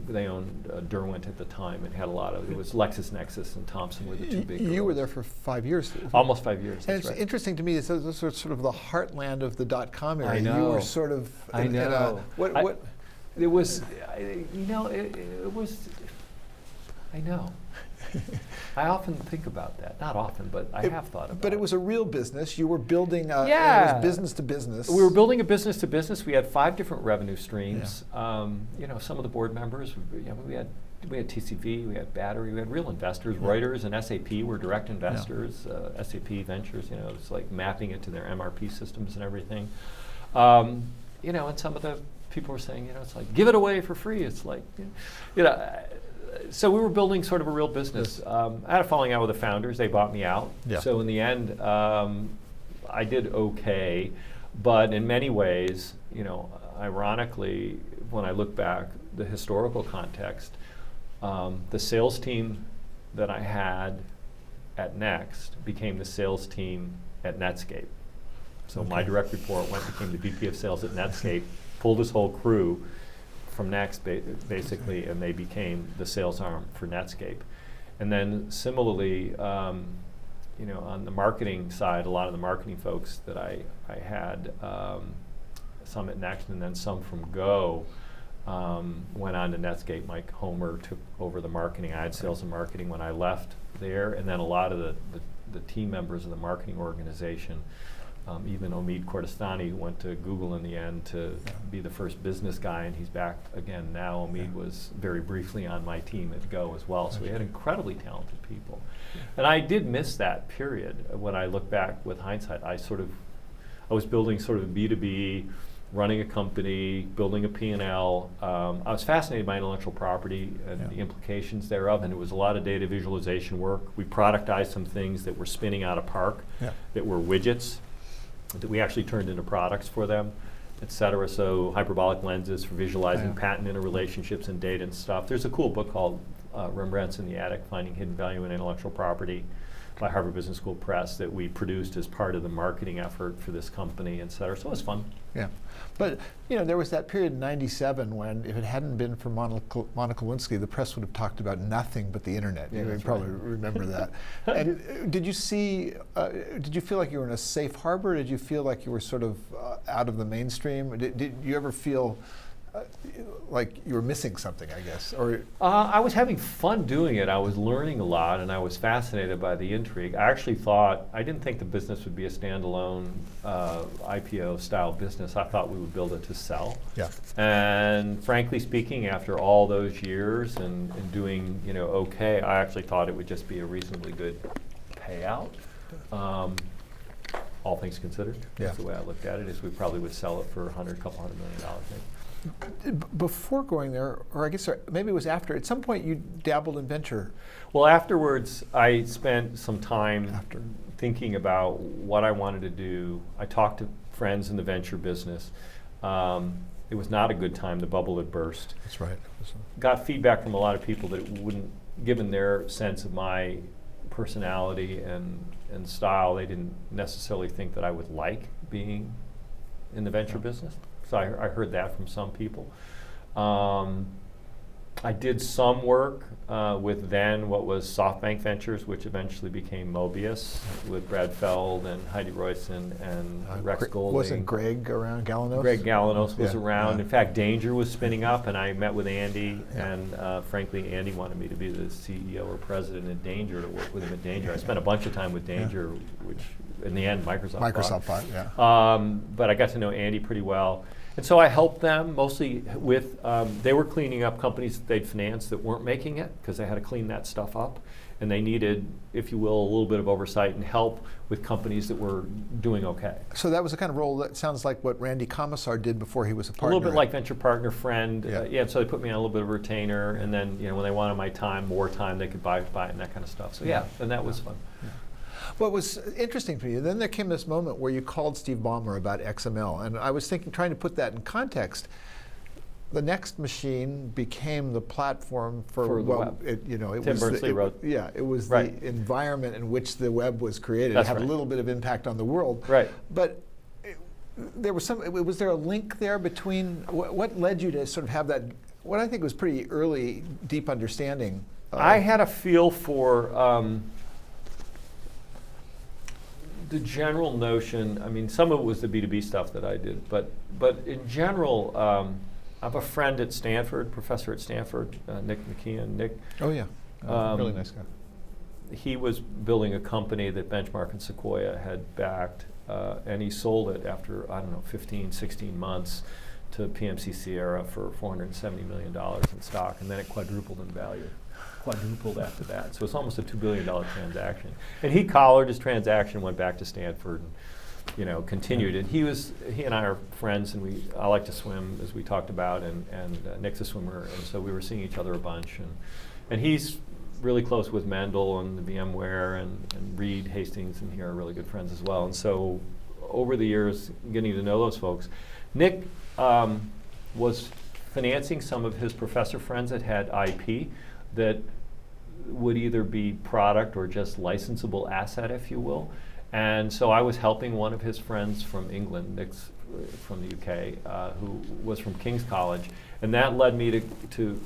They owned Derwent at the time and had a lot of, it was LexisNexis and Thomson were the two big You were girls. there for 5 years. Almost 5 years, And that's it's right. interesting to me, it's sort of the heartland of the .com area. I know. You were sort of It was, I know. I often think about that. Not often, but I have thought about it. But it was a real business. You were building it was business to business. We were building a business to business. We had 5 different revenue streams. You know, some of the board members, we had TCV, we had Battery, we had real investors. Reuters and SAP were direct investors. SAP Ventures, you know, it's like mapping it to their MRP systems and everything. You know, and some of the people were saying, you know, it's like, give it away for free. It's like, you know, so we were building sort of a real business. I had a falling out with the founders. They bought me out. So in the end, I did okay. But in many ways, you know, ironically, when I look back, the historical context, the sales team that I had at Next became the sales team at Netscape. So my direct report became the VP of sales at Netscape, pulled his whole crew from Next basically, and they became the sales arm for Netscape. And then similarly, you know, on the marketing side, a lot of the marketing folks that I had, some at Next and then some from Go, went on to Netscape. Mike Homer took over the marketing. I had sales and marketing when I left there, and then a lot of the team members of the marketing organization, even Omid Kordestani went to Google in the end to be the first business guy, and he's back again now. Omid was very briefly on my team at Go as well, so we had incredibly talented people. And I did miss that period. When I look back with hindsight, I was building sort of B2B, running a company, building a P&L. I was fascinated by intellectual property and the implications thereof, and it was a lot of data visualization work. We productized some things that were spinning out of Park, that were widgets, that we actually turned into products for them, et cetera. So hyperbolic lenses for visualizing patent interrelationships and data and stuff. There's a cool book called Rembrandt's in the Attic, Finding Hidden Value in Intellectual Property by Harvard Business School Press that we produced as part of the marketing effort for this company, et cetera. So it was fun. Yeah. But, you know, there was that period in '97 when if it hadn't been for Monica Lewinsky, the press would have talked about nothing but the internet. You probably remember that. And did you feel like you were in a safe harbor? Did you feel like you were sort of out of the mainstream? Did you ever feel like you were missing something, I guess? Or I was having fun doing it. I was learning a lot, and I was fascinated by the intrigue. I actually I didn't think the business would be a standalone IPO style business. I thought we would build it to sell. And frankly speaking, after all those years and doing, you know, okay, I actually thought it would just be a reasonably good payout. All things considered, that's the way I looked at it, is we probably would sell it for $100 million, maybe. Before going there, or I guess maybe it was after, at some point you dabbled in venture. Well, afterwards, I spent some time thinking about what I wanted to do. I talked to friends in the venture business. It was not a good time. The bubble had burst. That's right. Got feedback from a lot of people that it wouldn't, given their sense of my personality and style, they didn't necessarily think that I would like being in the venture business. So I heard that from some people. I did some work with then what was SoftBank Ventures, which eventually became Mobius, with Brad Feld and Heidi Royson and Rex Golding. Wasn't Greg around, Galanos? Greg Galanos was around. In fact, Danger was spinning up, and I met with Andy, and frankly, Andy wanted me to be the CEO or president at Danger, to work with him at Danger. I spent a bunch of time with Danger, which in the end, Microsoft bought. But I got to know Andy pretty well. And so I helped them mostly with, they were cleaning up companies that they'd financed that weren't making it, because they had to clean that stuff up. And they needed, if you will, a little bit of oversight and help with companies that were doing okay. So that was the kind of role that sounds like what Randy Commissar did before he was a partner. A little bit like venture partner, friend. So they put me on a little bit of a retainer, and then when they wanted my time, more time, they could buy it and that kind of stuff. So and that was fun. What was interesting to me, then there came this moment where you called Steve Ballmer about XML, and I was trying to put that in context. The Next machine became the platform for the web. Tim Berners-Lee wrote. Yeah, it was the environment in which the web was created. It had a little bit of impact on the world. But there was was there a link there between what led you to sort of have that, what I think was pretty early, deep understanding? I had a feel for the general notion. I mean, some of it was the B2B stuff that I did, but in general, I have a friend at Stanford, professor at Stanford, Nick McKeon. Nick. Oh yeah. Really nice guy. He was building a company that Benchmark and Sequoia had backed, and he sold it after, 15, 16 months to PMC Sierra for $470 million in stock, and then it quadrupled in value. Quadrupled after that. So it's almost a $2 billion transaction. And he collared his transaction, went back to Stanford, and continued. And he and I are friends, and I like to swim, as we talked about, and Nick's a swimmer, and so we were seeing each other a bunch. And he's really close with Mendel and the VMware, and Reed Hastings and he are really good friends as well. And so over the years, getting to know those folks, Nick was financing some of his professor friends that had IP that would either be product or just licensable asset, if you will. And so I was helping one of his friends from England, Nick's from the UK, who was from King's College, and that led me to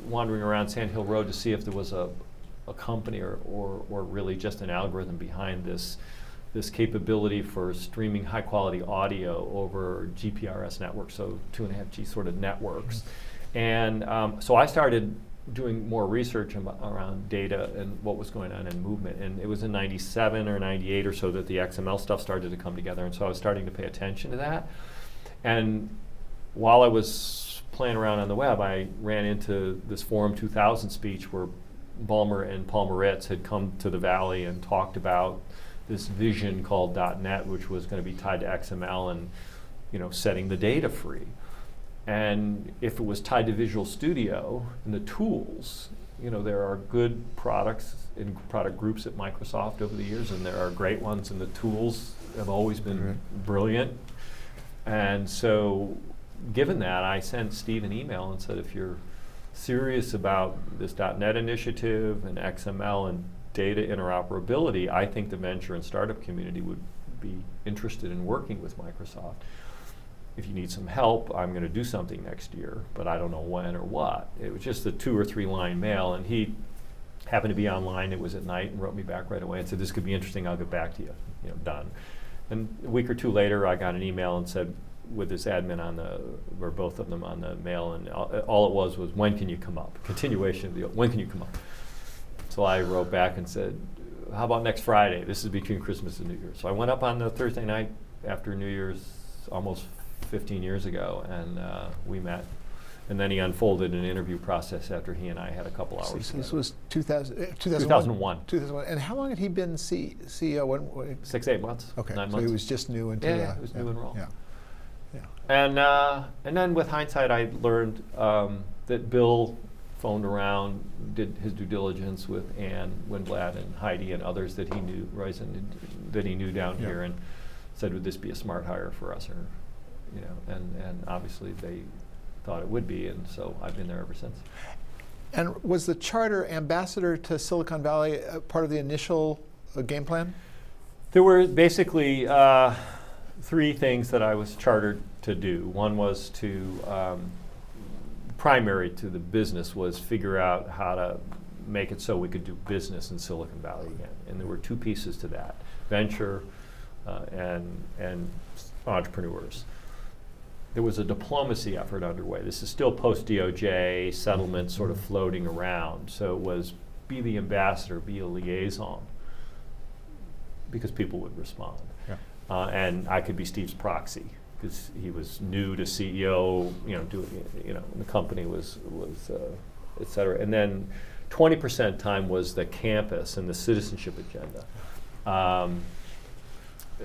wandering around Sand Hill Road to see if there was a company or really just an algorithm behind this capability for streaming high quality audio over GPRS networks, so 2.5G sort of networks. And so I started doing more research around data and what was going on in movement. And it was in 97 or 98 or so that the XML stuff started to come together. And so I was starting to pay attention to that. And while I was playing around on the web, I ran into this Forum 2000 speech where Ballmer and Paul Moritz had come to the Valley and talked about this vision called .NET, which was going to be tied to XML and setting the data free. And if it was tied to Visual Studio and the tools, there are good products in product groups at Microsoft over the years, and there are great ones, and the tools have always been brilliant. And so given that, I sent Steve an email and said, if you're serious about this .NET initiative and XML and data interoperability, I think the venture and startup community would be interested in working with Microsoft. If you need some help, I'm going to do something next year, but I don't know when or what. It was just a 2 or 3 line mail, and he happened to be online. It was at night, and wrote me back right away and said, this could be interesting, I'll get back to you, done. And a week or 2 later, I got an email and said, with this admin or both of them on the mail, and all it was, when can you come up? Continuation of the, when can you come up? So I wrote back and said, how about next Friday? This is between Christmas and New Year's. So I went up on the Thursday night after New Year's, almost 15 years ago, and we met. And then he unfolded an interview process after he and I had a couple hours. So this was 2001? 2001. And how long had he been CEO? 6, 8 months. Okay, 9 so months. he was just new into Yeah, he was new and raw. Yeah. And then with hindsight, I learned that Bill phoned around, did his due diligence with Ann Winblad and Heidi and others that he knew, that he knew down here, and said, would this be a smart hire for us? Or, and obviously they thought it would be, and so I've been there ever since. And was the charter ambassador to Silicon Valley part of the initial game plan? There were basically 3 things that I was chartered to do. One was to, primary to the business was figure out how to make it so we could do business in Silicon Valley again. And there were 2 pieces to that, venture and entrepreneurs. There was a diplomacy effort underway. This is still post-DOJ settlement sort of floating around. So it was be the ambassador, be a liaison, because people would respond. Yeah. And I could be Steve's proxy, because he was new to CEO, the company was et cetera. And then 20% time was the campus and the citizenship agenda.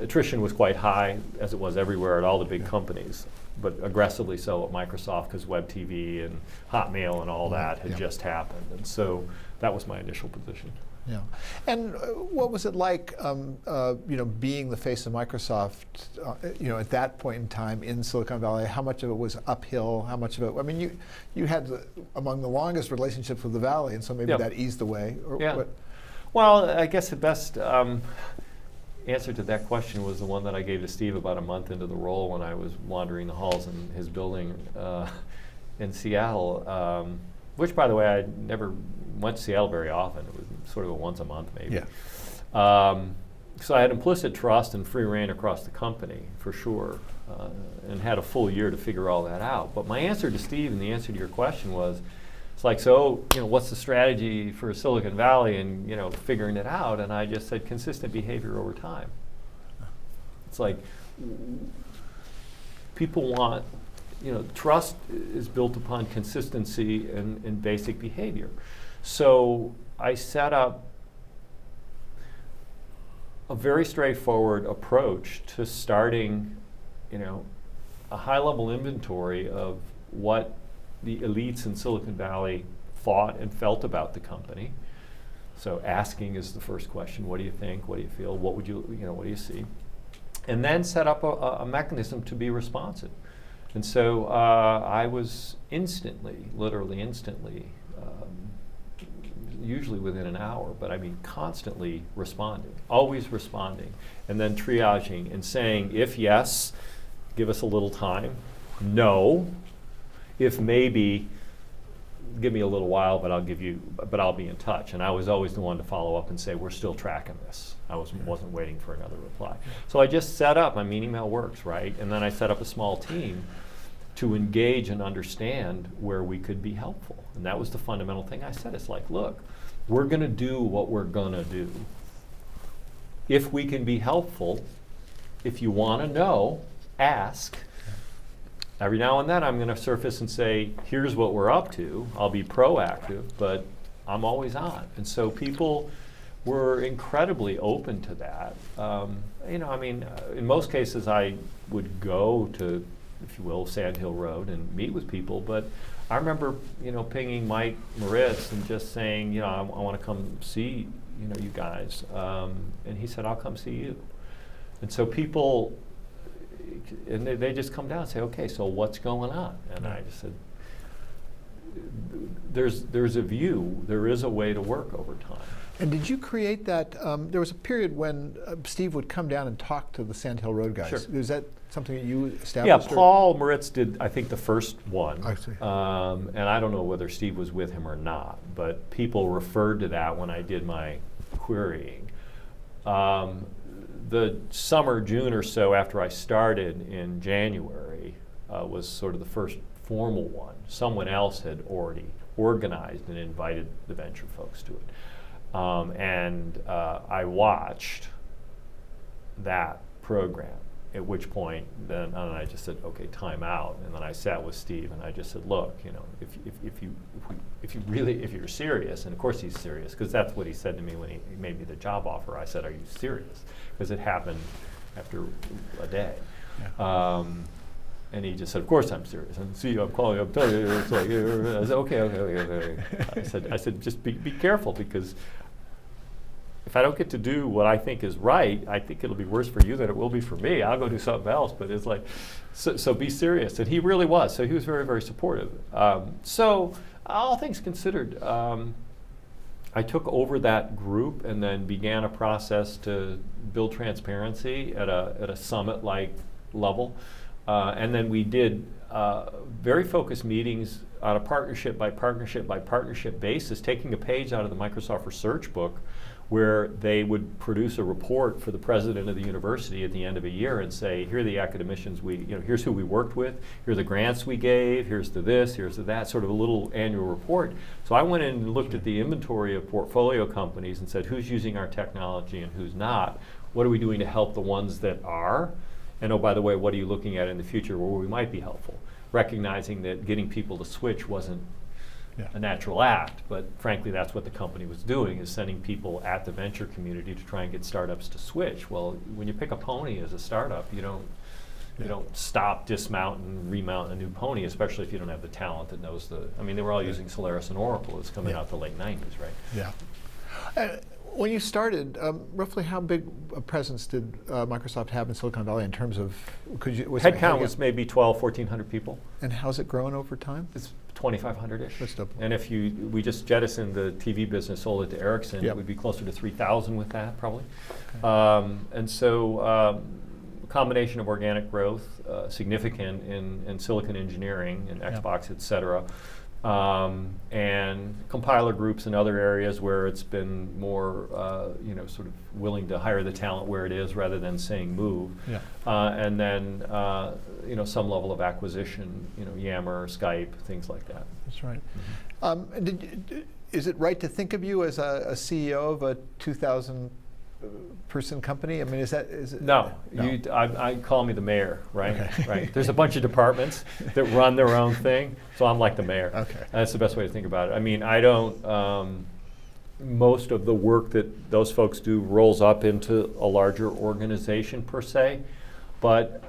Attrition was quite high, as it was everywhere at all the big companies, but aggressively so at Microsoft, because Web TV and Hotmail and all that had just happened. And so that was my initial position. Yeah. And what was it like, being the face of Microsoft, at that point in time in Silicon Valley? How much of it was uphill? How much of it, I mean, you had among the longest relationships with the Valley, and so maybe that eased the way. Well, I guess the best answer to that question was the one that I gave to Steve about a month into the role, when I was wandering the halls in his building in Seattle, which, by the way, I never went to Seattle very often. It was sort of a once a month, maybe. Yeah. So I had implicit trust and free reign across the company, for sure, and had a full year to figure all that out. But my answer to Steve and the answer to your question was, It's like, so, what's the strategy for Silicon Valley and, figuring it out? And I just said, consistent behavior over time. It's like, people want, trust is built upon consistency and basic behavior. So I set up a very straightforward approach to starting, a high-level inventory of what the elites in Silicon Valley thought and felt about the company. So asking is the first question: what do you think? What do you feel? What would you, what do you see? And then set up a mechanism to be responsive. And so I was literally instantly, usually within an hour, but I mean constantly responding, always responding, and then triaging and saying, if yes, give us a little time. No. If maybe, give me a little while, but I'll be in touch. And I was always the one to follow up and say, we're still tracking this. I wasn't waiting for another reply. So I just set up, email works, right? And then I set up a small team to engage and understand where we could be helpful. And that was the fundamental thing I said. It's like, look, we're gonna do what we're gonna do. If we can be helpful, if you wanna know, ask. Every now and then I'm going to surface and say, here's what we're up to. I'll be proactive, but I'm always on. And so people were incredibly open to that. In most cases I would go to, if you will, Sand Hill Road and meet with people, but I remember, pinging Mike Moritz and just saying, I want to come see, you guys. And he said, I'll come see you. And so people, and they just come down and say, okay, so what's going on? And I just said, there's a view, there is a way to work over time. And did you create that? There was a period when Steve would come down and talk to the Sand Hill Road guys. Sure. Is that something that you established? Yeah, Paul Moritz did, I think, the first one. I see. And I don't know whether Steve was with him or not, but people referred to that when I did my querying. The summer, June or so after I started in January was sort of the first formal one. Someone else had already organized and invited the venture folks to it. I watched that program, at which point then I just said, okay, time out. And then I sat with Steve and I just said, look, if you're serious, and of course he's serious, because that's what he said to me when he made me the job offer. I said, are you serious? Because it happened after a day. Yeah. And he just said, of course I'm serious. And see, I'm calling you, I'm telling you. It's like, I said, okay. I said, just be careful, because if I don't get to do what I think is right, I think it'll be worse for you than it will be for me. I'll go do something else. But it's like, so be serious. And he really was. So he was very, very supportive. So all things considered, I took over that group and then began a process to build transparency at a summit-like level. And then we did very focused meetings on a partnership by partnership by partnership basis, taking a page out of the Microsoft Research book, where they would produce a report for the president of the university at the end of a year and say, here are the academicians here's who we worked with, here are the grants we gave, here's the this, here's the that, sort of a little annual report. So I went in and looked at the inventory of portfolio companies and said, who's using our technology and who's not? What are we doing to help the ones that are? And oh, by the way, what are you looking at in the future where we might be helpful? Recognizing that getting people to switch wasn't a natural act, but frankly that's what the company was doing, is sending people at the venture community to try and get startups to switch. Well, when you pick a pony as a startup, you don't stop, dismount, and remount a new pony, especially if you don't have the talent that knows they were all using Solaris and Oracle. It's coming out the late 90s, right? Yeah. When you started, roughly how big a presence did Microsoft have in Silicon Valley in terms of, headcount was maybe 1,400 people. And how's it grown over time? It's 2,500-ish. That's double. And if we just jettisoned the TV business, sold it to Ericsson, it would be closer to 3,000 with that, probably. Okay. And so combination of organic growth, significant in silicon engineering and Xbox, et cetera, and compiler groups in other areas where it's been more, sort of willing to hire the talent where it is rather than saying move. Yeah. And then, some level of acquisition, Yammer, Skype, things like that. That's right. Is it right to think of you as a CEO of a 2,000 person company? I mean, is it? No, I call me the mayor, right? Okay. Right. There's a bunch of departments that run their own thing, so I'm like the mayor. Okay. That's the best way to think about it. I mean, I don't. Most of the work that those folks do rolls up into a larger organization per se, but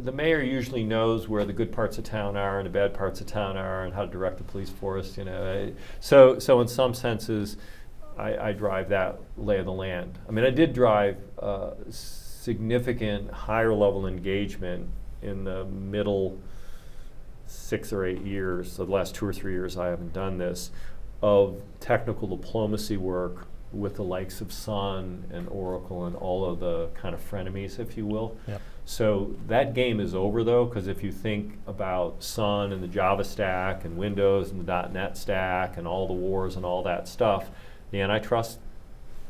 the mayor usually knows where the good parts of town are and the bad parts of town are, and how to direct the police force. So in some senses, I drive that lay of the land. I mean, I did drive significant higher level engagement in the middle 6 or 8 years, so the last 2 or 3 years I haven't done this, of technical diplomacy work with the likes of Sun and Oracle and all of the kind of frenemies, if you will. Yep. So that game is over though, because if you think about Sun and the Java stack and Windows and the .NET stack and all the wars and all that stuff, the antitrust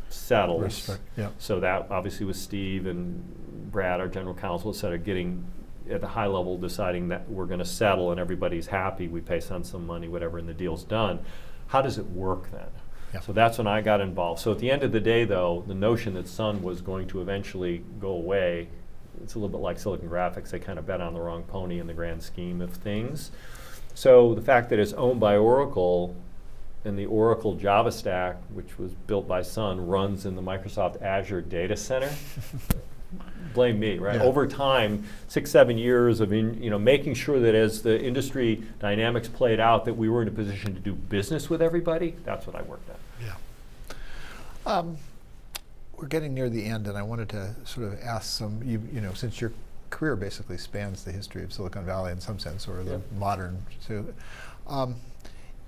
settles. Respect. Yeah. So that obviously was Steve and Brad, our general counsel, et cetera, getting at the high level deciding that we're going to settle and everybody's happy, we pay Sun some money, whatever, and the deal's done. How does it work then? Yeah. So that's when I got involved. So at the end of the day though, the notion that Sun was going to eventually go away, it's a little bit like Silicon Graphics. They kind of bet on the wrong pony in the grand scheme of things. So the fact that it's owned by Oracle, and the Oracle Java stack, which was built by Sun, runs in the Microsoft Azure data center. Blame me, right? Yeah. Over time, 6, 7 years of making sure that as the industry dynamics played out, that we were in a position to do business with everybody. That's what I worked at. Yeah. We're getting near the end, and I wanted to sort of ask some. Since your career basically spans the history of Silicon Valley in some sense, or the modern. So,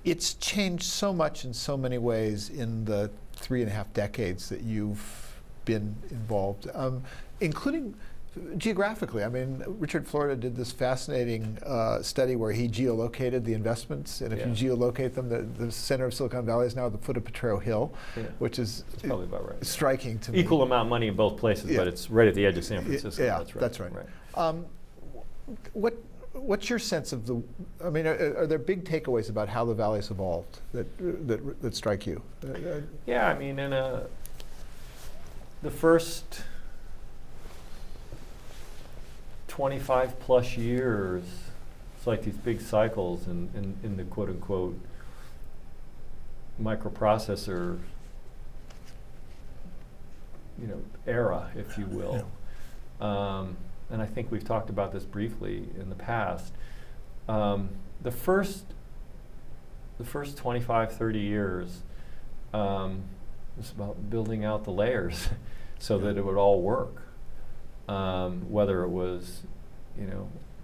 it's changed so much in so many ways in the 3.5 decades that you've been involved, including geographically. I mean, Richard Florida did this fascinating study where he geolocated the investments, and if you geolocate them, the center of Silicon Valley is now at the foot of Potrero Hill, which is probably about right. Striking to me. Equal amount of money in both places, but it's right at the edge of San Francisco. Yeah, that's right. What's your sense of the? I mean, are there big takeaways about how the valley's evolved that strike you? Yeah, I mean, in the first 25 plus years, it's like these big cycles in the quote unquote microprocessor, era, if you will. Yeah. And I think we've talked about this briefly in the past. The first 25, 30 years was about building out the layers so that it would all work. Whether it was,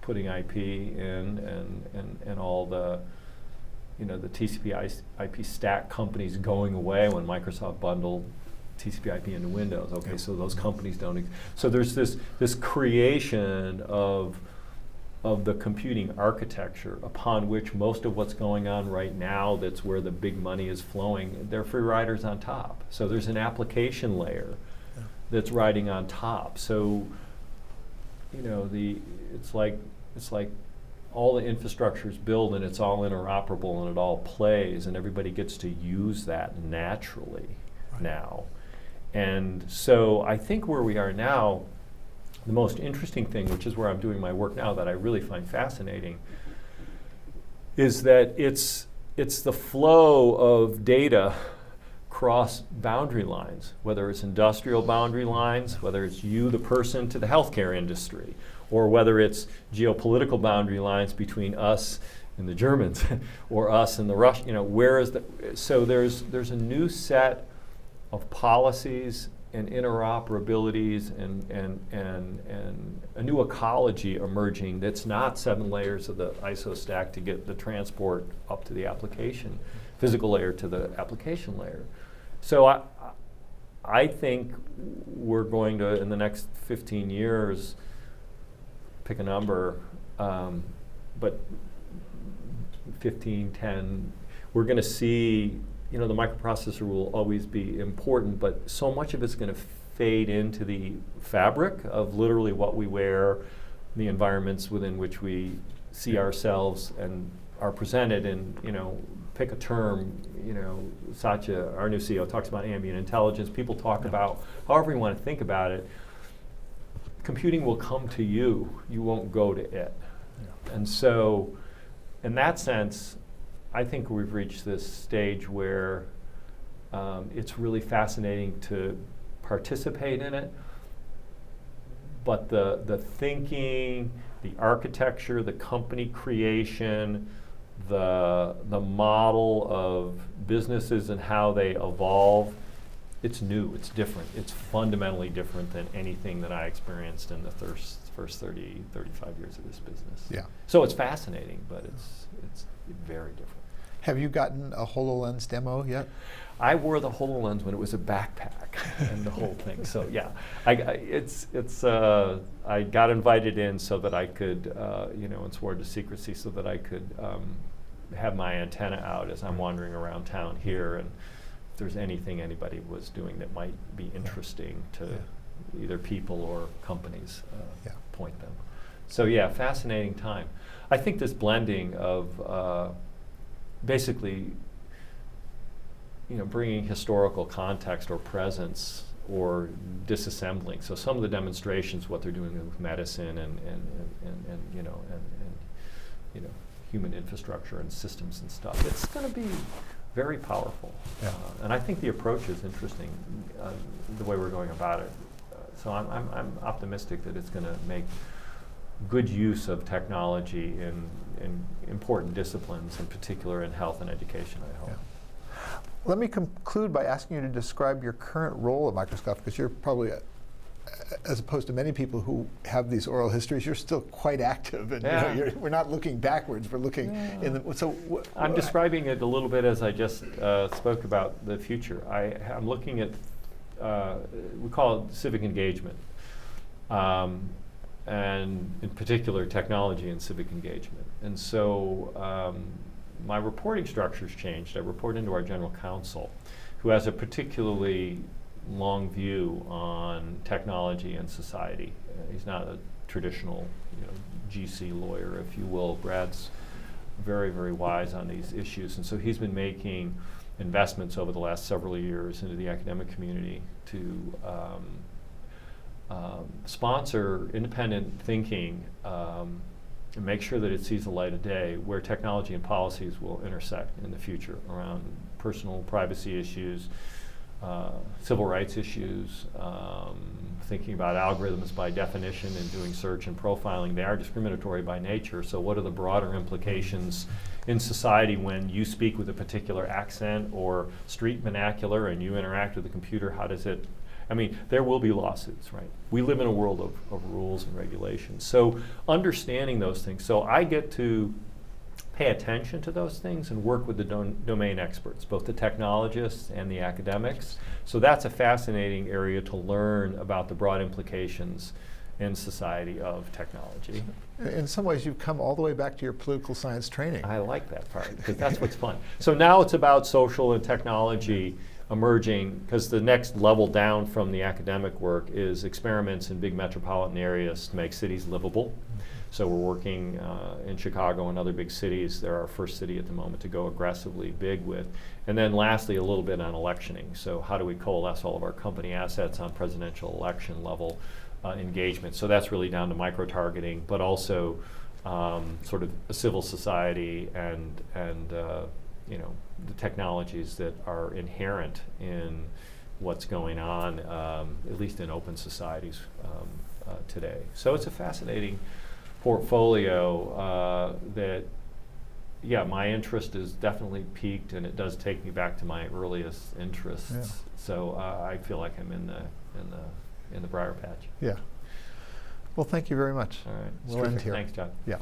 putting IP in and all the, the TCP IP stack companies going away when Microsoft bundled TCP IP into Windows. Okay, so those companies don't. So there's this creation of the computing architecture upon which most of what's going on right now, that's where the big money is flowing. They're free riders on top. So there's an application layer that's riding on top. So it's like all the infrastructure is built and it's all interoperable and it all plays and everybody gets to use that naturally now. And so I think where we are now, the most interesting thing, which is where I'm doing my work now that I really find fascinating, is that it's the flow of data cross boundary lines, whether it's industrial boundary lines, whether it's you, the person, to the healthcare industry, or whether it's geopolitical boundary lines between us and the Germans, or us and the Russians. So there's a new set of policies and interoperabilities and a new ecology emerging that's not 7 layers of the ISO stack to get the transport up to the application, physical layer to the application layer. So I think we're going to, in the next 15 years, pick a number, but 15, 10, we're going to see, the microprocessor will always be important, but so much of it's going to fade into the fabric of literally what we wear, the environments within which we see ourselves and are presented. And pick a term, Satya, our new CEO, talks about ambient intelligence. People talk about however you want to think about it. Computing will come to you. You won't go to it. Yeah. And so, in that sense, I think we've reached this stage where it's really fascinating to participate in it. But the thinking, the architecture, the company creation, the model of businesses and how they evolve, it's new, it's different. It's fundamentally different than anything that I experienced in the first 30, 35 years of this business. Yeah. So it's fascinating, but it's very different. Have you gotten a HoloLens demo yet? I wore the HoloLens when it was a backpack and the whole thing. So yeah, I got invited in so that I could, and swore to secrecy so that I could have my antenna out as I'm wandering around town here, and if there's anything anybody was doing that might be interesting to either people or companies, point them. So yeah, fascinating time. I think this blending of basically, bringing historical context or presence or disassembling. So some of the demonstrations, what they're doing with medicine and human infrastructure and systems and stuff, it's going to be very powerful. Yeah. And I think the approach is interesting, the way we're going about it. So I'm optimistic that it's going to make good use of technology in important disciplines, in particular in health and education, I hope. Yeah. Let me conclude by asking you to describe your current role at Microsoft, because you're probably, as opposed to many people who have these oral histories, you're still quite active, and we're not looking backwards, we're looking in the, so I'm describing it a little bit as I just spoke about the future. I'm looking at, we call it civic engagement, and in particular technology and civic engagement. And so my reporting structure's changed. I report into our general counsel, who has a particularly long view on technology and society. He's not a traditional GC lawyer, if you will. Brad's very, very wise on these issues, and so he's been making investments over the last several years into the academic community to sponsor independent thinking and make sure that it sees the light of day, where technology and policies will intersect in the future around personal privacy issues, civil rights issues, thinking about algorithms by definition and doing search and profiling. They are discriminatory by nature, so what are the broader implications in society when you speak with a particular accent or street vernacular and you interact with the computer? How does it, there will be lawsuits, right? We live in a world of rules and regulations. So understanding those things. So I get to pay attention to those things and work with the domain experts, both the technologists and the academics. So that's a fascinating area to learn about the broad implications in society of technology. In some ways, you've come all the way back to your political science training. I like that part, because that's what's fun. So now it's about social and technology emerging, because the next level down from the academic work is experiments in big metropolitan areas to make cities livable. So we're working in Chicago and other big cities. They're our first city at the moment to go aggressively big with. And then lastly, a little bit on electioning. So how do we coalesce all of our company assets on presidential election level engagement? So that's really down to micro-targeting, but also sort of a civil society and the technologies that are inherent in what's going on, at least in open societies today. So it's a fascinating portfolio that, my interest is definitely peaked, and it does take me back to my earliest interests. Yeah. So I feel like I'm in the briar patch. Yeah. Well, thank you very much. All right. We'll end here. Thanks, John. Yeah.